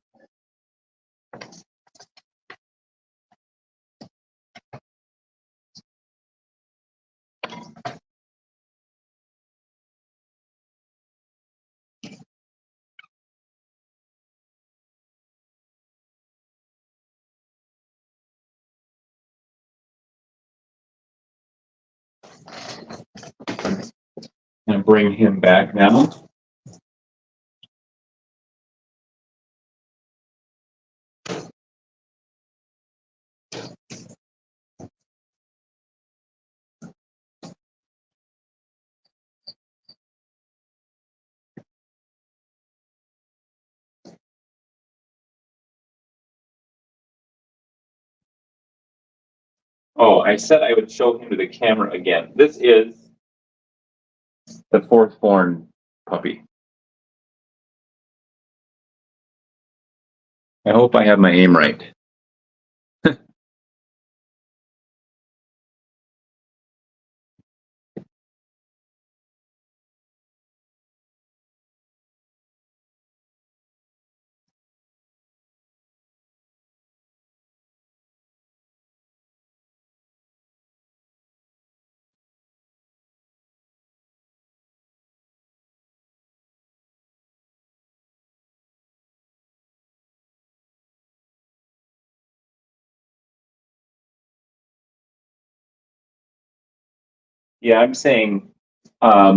[SPEAKER 2] I'm going to bring him back now. Oh, I said I would show him to the camera again. This is the 4th born puppy. I hope I have my aim right. Yeah, I'm saying a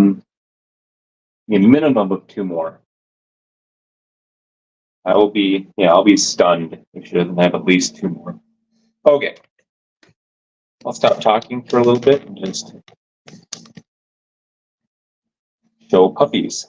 [SPEAKER 2] minimum of 2 more. I'll be stunned if she doesn't have at least 2 more. Okay. I'll stop talking for a little bit and just show puppies.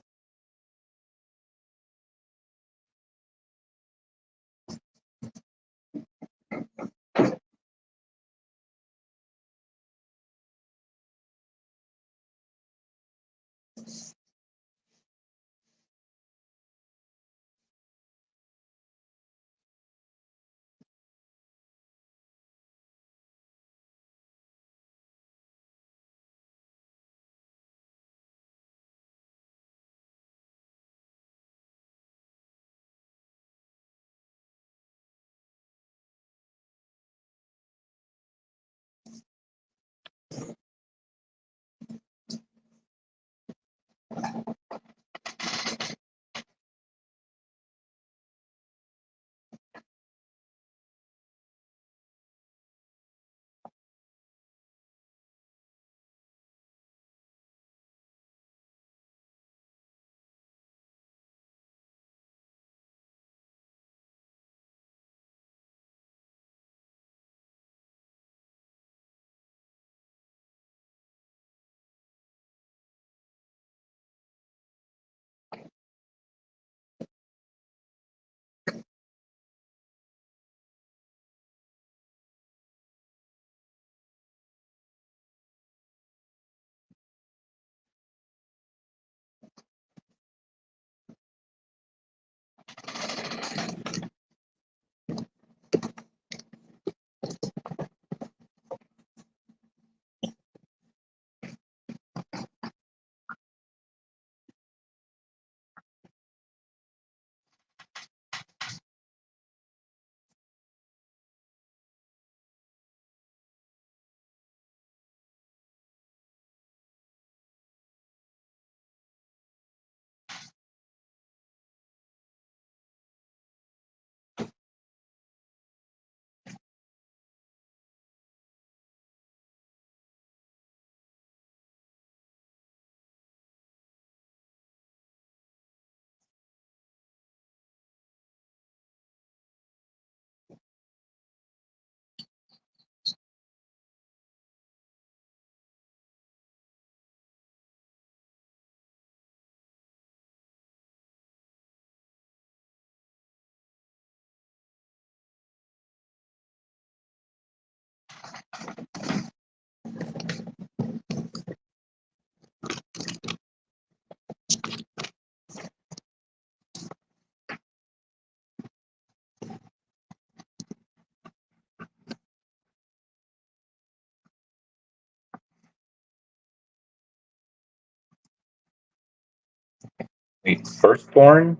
[SPEAKER 2] Firstborn,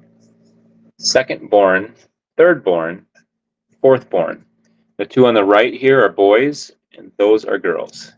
[SPEAKER 2] secondborn, thirdborn, fourthborn. The two on the right here are boys, and those are girls.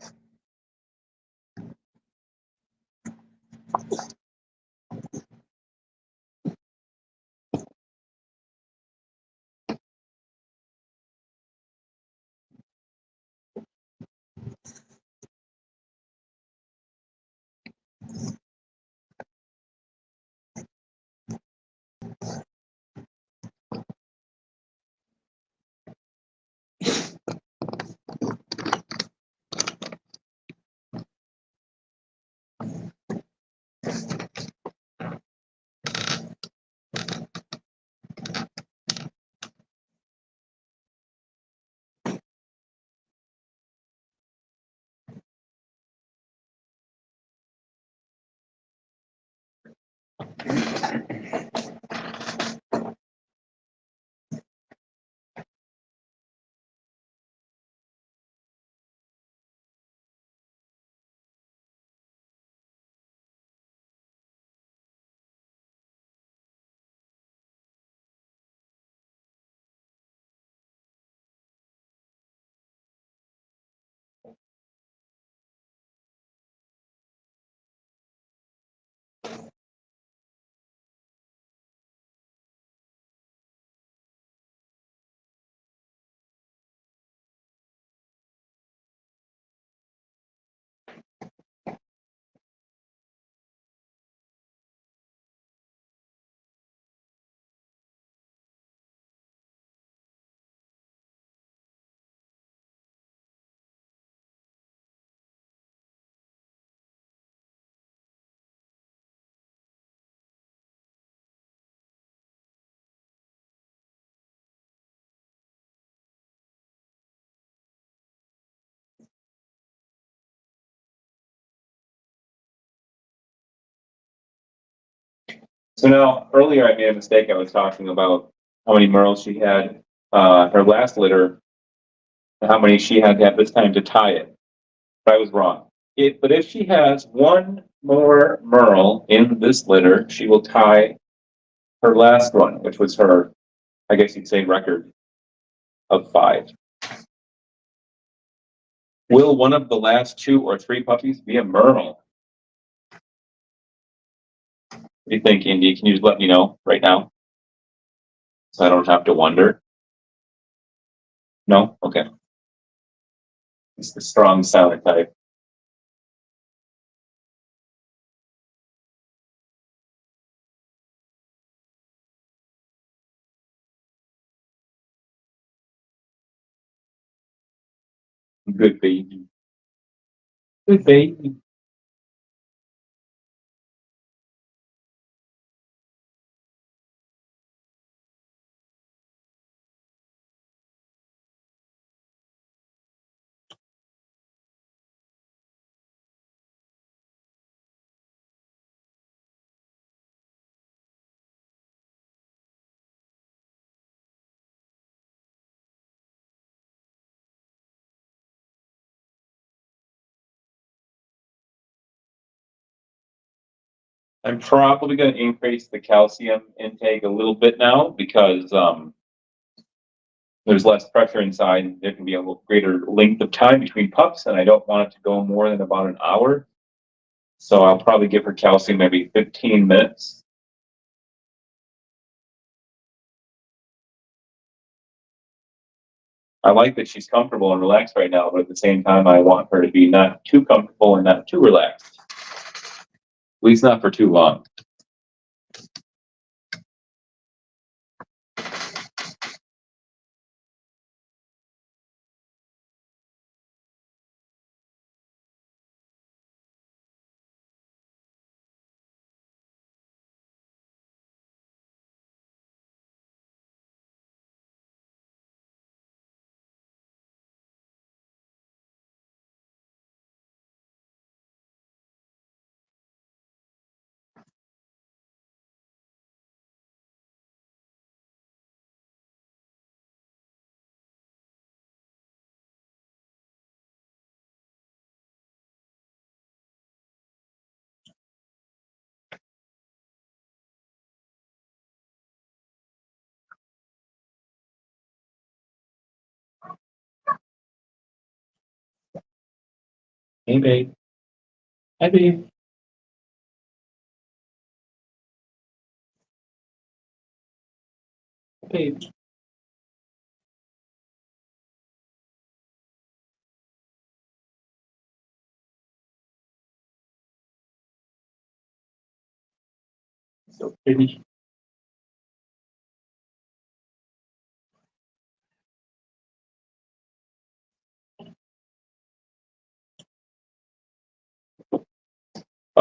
[SPEAKER 2] So now, earlier I made a mistake. I was talking about how many merles she had, her last litter, and how many she had to have this time to tie it. But I was wrong. But if she has one more merle in this litter, she will tie her last one, which was her, I guess you'd say, record of 5. Will one of the last 2 or 3 puppies be a merle? What do you think, Indy? Can you just let me know right now? So I don't have to wonder. No? Okay. It's the strong silent type. Good baby. Good baby. I'm probably going to increase the calcium intake a little bit now because there's less pressure inside and there can be a little greater length of time between pups, and I don't want it to go more than about an hour. So I'll probably give her calcium maybe 15 minutes. I like that she's comfortable and relaxed right now, but at the same time, I want her to be not too comfortable and not too relaxed. At least not for too long. Hey, babe. Hi, babe. Babe. So pretty.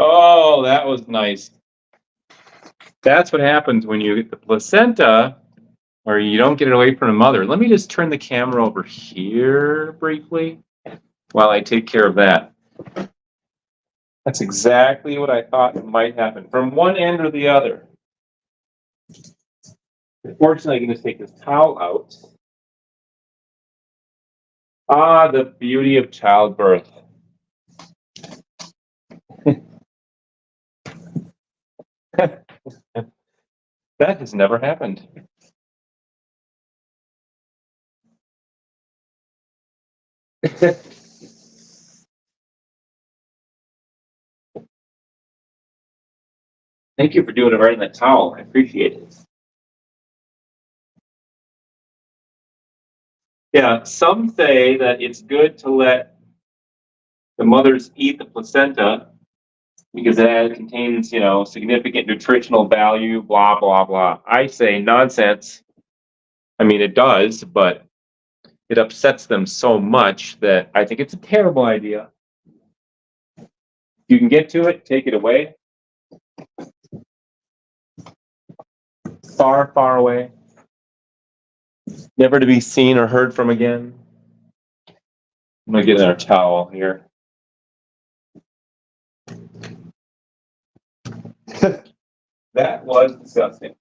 [SPEAKER 2] Oh, that was nice. That's what happens when you get the placenta or you don't get it away from the mother. Let me just turn the camera over here briefly while I take care of that. That's exactly what I thought might happen from one end or the other. Unfortunately, I can just take this towel out. Ah, the beauty of childbirth. That has never happened. Thank you for doing it right in that towel. I appreciate it. Yeah, some say that it's good to let the mothers eat the placenta because that contains, significant nutritional value, blah, blah, blah. I say nonsense. I mean, it does, but it upsets them so much that I think it's a terrible idea. You can get to it, take it away. Far, far away. Never to be seen or heard from again. I'm going to get our towel here. That was disgusting.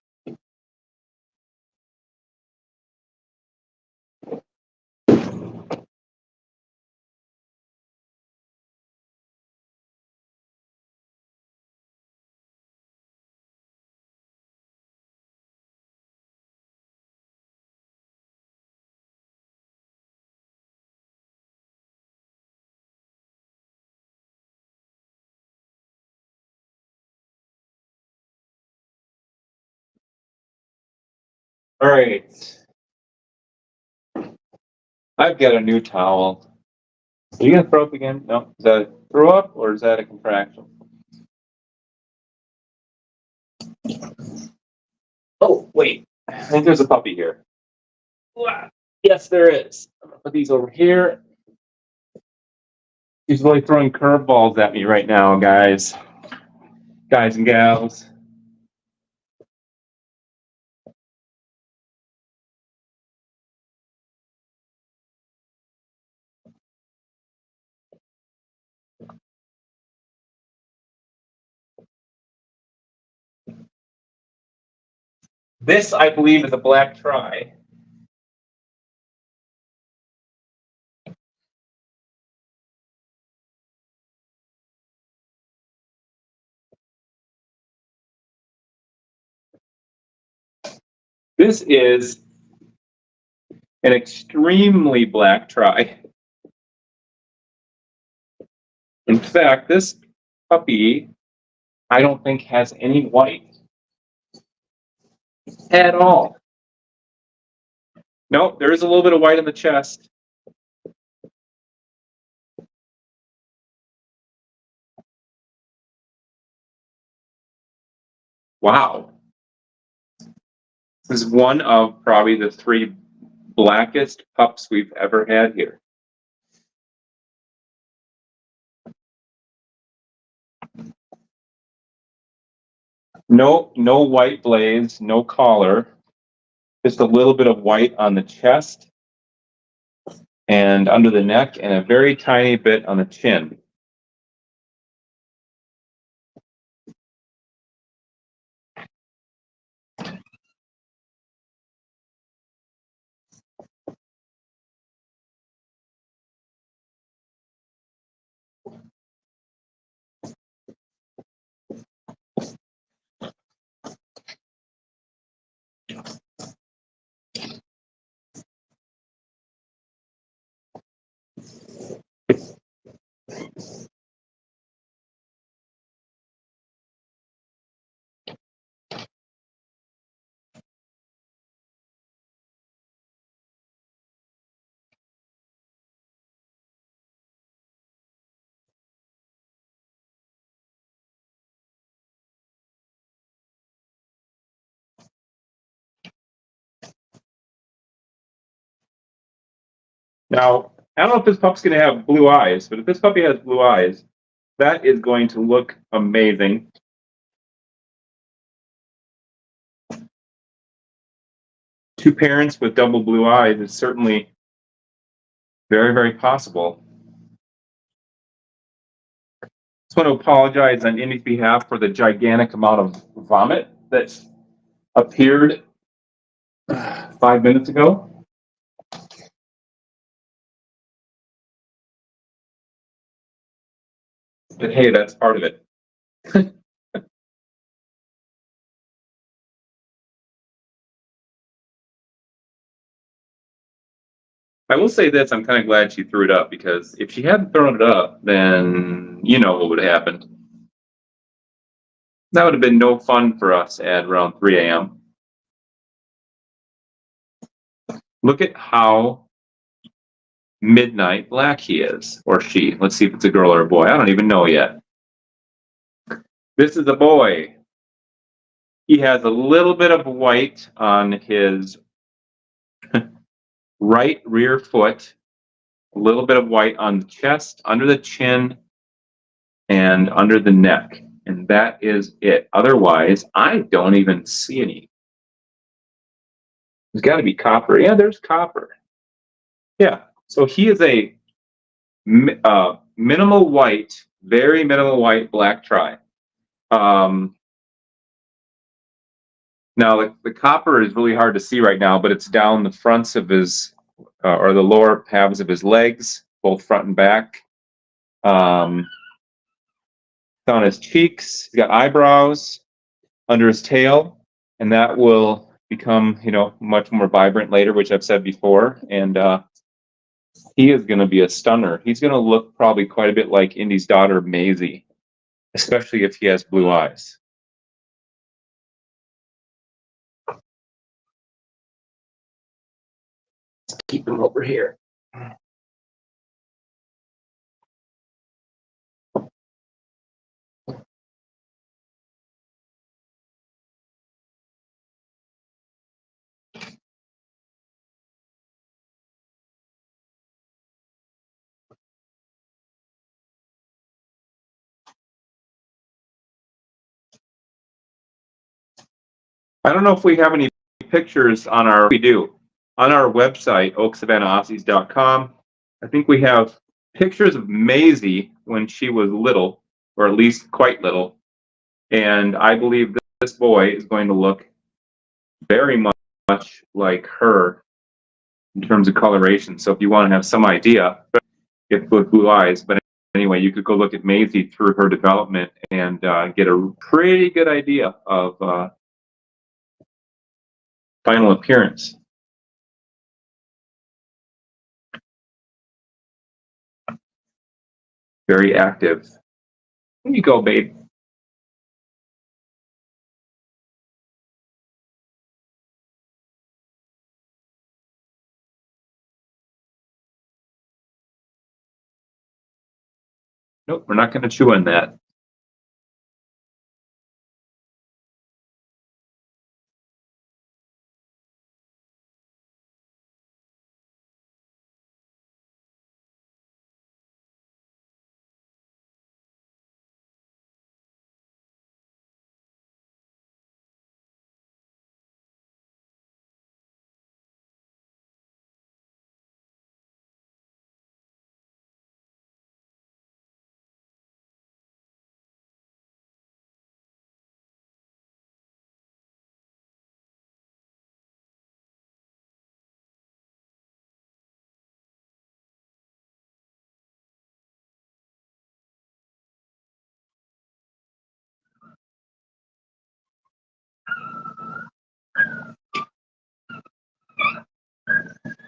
[SPEAKER 2] All right. I've got a new towel. Are you gonna throw up again? No. Is that a throw up or is that a contraction? Oh, wait. I think there's a puppy here. Yes, there is. I'm gonna put these over here. He's really throwing curveballs at me right now, guys. Guys and gals. This, I believe, is a black try. This is an extremely black try. In fact, this puppy, I don't think has any white at all. No, there is a little bit of white in the chest. Wow. This is one of probably the 3 blackest pups we've ever had here. No white blaze, no collar, just a little bit of white on the chest and under the neck and a very tiny bit on the chin. Now, I don't know if this pup's going to have blue eyes, but if this puppy has blue eyes, that is going to look amazing. Two parents with double blue eyes is certainly very, very possible. Just want to apologize on Indi's behalf for the gigantic amount of vomit that's appeared 5 minutes ago. But hey, that's part of it. I will say this, I'm kind of glad she threw it up because if she hadn't thrown it up, then you know what would have happened. That would have been no fun for us at around 3 a.m. Look at how midnight black he is, or she. Let's see if it's a girl or a boy. I don't even know yet. This is a boy. He has a little bit of white on his right rear foot, a little bit of white on the chest, under the chin, and under the neck. And that is it. Otherwise, I don't even see any. There's got to be copper. Yeah, there's copper. Yeah. So he is a minimal white, very minimal white black tri. Now, the copper is really hard to see right now, but it's down the fronts of his, or the lower halves of his legs, both front and back. It's on his cheeks. He's got eyebrows under his tail, and that will become, much more vibrant later, which I've said before. And he is going to be a stunner. He's going to look probably quite a bit like Indy's daughter, Maisie, especially if he has blue eyes. Let's keep him over here. I don't know if we have any pictures on our, we do, on our website, oaksavannahaussies.com. I think we have pictures of Maisie when she was little, or at least quite little. And I believe this boy is going to look very much like her in terms of coloration. So if you want to have some idea, if with blue eyes, but anyway, you could go look at Maisie through her development and get a pretty good idea of final appearance. Very active. There you go, babe. Nope, we're not going to chew on that.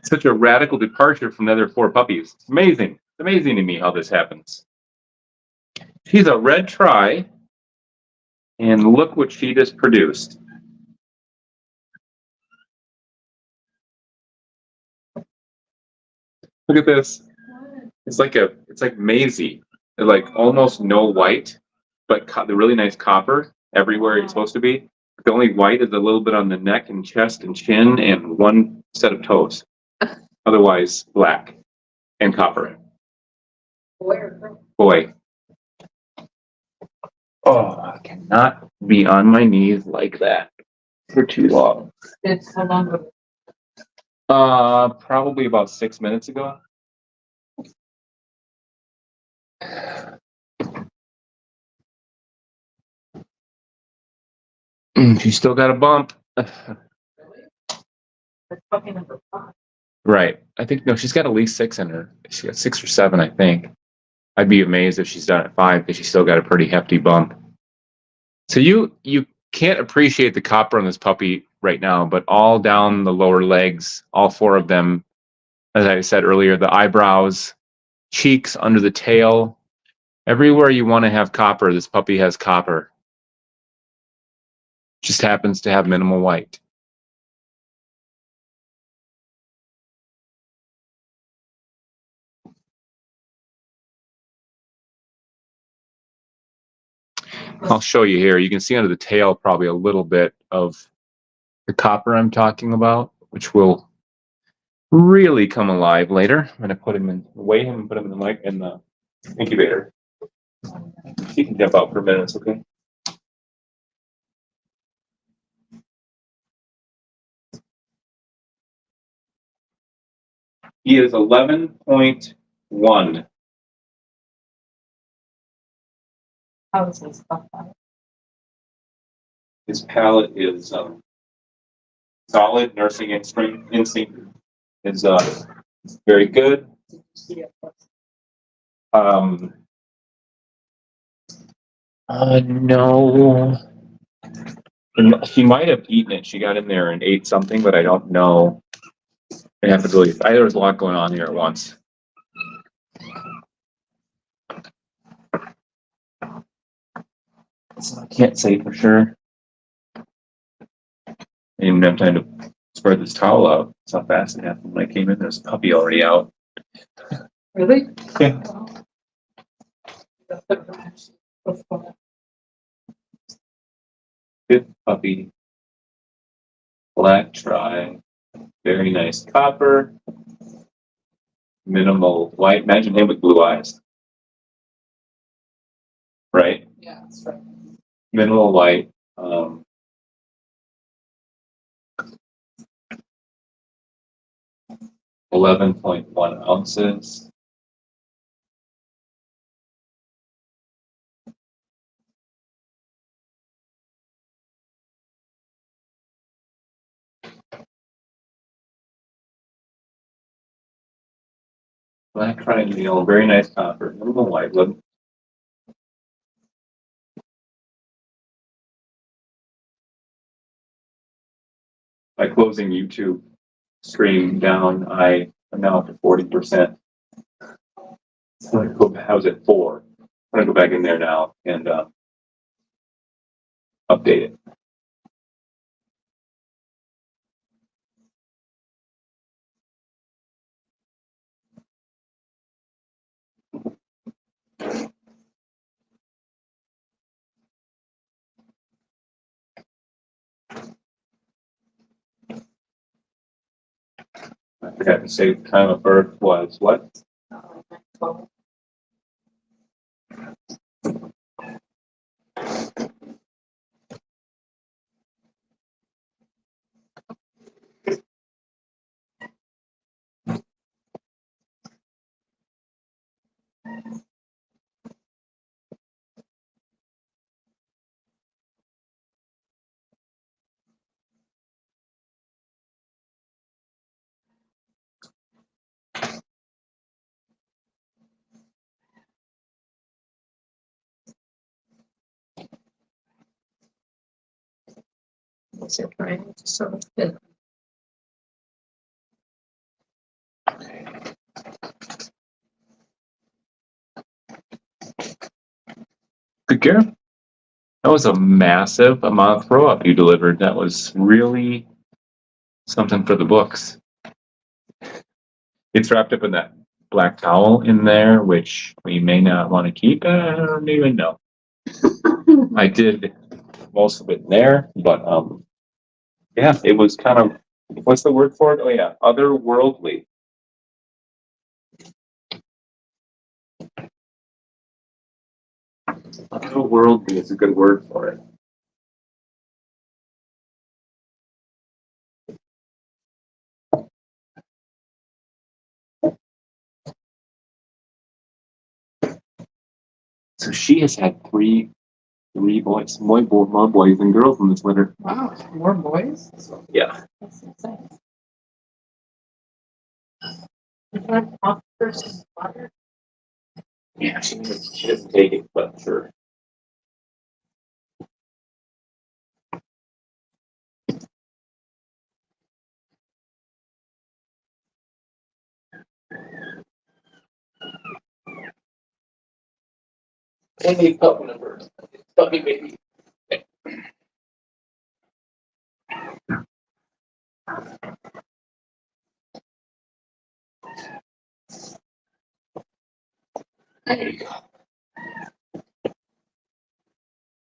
[SPEAKER 2] Such a radical departure from the other four puppies. It's amazing. It's amazing to me how this happens. She's a red tri, and look what she just produced. Look at this. It's like Maisie. It's like almost no white, but the really nice copper everywhere it's supposed to be. The only white is a little bit on the neck and chest and chin and one set of toes. Otherwise, black and copper. Boy. Oh, I cannot be on my knees like that for too long.
[SPEAKER 1] It's how long ago?
[SPEAKER 2] Probably about 6 minutes ago. She's still got a bump.
[SPEAKER 1] Puppy number 5.
[SPEAKER 2] Right. I think, no, she's got at least 6 in her. She's got 6 or 7, I think. I'd be amazed if she's done at 5 because she's still got a pretty hefty bump. So you can't appreciate the copper on this puppy right now, but all down the lower legs, all 4 of them, as I said earlier, the eyebrows, cheeks, under the tail, everywhere you want to have copper, this puppy has copper. Just happens to have minimal white. I'll show you here. You can see under the tail probably a little bit of the copper I'm talking about, which will really come alive later. I'm gonna weigh him and put him in the mic in the incubator. He can jump out for minutes, okay? He is 11.1.
[SPEAKER 1] How is his stuff on it?
[SPEAKER 2] His palate is solid. Nursing instinct is very good. Um, no. She might have eaten it. She got in there and ate something, but I don't know. I have to believe. There was a lot going on here at once. So I can't say for sure. I didn't even have time to spread this towel out. That's how fast it happened. When I came in, there's a puppy already out.
[SPEAKER 1] Really?
[SPEAKER 2] Yeah. Good puppy. Black tri. Very nice copper. Minimal white. Imagine him with blue eyes. Right?
[SPEAKER 1] Yeah, that's right.
[SPEAKER 2] Minimal white. 11.1 ounces. Black triangle, very nice copper. Minimal white. Look. By closing YouTube stream down, I am now up to 40%. I was at 4. I'm gonna go back in there now and update it. I forgot to say the time of birth was what?
[SPEAKER 1] What's your brain? So good.
[SPEAKER 2] Good care. That was a massive amount of throw up you delivered. That was really something for the books. It's wrapped up in that black towel in there, which we may not want to keep. I don't even know. I did most of it in there, but yeah, it was kind of, what's the word for it? Oh yeah, otherworldly. Otherworldly is a good word for it. So she has had three boys, more boys than girls in this litter.
[SPEAKER 1] Wow, more boys?
[SPEAKER 2] Yeah.
[SPEAKER 1] That's insane. Is that off versus water?
[SPEAKER 2] Yeah, she doesn't take it, but sure. Any pup number. Puppy baby. There you go.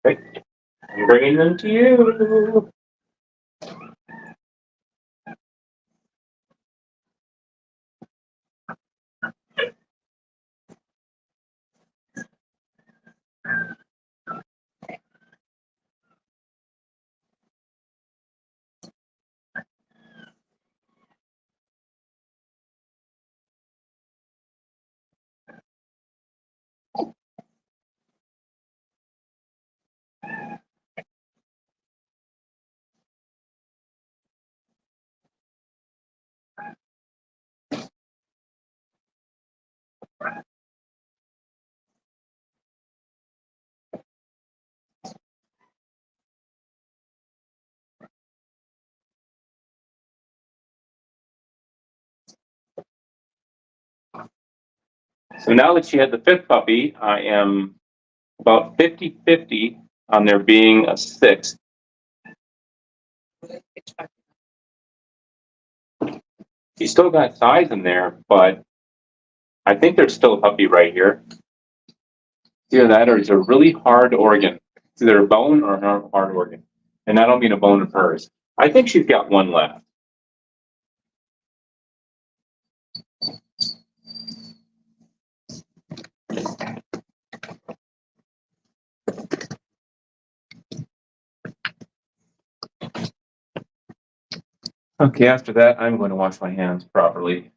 [SPEAKER 2] Okay. I'm bringing them to you. So now that she had the fifth puppy, I am about 50-50 on there being a sixth. She's still got size in there, but I think there's still a puppy right here. Either that or it's a really hard organ. It's either a bone or a hard organ. And I don't mean a bone of hers. I think she's got one left. Okay, after that, I'm going to wash my hands properly.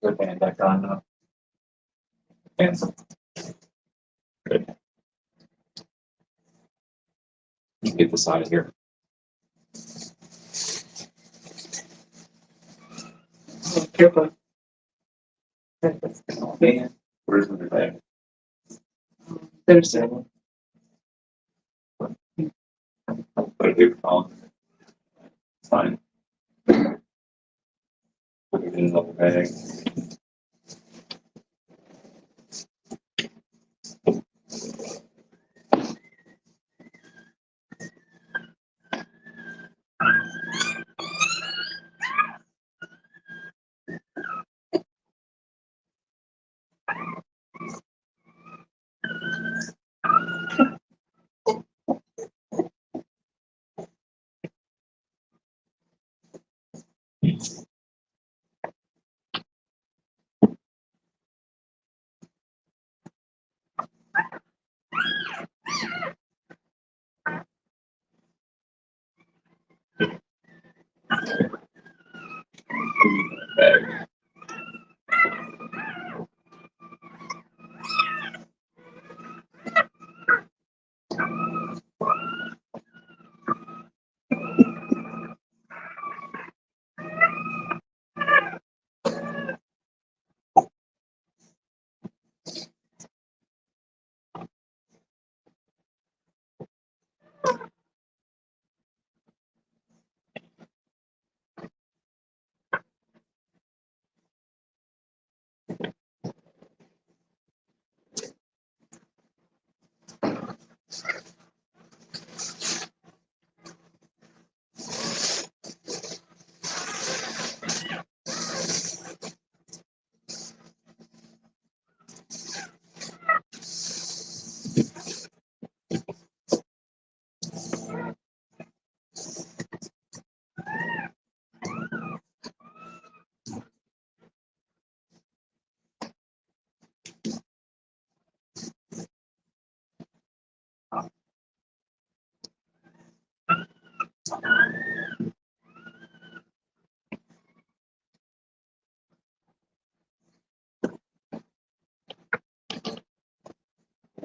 [SPEAKER 2] Good band back on now. Hands. Good. Get this out of here.
[SPEAKER 1] Careful.
[SPEAKER 2] Man, where's the bag?
[SPEAKER 1] There's
[SPEAKER 2] Put a paper towel. It's fine. Put it in the bag. Bag.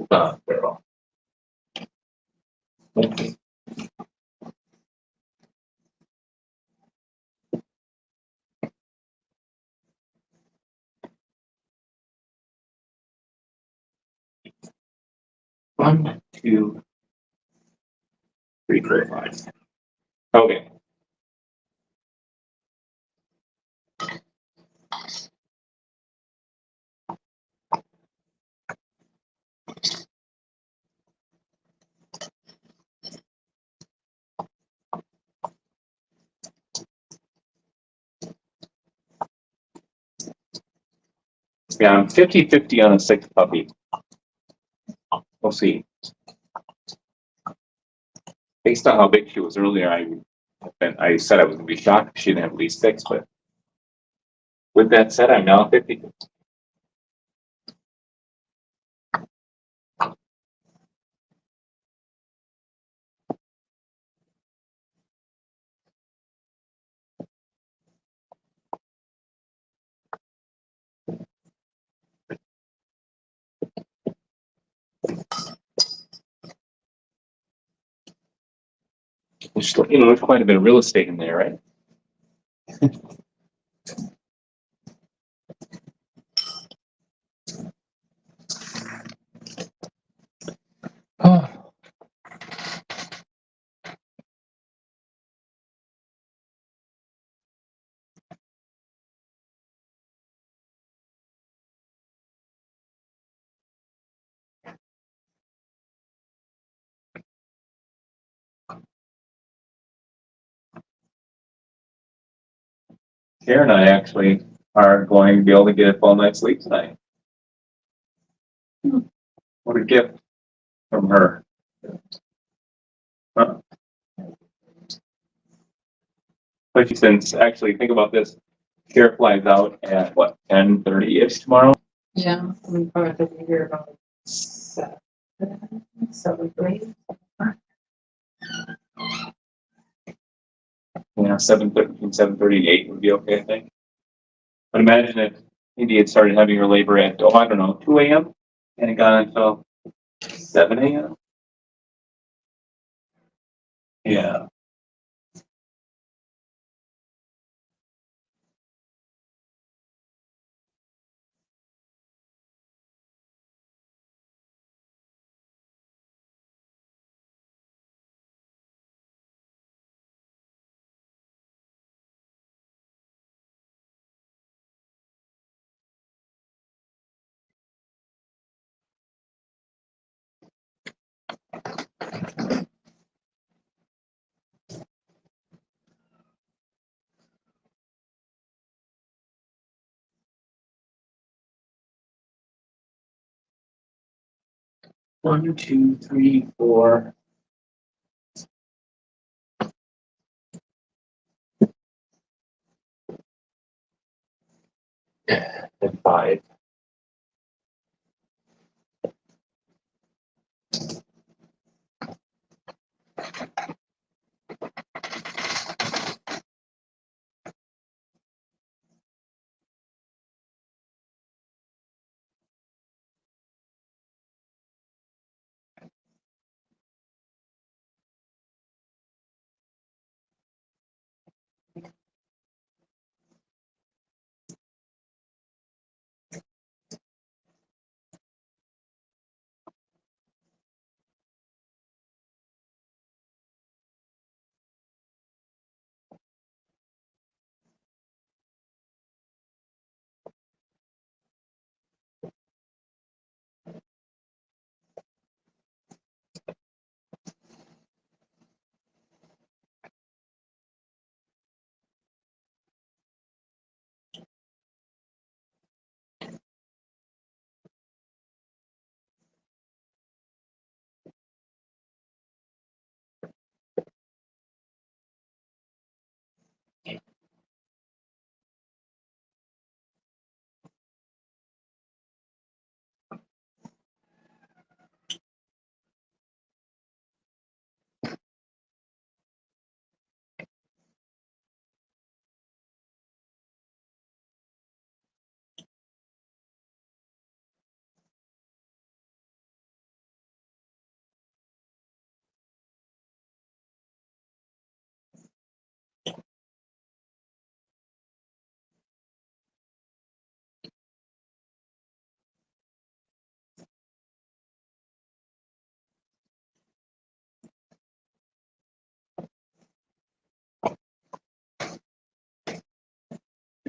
[SPEAKER 2] Barrel. Okay. One, two, three, four, five. Okay. Yeah, I'm 50-50 on the sixth puppy. We'll see. Based on how big she was earlier, I said I was gonna be shocked if she didn't have at least six, but with that said, I'm now 50. There's quite a bit of real estate in there, right? Oh. Karen and I actually are going to be able to get a full night's sleep tonight. What a gift from her. Huh? Especially since, actually, think about this. Kara flies out at what, 10:30-ish tomorrow?
[SPEAKER 1] Yeah, I'm probably have to be here about 7:30.
[SPEAKER 2] Yeah, 7:30 and 8 would be okay, I think. But imagine if Indy had started having her labor at, I don't know, 2 a.m. and it got until 7 a.m. Yeah. One, two, three, four. And five.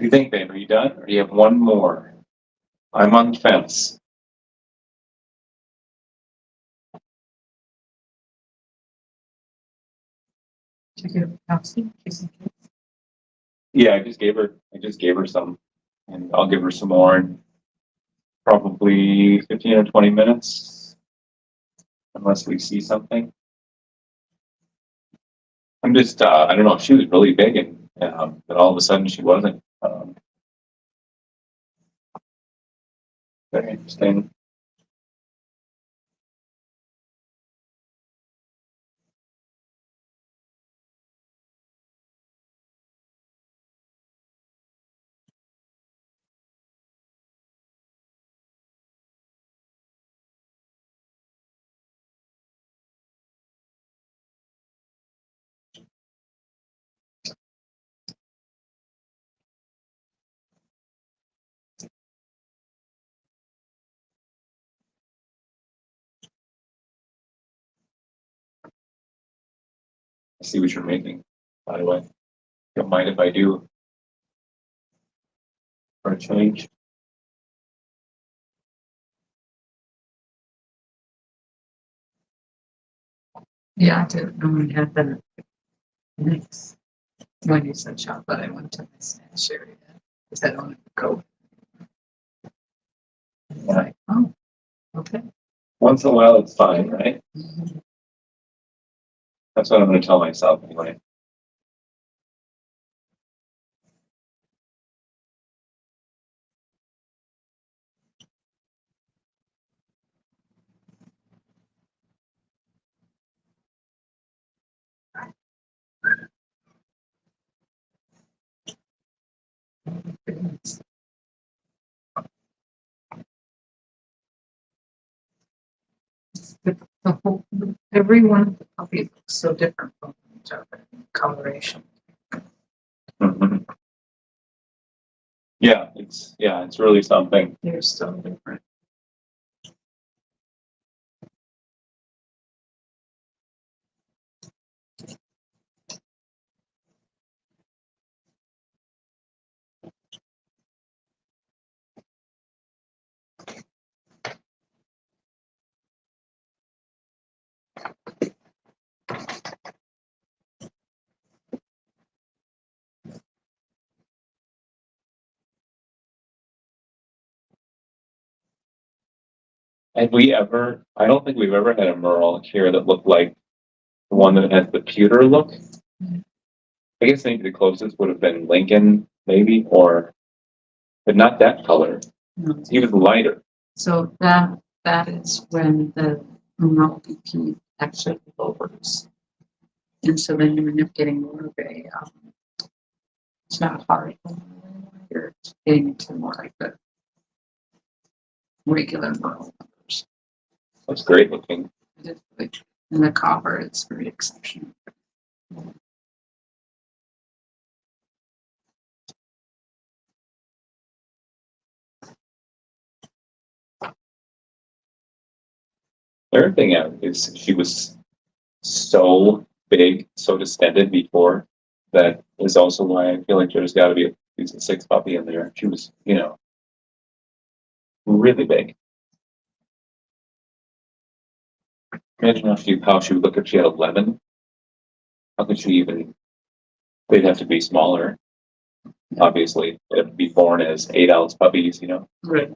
[SPEAKER 2] do you think, babe? Are you done? Or do you have one more? I'm on the fence. Yeah, I just gave her some, and I'll give her some more in probably 15 or 20 minutes, unless we see something. I'm just, I don't know, she was really big, and but all of a sudden she wasn't. Very interesting. I see what you're making, by the way. Don't mind if I do for a change.
[SPEAKER 1] Yeah, I didn't know we had that mix. When you said chocolate, I went to my snack area because I don't have Coke. Like, oh, okay.
[SPEAKER 2] Once in a while, it's fine, right? That's what I'm going to tell myself anyway.
[SPEAKER 1] The whole, every one of the puppies looks so different from each other in coloration.
[SPEAKER 2] Mhm. Yeah, it's really something.
[SPEAKER 1] They're so different.
[SPEAKER 2] Have we ever? I don't think we've ever had a Merle here that looked like the one that has the pewter look. I guess maybe the closest would have been Lincoln, maybe, but not that color.
[SPEAKER 1] No.
[SPEAKER 2] He was lighter.
[SPEAKER 1] So that is when the normal BP actually lowers. And so then you end up getting more of a, it's not hard. You're getting into more like the regular Merle numbers.
[SPEAKER 2] That's great looking.
[SPEAKER 1] In the copper, it's very exceptional.
[SPEAKER 2] The other thing is she was so big, so distended before. That is also why I feel like there's got to be at least a 6 puppy in there. She was, really big. Imagine how she would look if she had a lemon. How could she even? They'd have to be smaller. Obviously, they'd have to be born as 8-ounce puppies.
[SPEAKER 1] Right.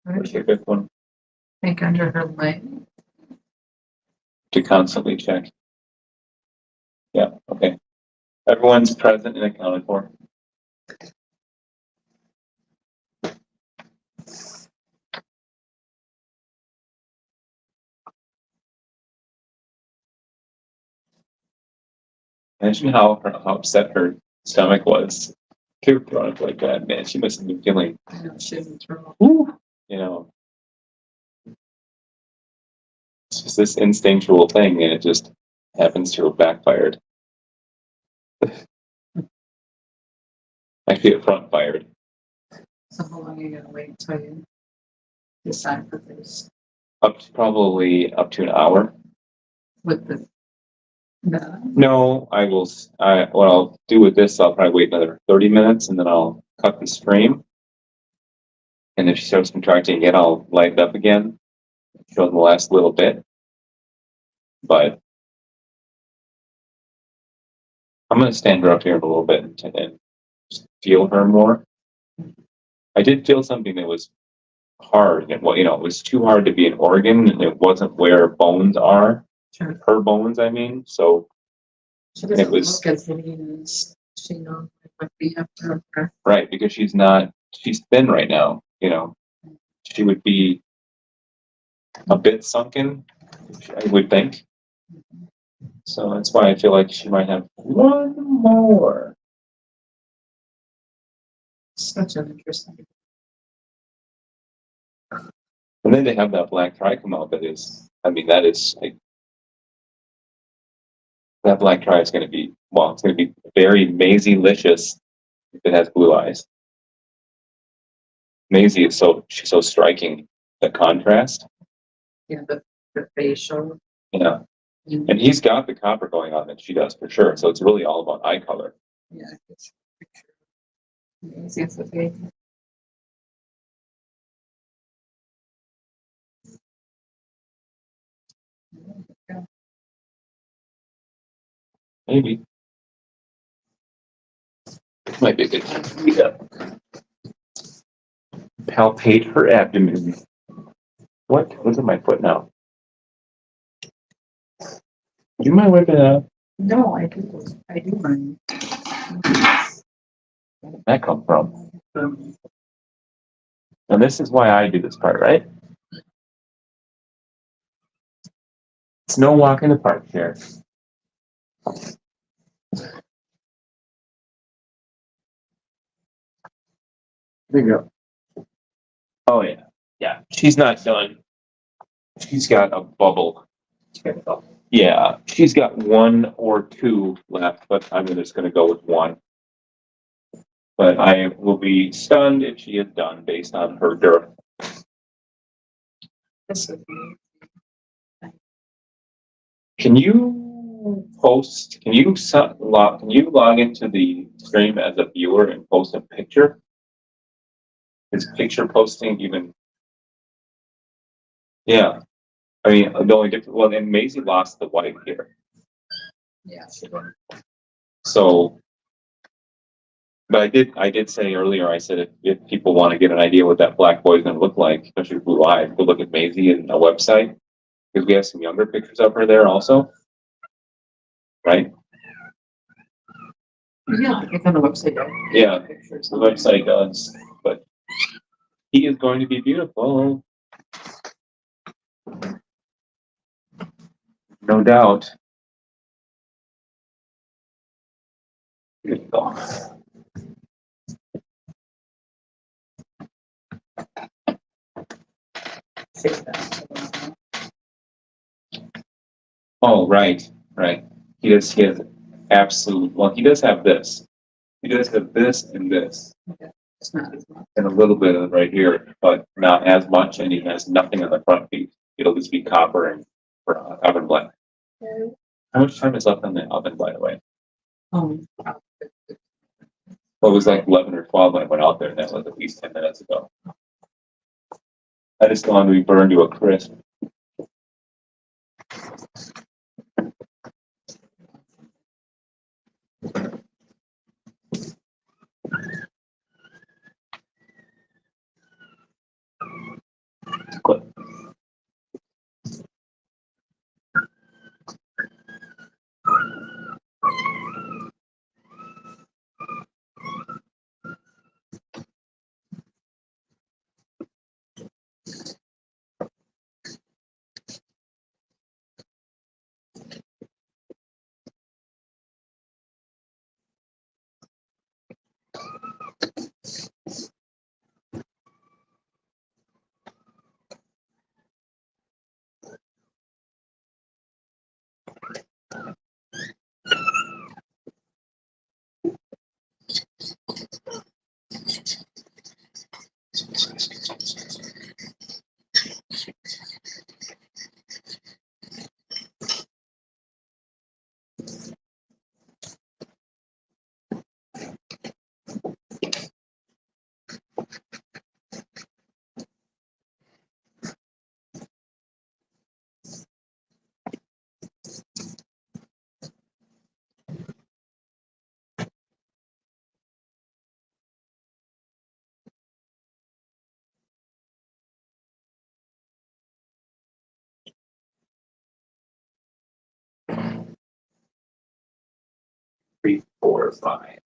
[SPEAKER 2] Where's your fifth one?
[SPEAKER 1] I think under her leg.
[SPEAKER 2] To constantly check. Yeah. Okay. Everyone's present and accounted for. Imagine how upset her stomach was to run like that. Man, she must have been feeling,
[SPEAKER 1] I know she didn't throw.
[SPEAKER 2] It's just this instinctual thing, and it just happens to have backfired. Actually, it front fired.
[SPEAKER 1] So how long are you gonna wait until you decide for this
[SPEAKER 2] Up to probably up to an hour.
[SPEAKER 1] with the,
[SPEAKER 2] No, I will, what I'll do with this, I'll probably wait another 30 minutes and then I'll cut the stream. And if she starts contracting again, I'll light it up again, show them the last little bit. But I'm going to stand her up here in a little bit and just feel her more. I did feel something that was hard, and well, it was too hard to be an organ, and it wasn't where bones are.
[SPEAKER 1] sure.
[SPEAKER 2] Her bones, I mean. So
[SPEAKER 1] She doesn't
[SPEAKER 2] was-
[SPEAKER 1] look as lean as she normally would be after her.
[SPEAKER 2] right, because she's thin right now. She would be a bit sunken, I would think. So that's why I feel like she might have one more.
[SPEAKER 1] Such an interesting.
[SPEAKER 2] And then to have that black tri come out, that is like, that black tri is going to be, well, it's going to be very Maisie-licious if it has blue eyes. Maisie is she's so striking, the contrast.
[SPEAKER 1] Yeah, the facial.
[SPEAKER 2] Yeah. And he's got the copper going on that she does for sure. So it's really all about eye color.
[SPEAKER 1] Yeah, it's a picture. Amazing, it's okay.
[SPEAKER 2] Maybe. It might be a good time to meet up. Palpate her abdomen. What? What's in my foot now? Do you mind wiping it out?
[SPEAKER 1] No, I do. I do mind.
[SPEAKER 2] Where did that come from?
[SPEAKER 1] Um,
[SPEAKER 2] And this is why I do this part, right? It's no walk in the park here. There you go. Oh yeah. Yeah. She's not done. She's got a bubble. Yeah. She's got one or two left, but I'm just gonna go with one. But I will be stunned if she is done based on her girth.
[SPEAKER 1] this would be.
[SPEAKER 2] Can you can you log into the stream as a viewer and post a picture? Is picture posting even? Yeah. I mean, the only difference, well, and Maisie lost the white here.
[SPEAKER 1] Yeah, she would.
[SPEAKER 2] So, but I did say earlier, I said if people want to get an idea what that black boy is going to look like, especially blue eyes, go look at Maisie and a website, because we have some younger pictures of her there also. Right?
[SPEAKER 1] Yeah, it's on the website.
[SPEAKER 2] Yeah,
[SPEAKER 1] Pictures.
[SPEAKER 2] the website does, but he is going to be beautiful. No doubt. Here you go. Oh, right. He has absolute, well, he does have this. He does have this and this.
[SPEAKER 1] Okay. It's not as much.
[SPEAKER 2] And a little bit of right here, but not as much, and he has nothing on the front feet. It'll just be copper and oven black.
[SPEAKER 1] Okay.
[SPEAKER 2] How much time is left on the oven, by the way?
[SPEAKER 1] Probably
[SPEAKER 2] Well, it was like 11 or 12 when I went out there, and that was at least 10 minutes ago. I just don't want to be burned to a crisp. Clip. 3, 4, 5.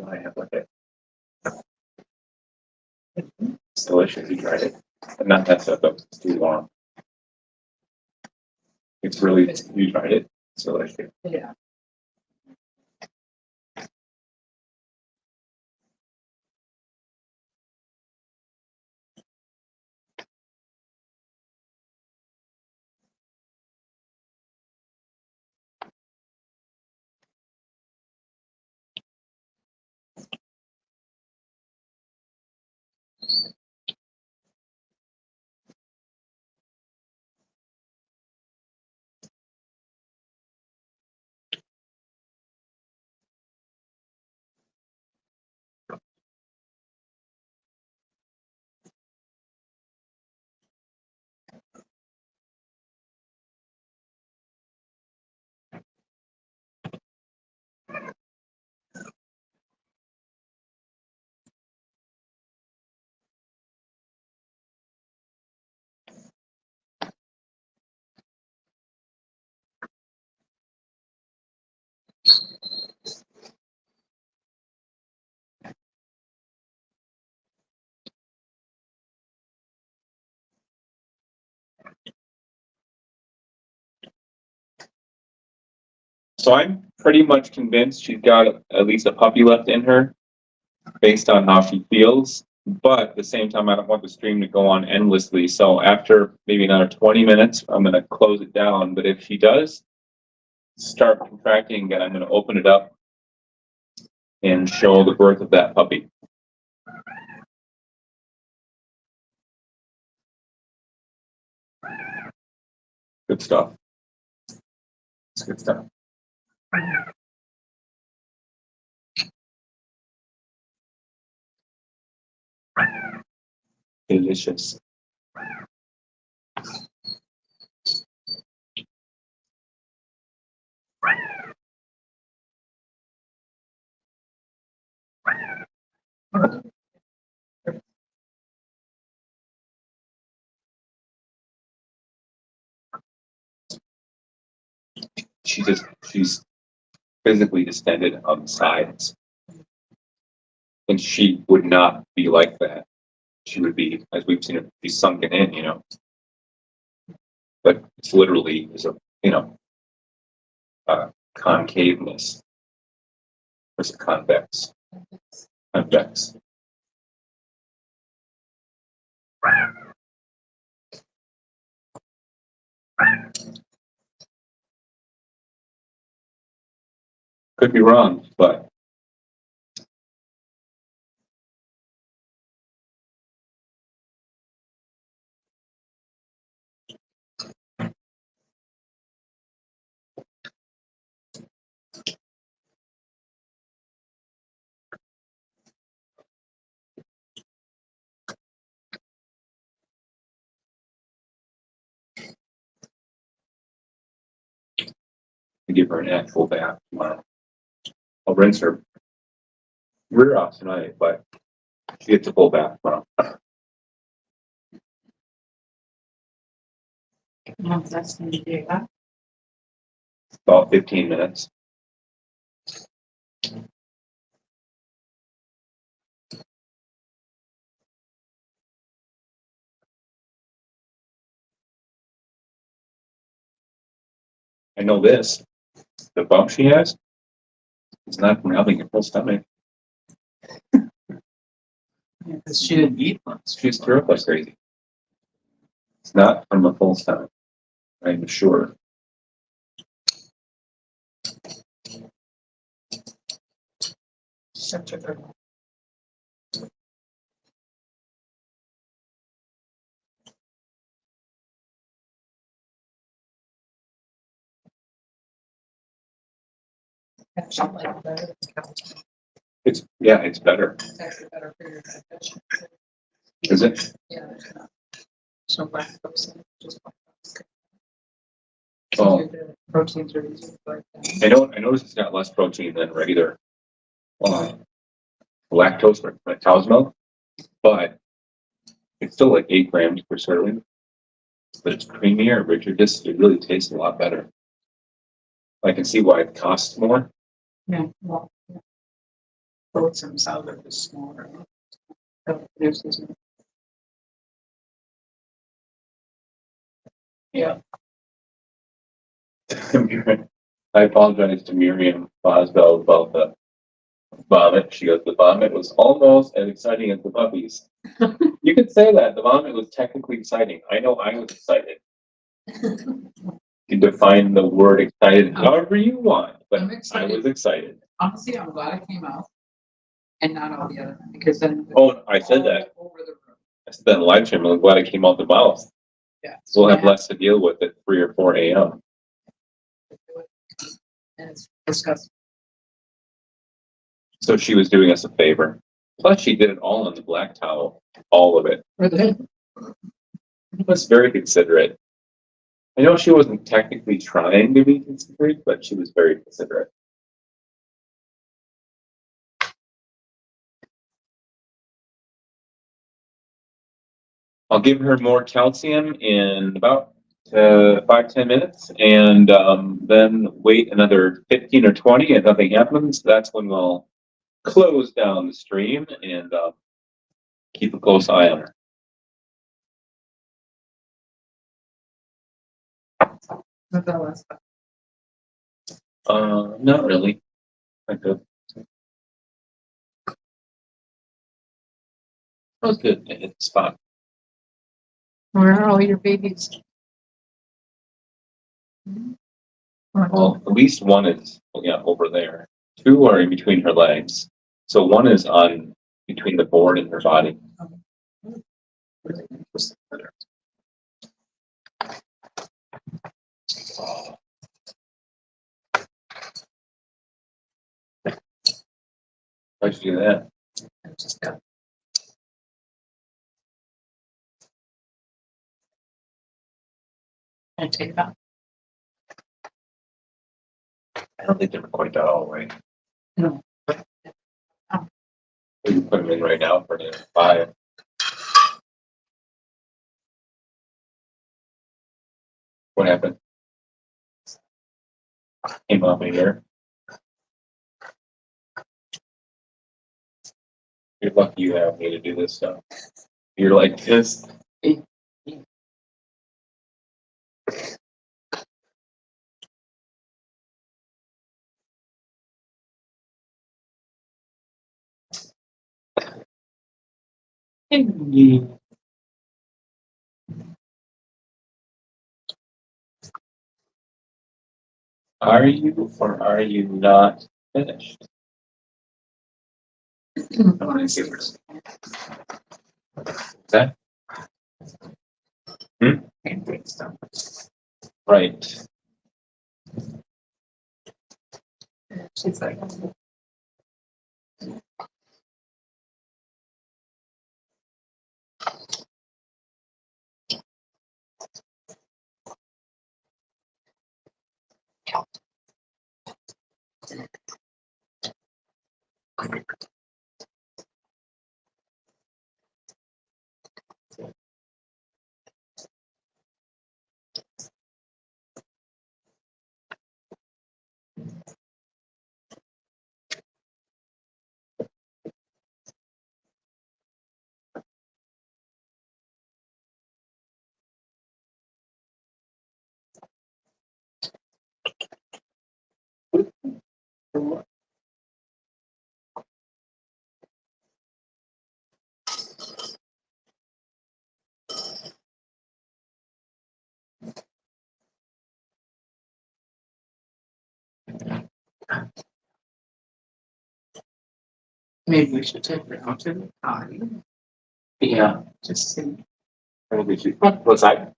[SPEAKER 2] I have like it. It's delicious. You tried it. But not that stuff, though. It's too long. It's really, you tried it. It's delicious.
[SPEAKER 1] Yeah.
[SPEAKER 2] So I'm pretty much convinced she's got at least a puppy left in her based on how she feels. But at the same time, I don't want the stream to go on endlessly. So after maybe another 20 minutes, I'm going to close it down. But if she does start contracting again, I'm going to open it up and show the birth of that puppy. Good stuff. It's good stuff. Delicious. She's physically distended on the sides. And she would not be like that. She would be, as we've seen her, be sunken in, you know. But it's literally is a, you know, concaveness. Or is it convex? Convex. Could be wrong, but To give her an actual bath tomorrow. I'll rinse her rear off tonight, but she gets a full bath tomorrow.
[SPEAKER 1] That's going to be that.
[SPEAKER 2] About 15 minutes. I know this. The bump she has, it's not from having a full stomach.
[SPEAKER 1] Because she didn't eat much.
[SPEAKER 2] She's threw up like crazy. It's not from a full stomach. I'm sure.
[SPEAKER 1] Such a good one. Actually, like better than calcium.
[SPEAKER 2] It's better.
[SPEAKER 1] It's actually better for your digestion.
[SPEAKER 2] Is it?
[SPEAKER 1] Yeah, there's not so lactose in it, just lactose.
[SPEAKER 2] Oh.
[SPEAKER 1] The proteins are easier to break down.
[SPEAKER 2] I noticed it's got less protein than regular lactose from a cow's milk, but it's still like 8 grams per serving. But it's creamier, richer. It really tastes a lot better. I can see why it costs more.
[SPEAKER 1] Yeah, well, yeah. Boats themselves are just smaller. So produces more.
[SPEAKER 2] Yeah. I apologize to Miriam Boswell about the vomit. She goes, the vomit was almost as exciting as the puppies. You could say that. The vomit was technically exciting. I know I was excited. You define the word excited however you want, but I was excited.
[SPEAKER 1] Honestly, I'm glad it came out and not all the other, because then.
[SPEAKER 2] Oh, I said that.
[SPEAKER 1] Over the room.
[SPEAKER 2] I said that in the live stream. I'm glad it came out the mouth.
[SPEAKER 1] Yeah.
[SPEAKER 2] We'll have less to deal with at 3 or 4 a.m.
[SPEAKER 1] And it's disgusting.
[SPEAKER 2] So she was doing us a favor. Plus, she did it all on the black towel. All of it. It was very considerate. I know she wasn't technically trying to be considerate, but she was very considerate. I'll give her more calcium in about 5-10 minutes, and then wait another 15 or 20, and nothing happens. That's when we'll close down the stream and keep a close eye on her. Not really. I could. That was good. It hit the spot.
[SPEAKER 1] Where are all your babies?
[SPEAKER 2] Well, at least one is over there. 2 are in between her legs. So 1 is on between the board and her body. Why'd you do that?
[SPEAKER 1] I just got. I take it out.
[SPEAKER 2] I don't think they were quite that all the way.
[SPEAKER 1] No.
[SPEAKER 2] We can put them in right now for the 5. What happened? Came off of here. You're lucky you have me to do this stuff. You're like this. Indi. Are you or are you not finished? I want to see what's that. Right.
[SPEAKER 1] She's like, maybe we should take her out to the potty.
[SPEAKER 2] Yeah.
[SPEAKER 1] Just see.
[SPEAKER 2] Probably should. Go outside.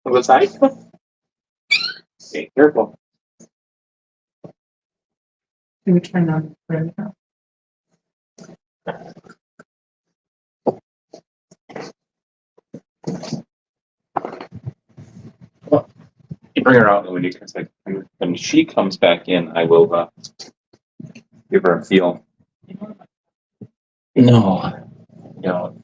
[SPEAKER 2] Go outside. Okay, careful.
[SPEAKER 1] Can we turn on the printer?
[SPEAKER 2] You bring her out when you comes back. When she comes back in, I will give her a feel. No. No.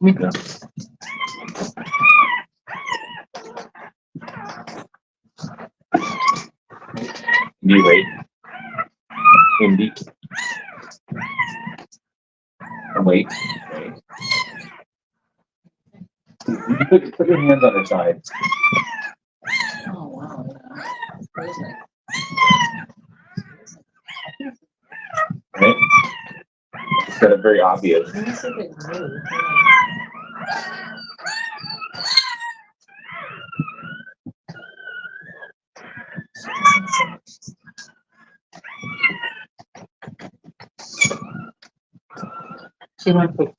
[SPEAKER 2] Indi, wait. Indi. Wait. Put your hands on her side.
[SPEAKER 1] Oh, wow. Crazy.
[SPEAKER 2] Right? It's got a very obvious.
[SPEAKER 1] That's a big move. She went with.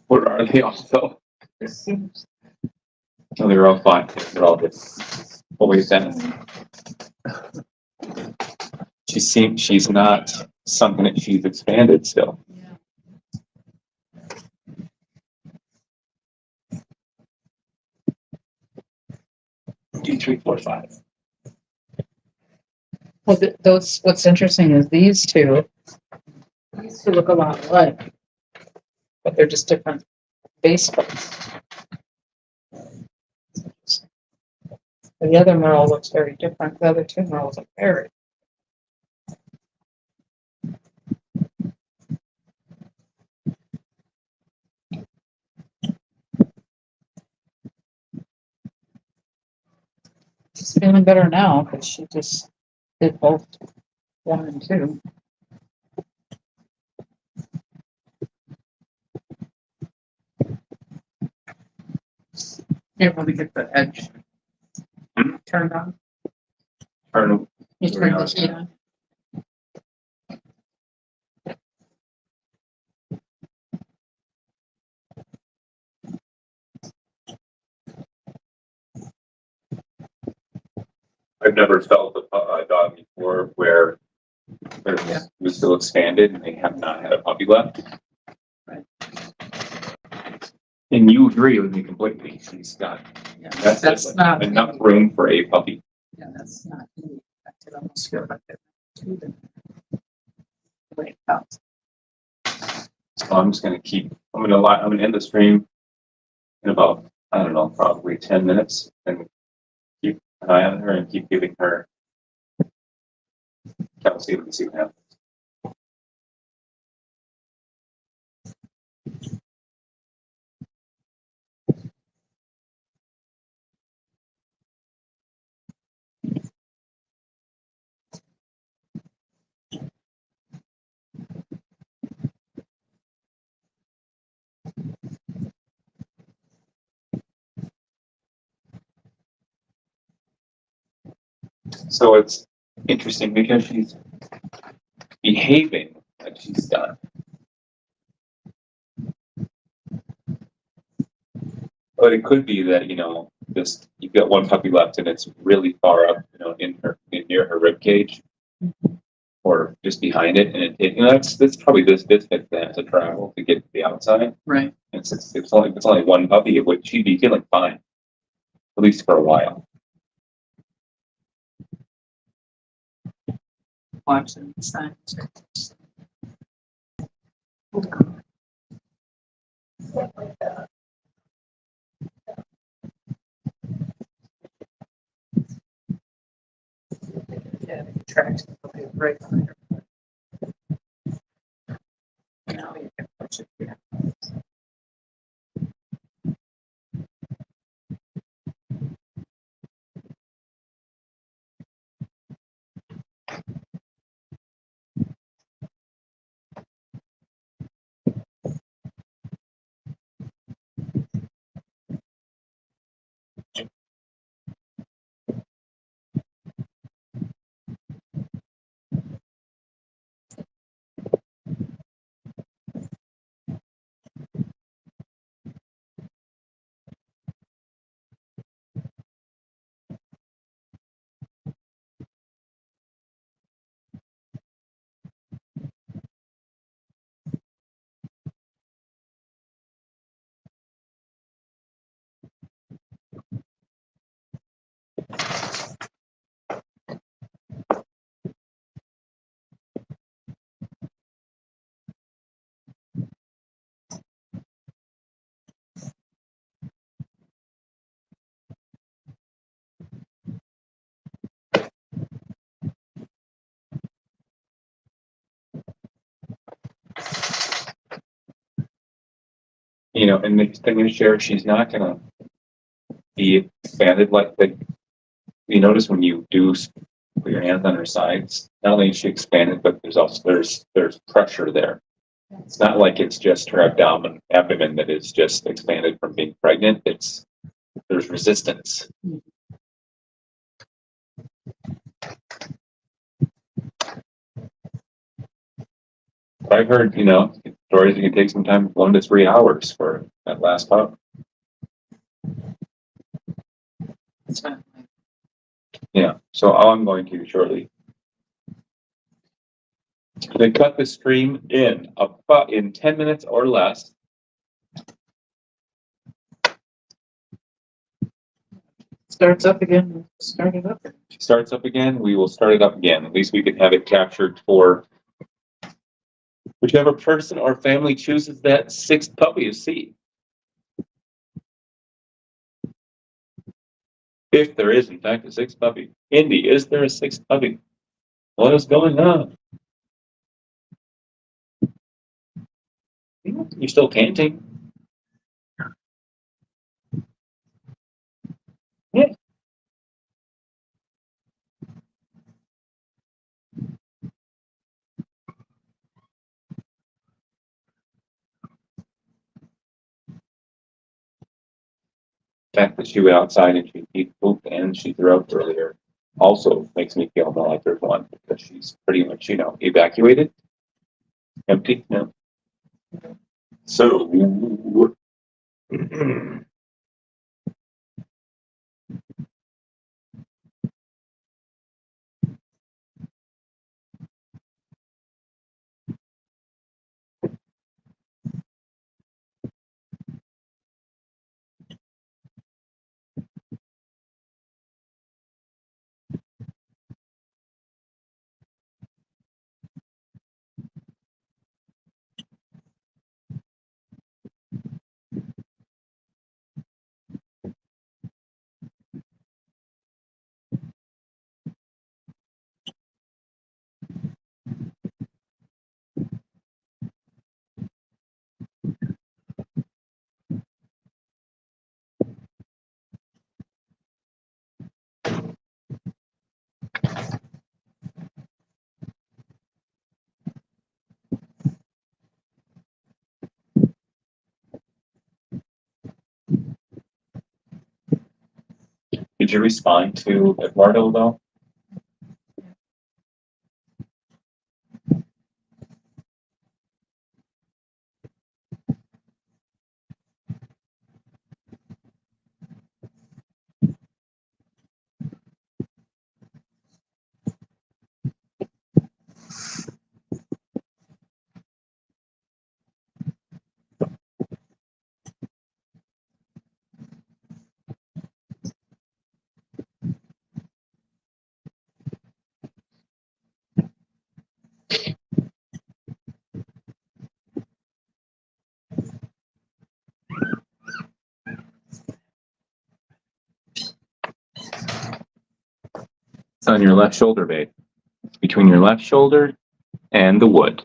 [SPEAKER 2] What are they also?
[SPEAKER 1] Seems
[SPEAKER 2] No, they're all fine. They're all just always tennis. She's not something that she's expanded still.
[SPEAKER 1] yeah.
[SPEAKER 2] D3, 4, 5.
[SPEAKER 1] Well, those, what's interesting is these two look a lot alike, but they're just different base coats. The other Merle looks very different. The other two Merles look very. She's feeling better now because she just did both 1 and 2. Able to get the edge turned on.
[SPEAKER 2] Turn.
[SPEAKER 1] You turn the heat on.
[SPEAKER 2] I've never felt a dog before where
[SPEAKER 1] Yeah.
[SPEAKER 2] it was still expanded and they have not had a puppy left.
[SPEAKER 1] Right.
[SPEAKER 2] And you agree with me completely. She's got
[SPEAKER 1] Yeah,
[SPEAKER 2] that's
[SPEAKER 1] not
[SPEAKER 2] enough room for a puppy.
[SPEAKER 1] Yeah, that's not. I could almost feel like it. Wait, out.
[SPEAKER 2] So I'm just gonna I'm gonna end the stream in about, I don't know, probably 10 minutes and keep an eye on her and keep giving her calcium and see what happens. So it's interesting because she's behaving like she's done. But it could be that, just you've got one puppy left and it's really far up, near her rib cage or just behind it. And that's probably this distance that has to travel to get to the outside.
[SPEAKER 1] Right.
[SPEAKER 2] And since it's only one puppy, she'd be feeling fine, at least for a while.
[SPEAKER 1] Watching the signs. Yeah, the tracks will be right on there. Now you can push it. Yeah.
[SPEAKER 2] and the thing is, share, she's not gonna be expanded like you notice when you do put your hands on her sides, not only is she expanded, but there's pressure there. It's not like it's just her abdomen that is just expanded from being pregnant. There's resistance. I've heard, stories that can take sometimes 1 to 3 hours for that last pup.
[SPEAKER 1] It's not
[SPEAKER 2] Yeah, so all I'm going to shortly. They cut the stream in about in 10 minutes or less.
[SPEAKER 1] starts up again. Start it up.
[SPEAKER 2] Starts up again, we will start it up again. At least we can have it captured for whichever person or family chooses that 6th puppy to see. If there is, in fact, a 6th puppy. Indi, is there a 6th puppy? What is going on? You're still panting. Yeah. The fact that she went outside and she pooped and she threw up earlier also makes me feel more like there's one because she's pretty much, evacuated. Empty. No. So did you respond to Eduardo though? It's on your left shoulder, babe. It's between your left shoulder and the wood.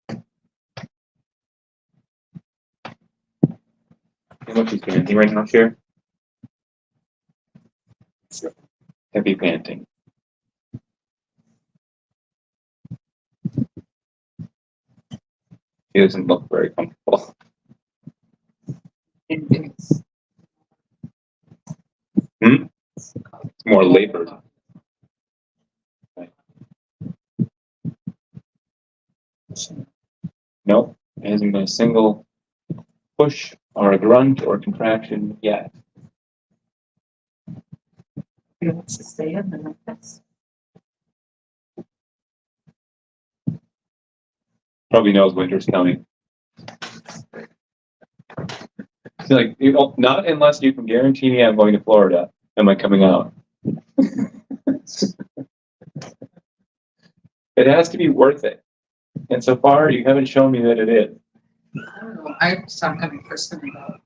[SPEAKER 2] You know what she's panting right now, Cher? Heavy panting. She doesn't look very comfortable.
[SPEAKER 1] It's
[SPEAKER 2] It's more labored. Nope, there hasn't been a single push or a grunt or contraction yet.
[SPEAKER 1] He wants to stay in the necklace.
[SPEAKER 2] Probably knows winter's coming. She's like, not unless you can guarantee me I'm going to Florida. Am I coming out? It has to be worth it. And so far, you haven't shown me that it is.
[SPEAKER 1] I don't know. I saw him in person about.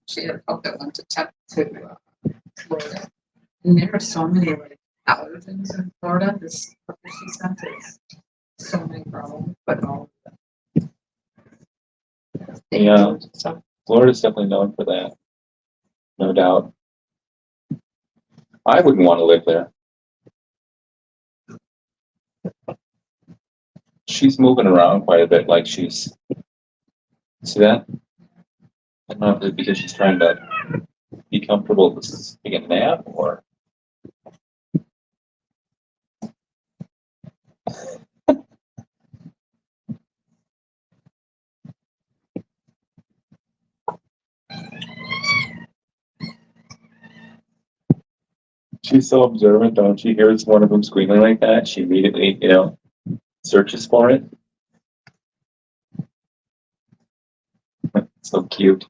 [SPEAKER 1] She had a pup that went to Florida, and there are so many allergens in Florida. This puppy she sent is so many problems, but all of them.
[SPEAKER 2] Yeah, Florida's definitely known for that, no doubt. I wouldn't want to live there. She's moving around quite a bit, like she's, see that? I don't know if it's because she's trying to be comfortable with taking a nap or. She's so observant, don't she? Hears one of them squealing like that, she immediately, searches for it. So cute.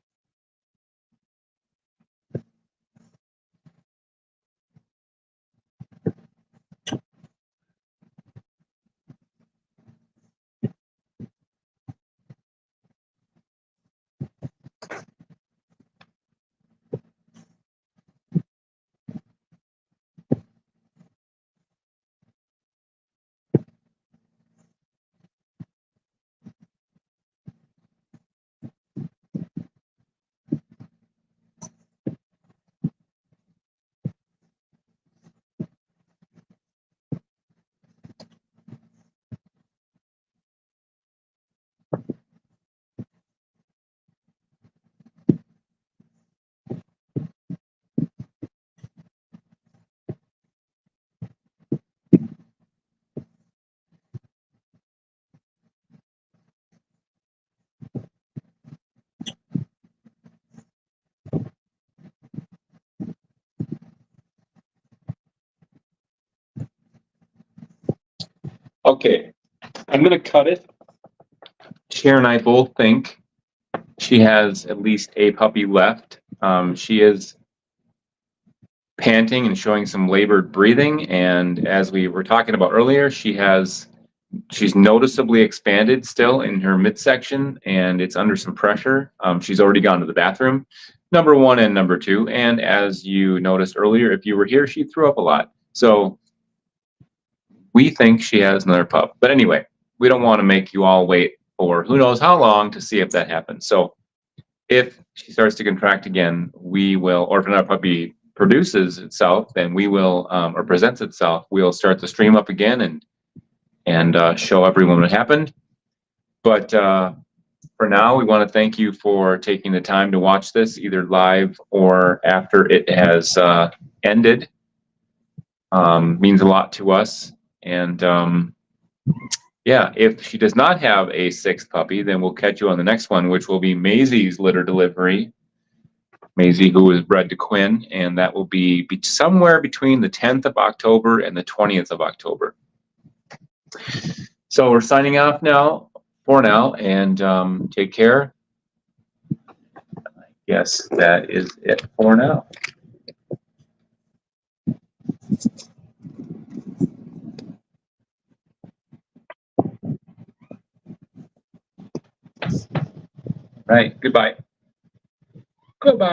[SPEAKER 2] Okay, I'm gonna cut it. Cher and I both think she has at least a puppy left. She is panting and showing some labored breathing, and as we were talking about earlier, she's noticeably expanded still in her midsection, and it's under some pressure. She's already gone to the bathroom, number one and number two, and as you noticed earlier, if you were here, she threw up a lot. So we think she has another pup. But anyway, we don't want to make you all wait for who knows how long to see if that happens. So if she starts to contract again, we will, or if another puppy produces itself, then we will, or presents itself, we'll start the stream up again and show everyone what happened. But for now, we want to thank you for taking the time to watch this, either live or after it has ended. Means a lot to us. And yeah, if she does not have a sixth puppy, then we'll catch you on the next one, which will be Maisie's litter delivery. Maisie, who is bred to Quinn, and that will be somewhere between the 10th of October and the 20th of October. So we're signing off now, for now, and take care. Yes, that is it for now. Right, goodbye. Goodbye.